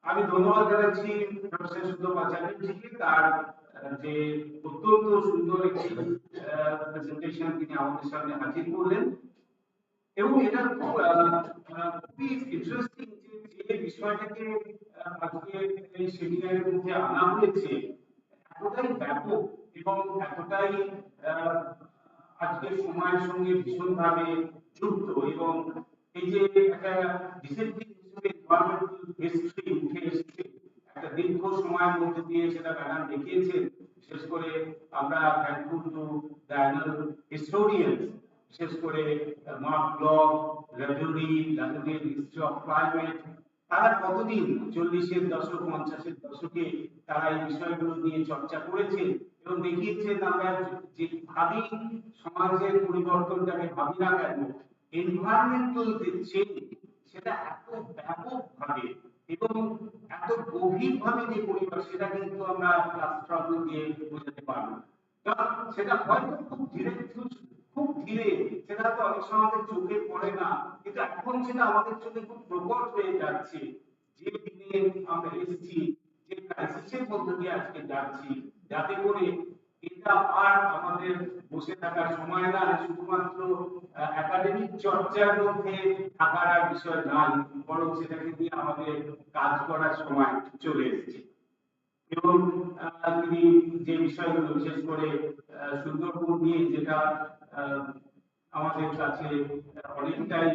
আমি ধন্যবাদ জানাচ্ছি প্রফেসর সুব্রত চ্যাটার্জিকে, তার যে অত্যন্ত সুন্দর একটি প্রেজেন্টেশন তিনি আমাদের সামনে হাজির করলেন এবং এটা খুবই ইন্টারেস্টিং যে বিষয়টাকে আজকে এই সেমিনারের মধ্যে আনা হয়েছে এতটাই ব্যাপক এবং এতটাই আজকের সময়ের সঙ্গে ভীষণভাবে যুক্ত এবং এই যে একটা ডিসিপ্লিন হিসেবে এনভায়রনমেন্টাল হিস্ট্রি উঠে এসেছে একটা দীর্ঘ সময়ের মধ্যে দিয়ে, সেটা ম্যাডাম দেখিয়েছেন। বিশেষ করে আমরা thankful to the annual historians, বিশেষ করে মার্ক ব্লক, লাগুরির হিস্ট্রি অফ ক্লাইমেট, তারা কতদিন 40-এর দশক 50-এর দশকে তারা এই বিষয়গুলো নিয়ে চর্চা করেছে এবং দেখিয়েছেন আমরা যে ভাবি সমাজের পরিবর্তনটাকে ভাবি না কেন, এনভায়রনমেন্টাল যে চেঞ্জ সেটা এত ব্যাপকভাবে এবং এত গভীরভাবে যে পরিবার, সেটা কিন্তু আমরা ক্লাসরুম দিয়ে বোঝাতে পারবো না। কারণ সেটা হয়তো খুব ধীরে সেটা তো অনেক সময় আমাদের চোখে পড়ে না, কিন্তু এখন সেটা আমাদের চোখে খুব প্রকট হয়ে যাচ্ছে। যে দিনে আমরা এসেছি, যে ক্রাইসিসের মধ্য দিয়ে আজকে যাচ্ছি, যাতে করে এটা আর আমাদের বসে থাকার সময় না, শুধুমাত্র একাডেমিক চর্চার মধ্যে থাকার আর বিষয় নাই, বরং সেটাকে নিয়ে আমাদের কাজ করার সময় চলে এসেছে। এবং তিনি যে বিষয়গুলো বিশেষ করে সুন্দরবন নিয়ে, যেটা আমাদের কাছে অনেকটাই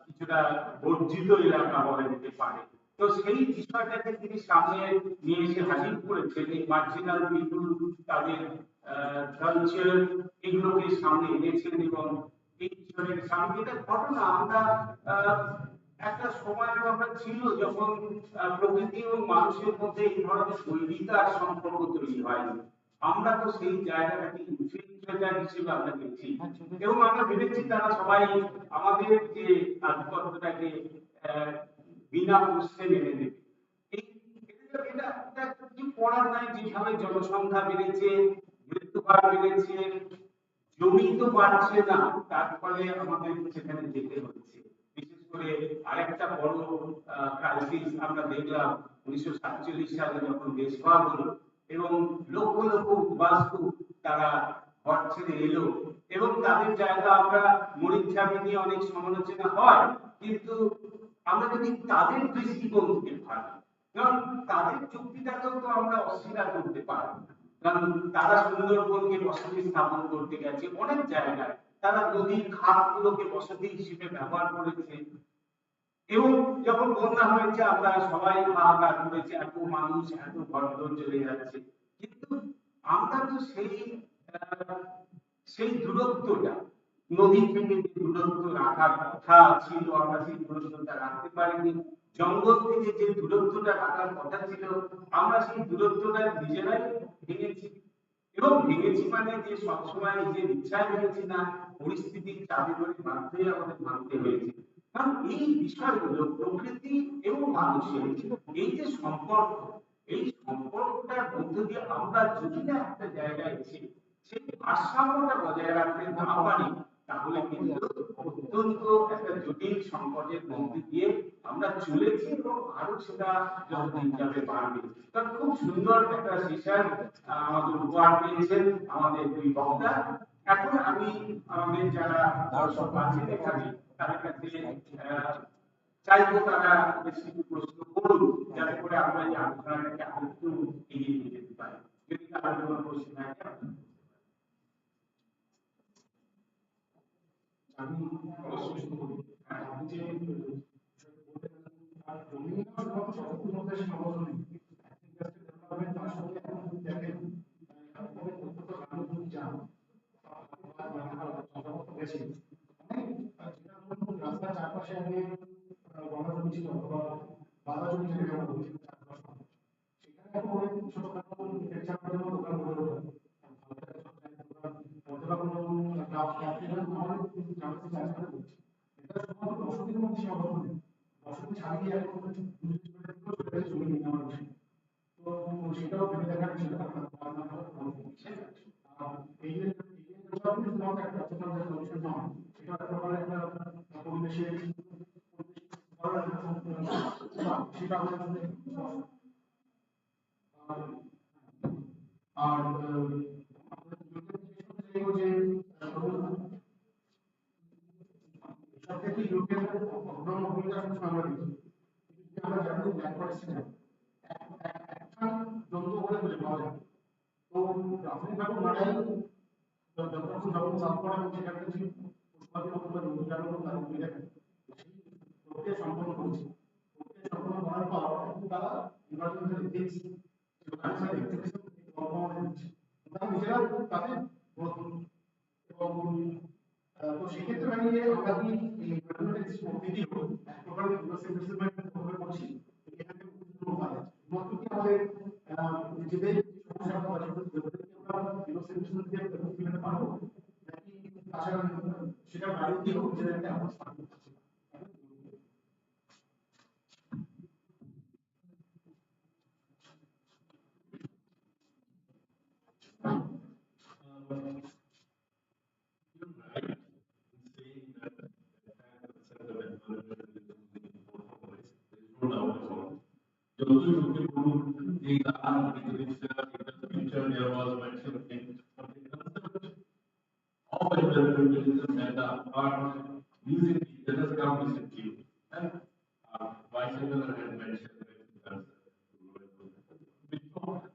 কিছুটা বর্জিত এলাকা বলা যেতে পারে, তো সেই বিষয়টাকে তিনি সামনে নিয়ে এসে হাজির করেছেন। এই মার্জিনাল পিপুল, তাদের কালচার, এগুলোকে সামনে এনেছেন এবং এই বিষয়ের সামনে এটা ঘটনা আমরা একটা সময় আমরা ছিল যখন প্রকৃতি এবং মানুষের মধ্যে এই ধরনের বৈরিতার সম্পর্ক তৈরি হয়নি। আমরা তো সেই জায়গাটাকে ইনফিল্ট্রেটার হিসেবে আমরা দেখছি এবং আমরা ভেবেছি তারা সবাই আমাদের যে আধিপত্যটাকে বিনা প্রশ্নে মেনে নেবে। এটা কি পড়ার নাই, যেভাবে জনসংখ্যা বেড়েছে, মৃত্যুহার বেড়েছে, জমি তো বাড়ছে না, তার ফলে আমাদের সেখানে যেতে হচ্ছে। বিশেষ করে আরেকটা বড় ক্রাইসিস আমরা দেখলাম 1947 সালে যখন দেশভাগ হলো এবং লক্ষ লক্ষ উদ্বাস্তু তারা ঘর ছেড়ে এলো এবং তাদের জায়গা আমরা মরিচঝাপি নিয়ে অনেক সমালোচনা হয়, কিন্তু আমরা যদি তাদের দৃষ্টিকোণ থেকে ভাবি, কারণ তাদের চুক্তিটাকেও তো আমরা অস্বীকার করতে পারবো না। কারণ তারা সুন্দরবনকে বসতি স্থাপন করতে গেছে অনেক জায়গায়, তারা নদীর খাতগুলোকে বসতি হিসেবে ব্যবহার করেছে এবং যখন বন্যা হয়েছে আমরা সবাই হাহাকার করেছি, এত মানুষ এত ঘরদোর চলে যাচ্ছে, কিন্তু আমরা তো সেই দূরত্বটা নদী থেকে যে দূরত্ব রাখার কথা ছিল আমরা সেই দূরত্বটা রাখতে পারিনি। জঙ্গল থেকে যে দূরত্বটা রাখার কথা ছিল আমরা সেই দূরত্বটা নিজেরাই ভেঙেছি এবং ভেঙেছি মানে যে সবসময় নিজের ইচ্ছায় ভেঙেছি না, পরিস্থিতির চাপে করে বাধ্য আমাদের ভাঙতে হয়েছে। কারণ এই বিষয়গুলো প্রকৃতি এবং মানুষের এই যে সম্পর্ক, এই সম্পর্কটার মধ্য দিয়ে আমরা যদি না একটা জায়গায় এসে সেই ভারসাম্যটা বজায় রাখতে না পারি, তাহলে কিন্তু অত্যন্ত একটা জটিল সংকটের মধ্যে দিয়ে আমরা চলেছি এবং আরো সেটা যতদিন যাবে বাড়বে। কারণ খুব সুন্দর একটা সেশন আমাদের উপহার পেয়েছেন আমাদের দুই বক্তা। এখন আমি আমাদের যারা দর্শক আছেন এখানে তাদের কাছে চাইবো তারা বেশি কিছু প্রশ্ন করুন যাতে করে আমরা এই আলোচনাটাকে আরেকটু এগিয়ে নিয়ে যেতে পারি। যদি কারো কোনো প্রশ্ন থাকে আমি অবশ্যই শুরু করি। আপনি যে আর জমির সকলের মধ্যে সীমাবদ্ধ নেই। ডেভেলপমেন্ট আসলে এখন যদি দেখেন যান গেছে রাস্তার চারপাশে আগে গণজমি ছিল অথবা বাধা জমি যেটাকে আমরা বলি সেখানে এখন অনেক ছোটখাটো রিক্সার জন্য দোকান গড়ে ওঠে অথবা কোনো আমাদের গ্রামের চাষবাস করছে এটা শুধুমাত্র বসতির মধ্যে সীমাবদ্ধ নেই বসতি ছাড়িয়ে এখন জমি নিয়ে নেওয়ার বিষয় তো সেটাও ভেবে দেখার বিষয় এই যে শুধুমাত্র একটা অচেতন সলিউশন নয় সেটা একটা প্রকারের একটা পরিবেশের সেটা হচ্ছে আর সবথেকে ইউরোপের অগ্রণ ভূমিকা আমরা দেখি আমরা জানি ব্যাকওয়ার্ড সিস্টেম একটা জন্তু বলে খুঁজে পাওয়া যায় তো প্রাথমিকভাবে লড়াই যতক্ষণ যখন চাপ করা এবং সেখানে যে উৎপাদিত অথবা জন্তু জানোয়ার তারা ভূমিকা প্রক্রিয়া সম্পন্ন করেছে প্রক্রিয়া সম্পন্ন করার পর তারা এনভায়রনমেন্টাল এথিক্স তারা নিজেরা তাদের এবং তো সেক্ষেত্রে দাঁড়িয়ে আমরা কি এই এনভায়রনমেন্টাল প্রকৃতি এক প্রকার ভাবে করছি এখান থেকে উপায় মত কি আমাদের নিজেদের সমস্যা বা আমরা ইনোসেন্সিটিভ দিয়ে কিভাবে পারবো নাকি তাছাড়া সেটা বাইরে দিয়েও নিজেদেরকে আমরা স্থাপন করছি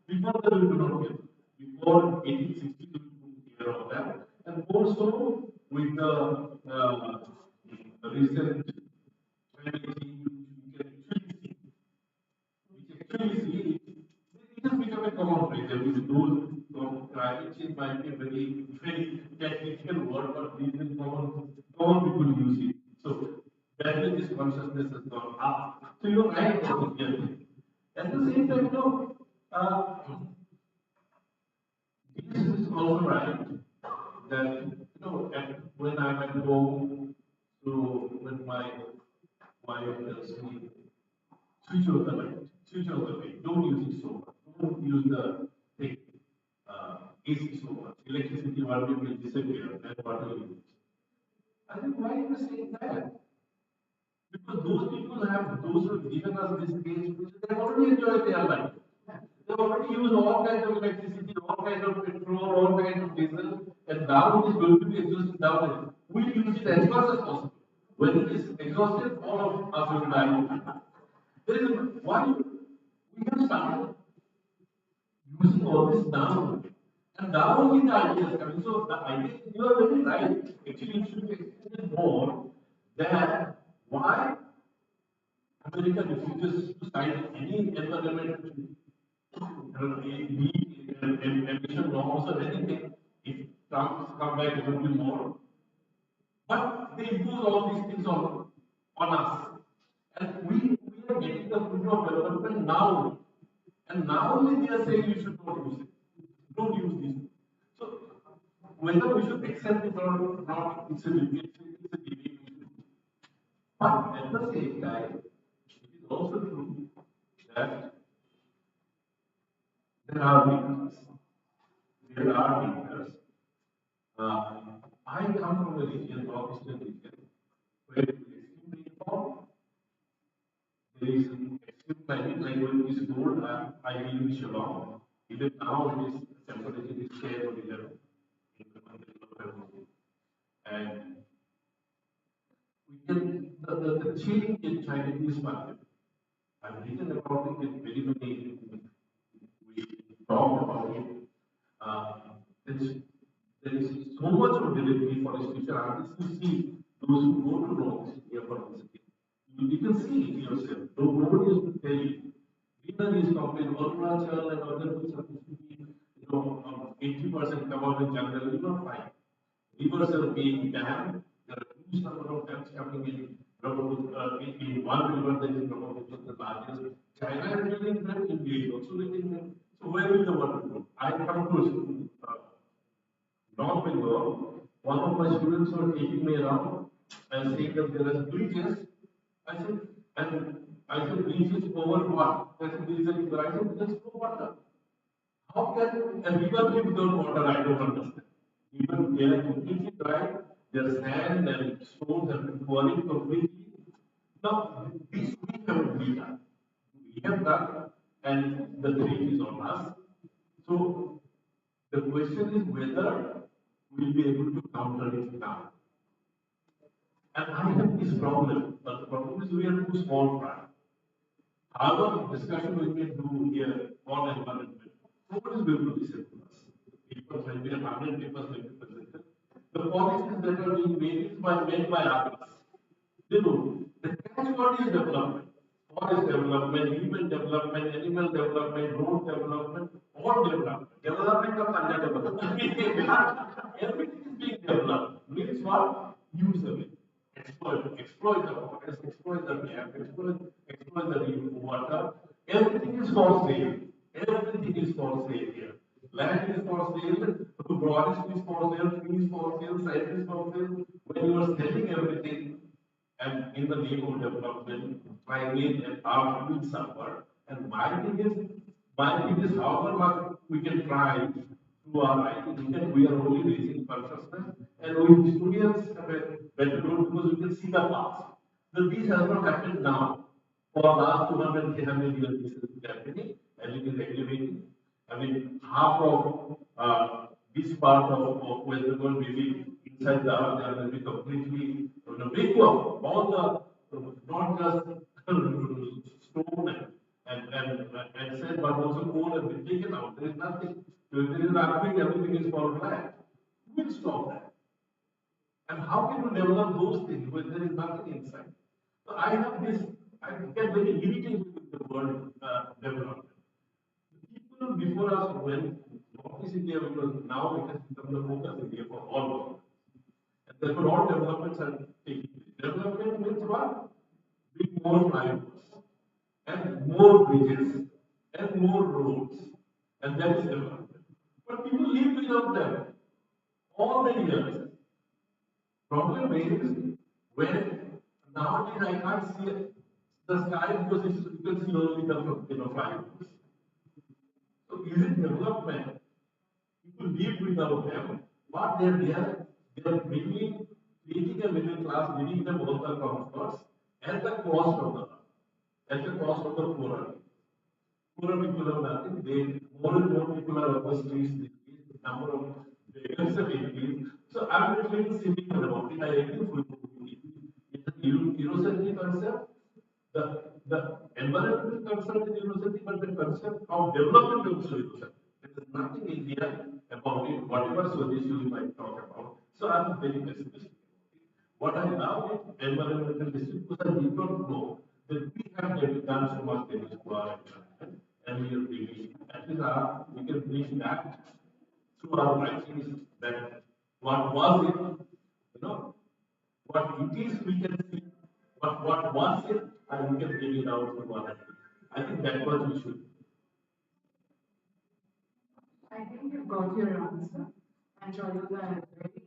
before the we do not get before 1860 we took care of that and also with the recent climate change we can actually see it has become a common phrase with those climate change might be a very technical word but these are common people use it so that means this consciousness has gone up so you're right at the same time this is also right that when I'm at home, so when my wife tells me switch off the light, switch off the light, don't use it so much, don't use the thing, AC so much, electricity one day will disappear, then what will you use? I think why are you saying that? Because those people those who have given us this age, they have already enjoyed their life. They already use all kinds of electricity, all kinds of petrol, all kinds of diesel, and now it is going to be exhausted down. We use it as much as possible. When it is exhausted, all of us will die. There is why we have started using all this now. And now only the idea is coming. So the idea, you are very right. Actually, it should be explained more that why America refuses to sign any environmental emission norms or anything. If Trump come back, it will be more. But they impose all these things on us. And we are getting the fruit of development now. And now only they are saying you should not use it. Don't use this. So whether we should accept it or not, it's a debate. But at the same time, it is also true that there are weaknesses. There are weaknesses. I come from a region, northeastern region, where it is extremely informal. There is extreme climate, like when it is cold, I live in Shillong. Even now, it is temperature is 10 or 11 in the month of February. And we the change in Chinese market. I've written about it in very many, we talked about it. Uh, it's, there is so much of delivery for a future artists. You see those who go to Rome here for visiting. You can see it yourself. Nobody is to tell you. Greenery is complete. Arunachal and other things are supposed to be, 80% covered in jungle. You not fine. Rivers are being dammed. There are huge number of dams coming in. In one river, there is Brahmaputra, the largest. China is building them, India is also building them. So where will the water go? I come to North Bengal. One of my students were taking me around and saying that there are bridges. I said, and I said, bridges over what? I said, there is a river. I said, there's no water. How can a river live without water? I don't understand. Even they are completely dry, their sand and stones have been quarried completely. Now, this we haven't been done. We have done, and the threat is on us. So, the question is whether we'll be able to counter it now. And I have this problem, but the problem is we are too small fry. However, discussion we can do here on environment, nobody is going to listen to us. Papers, when we have 100 papers, will be presented. The policies that are being made by others. They know the catchword is development. Forest development, human development, animal development, road development, all development. Development of under development. Everything is being developed. Means what? Use of it. Exploit the forest, exploit the land, exploit the water. Everything is for sale. Everything is for sale here. Land is for sale, forest is for sale, trees for sale, site is for sale. When you are selling everything, and in the name of development, climate and our will suffer. And my thing is, however much we can try through our writing, we are only raising consciousness, and we historians have a better role because we can see the past. So this has not happened now. For the last 200, 300 years, this is happening, and it is activating. I mean, half of this part of West Bengal may be inside the earth, there will be completely big work. All the not just stone and sand, but also coal have been taken out. There is nothing. So if there is nothing, everything is for land. Who will stop that? And how can you develop those things when there is nothing inside? So I have this, I get very irritated with the word development. People before us when Northeast India, because now it has become the focus area for all of us. And therefore all developments are taking place. Development means what? Big more flyovers and more bridges and more roads. And that is development. But people live without them all the years. Problem is when nowadays I can't see the sky because you can see only the flyovers. So is it development? People live without them. What they are bringing, creating a middle class, giving them all the comforts at the cost of the poorer. Poorer people have nothing. More and more people are on the streets these days. The number of beggars have increased. So I'm a little cynical about it. I agree with you. It's a Eurocentric concept. The environmental concern is Eurocentric, but the concept of development is also Eurocentric. There is nothing in here about it, whatever solution we might talk about. So I'm very pessimistic. What I love is environmental history because I did not know that we have done so much damage to our environment and we are bringing at least we can bring that through our writings that what was it, what it is we can see, but what was it and we can bring it out through our writings. I think that what we should. I think you've got your answer. And Cholula is very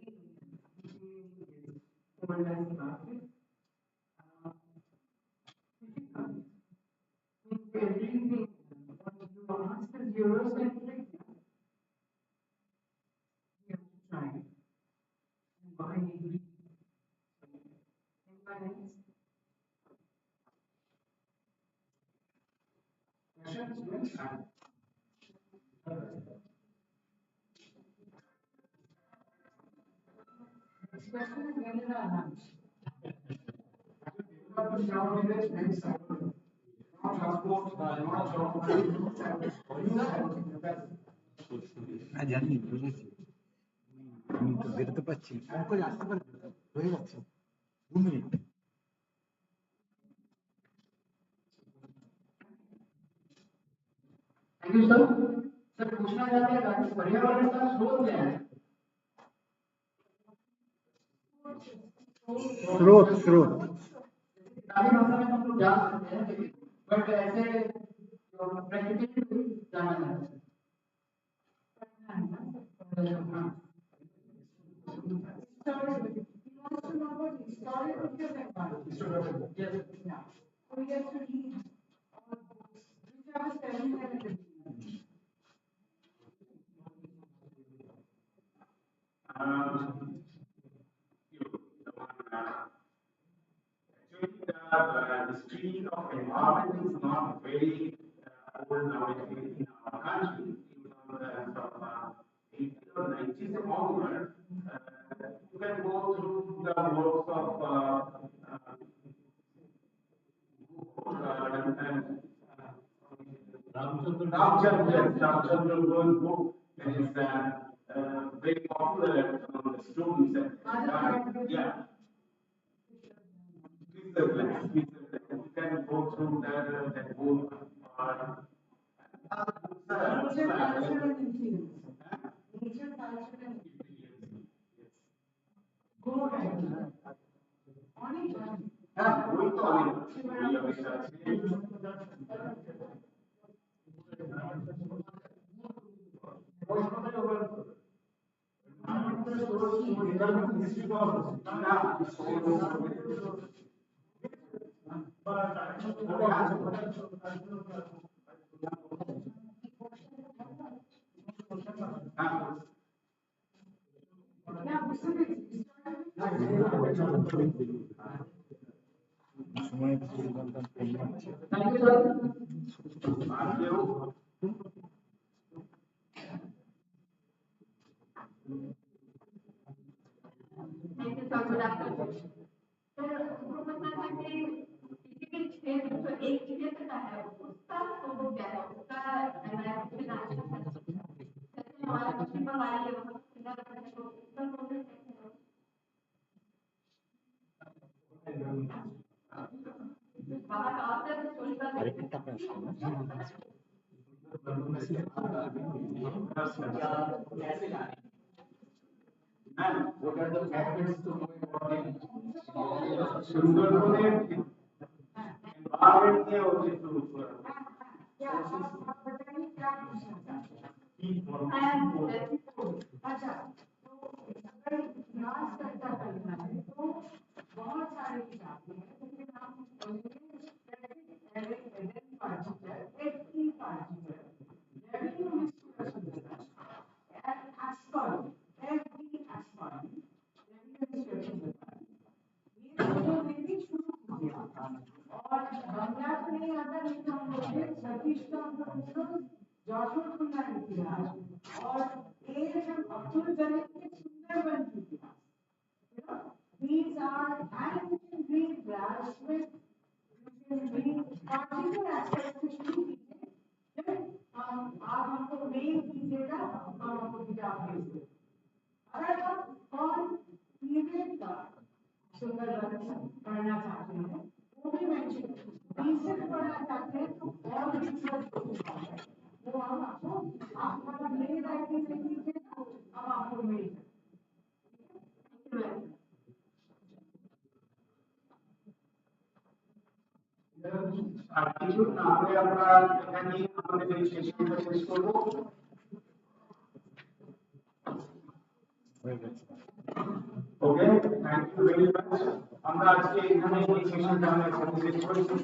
more or less about it. Everything what you ask is Eurocentric. You have to try it. And why agree? Anybody else? Questions? Yes? Next question is when is our lunch? জানি বুঝেছি আমি তো বেরোতে পারছি phone করে আসতে পারবে হয়ে যাচ্ছে 2 minute thank you sir sir पूछना चाहते हैं कि पर्यावरण का स्रोत क्या है स्रोत स्रोत किताबी भाषा में हम लोग जान सकते हैं लेकिन बट ऐसे जो प्रैक्टिकली जाना चाहते हैं History of environment is not very old nowadays in our country. Even from 80s or 90s onward, you can go through the works of Ramchandra Ghosh's book is very popular among the students. Yeah. Switzerland. You can go through that book. Nature, culture, and influence. Nature, culture, and go ahead. Only time. Going to research. সময় পরিবর্তন করছে thank you sir Thank you. Thank you, sir. Good afternoon. Sir professor ने किसी भी क्षेत्र जो एक क्षेत्र का है उसका स्वरूप क्या है उसका एनालिसिस है जैसे हमारा पश्चिम बंगाल है वहाँ उसका स्वरूप कैसे है वहाँ का औसत हिस्टोरिकल আরেকটা প্রশ্ন And what are the factors to know about it? Sundarbones environment के होते तो अच्छा तो अगर इतिहास चर्चा करना है तो बहुत सारी किताबें हैं लेकिन हम These are, and you can read graphs with, you can read particular aspects which you then आप हमको मेल कीजिएगा हम आपको किताब भेज देंगे अगर आप और पीरियड का सुंदरबन पढ़ना चाहते हैं वो भी मेंशन रिसेंट पढ़ना चाहते हैं तो और भी सब वो हम आपको आपका मेल आईडी दे दीजिएगा हम आपको मेल attitude নামে আমরা এখানে আমাদের এই সেশনটা শেষ করব okay thank you very much আমরা আজকে এখানে এই সেশনটা আমরা শেষ করেছি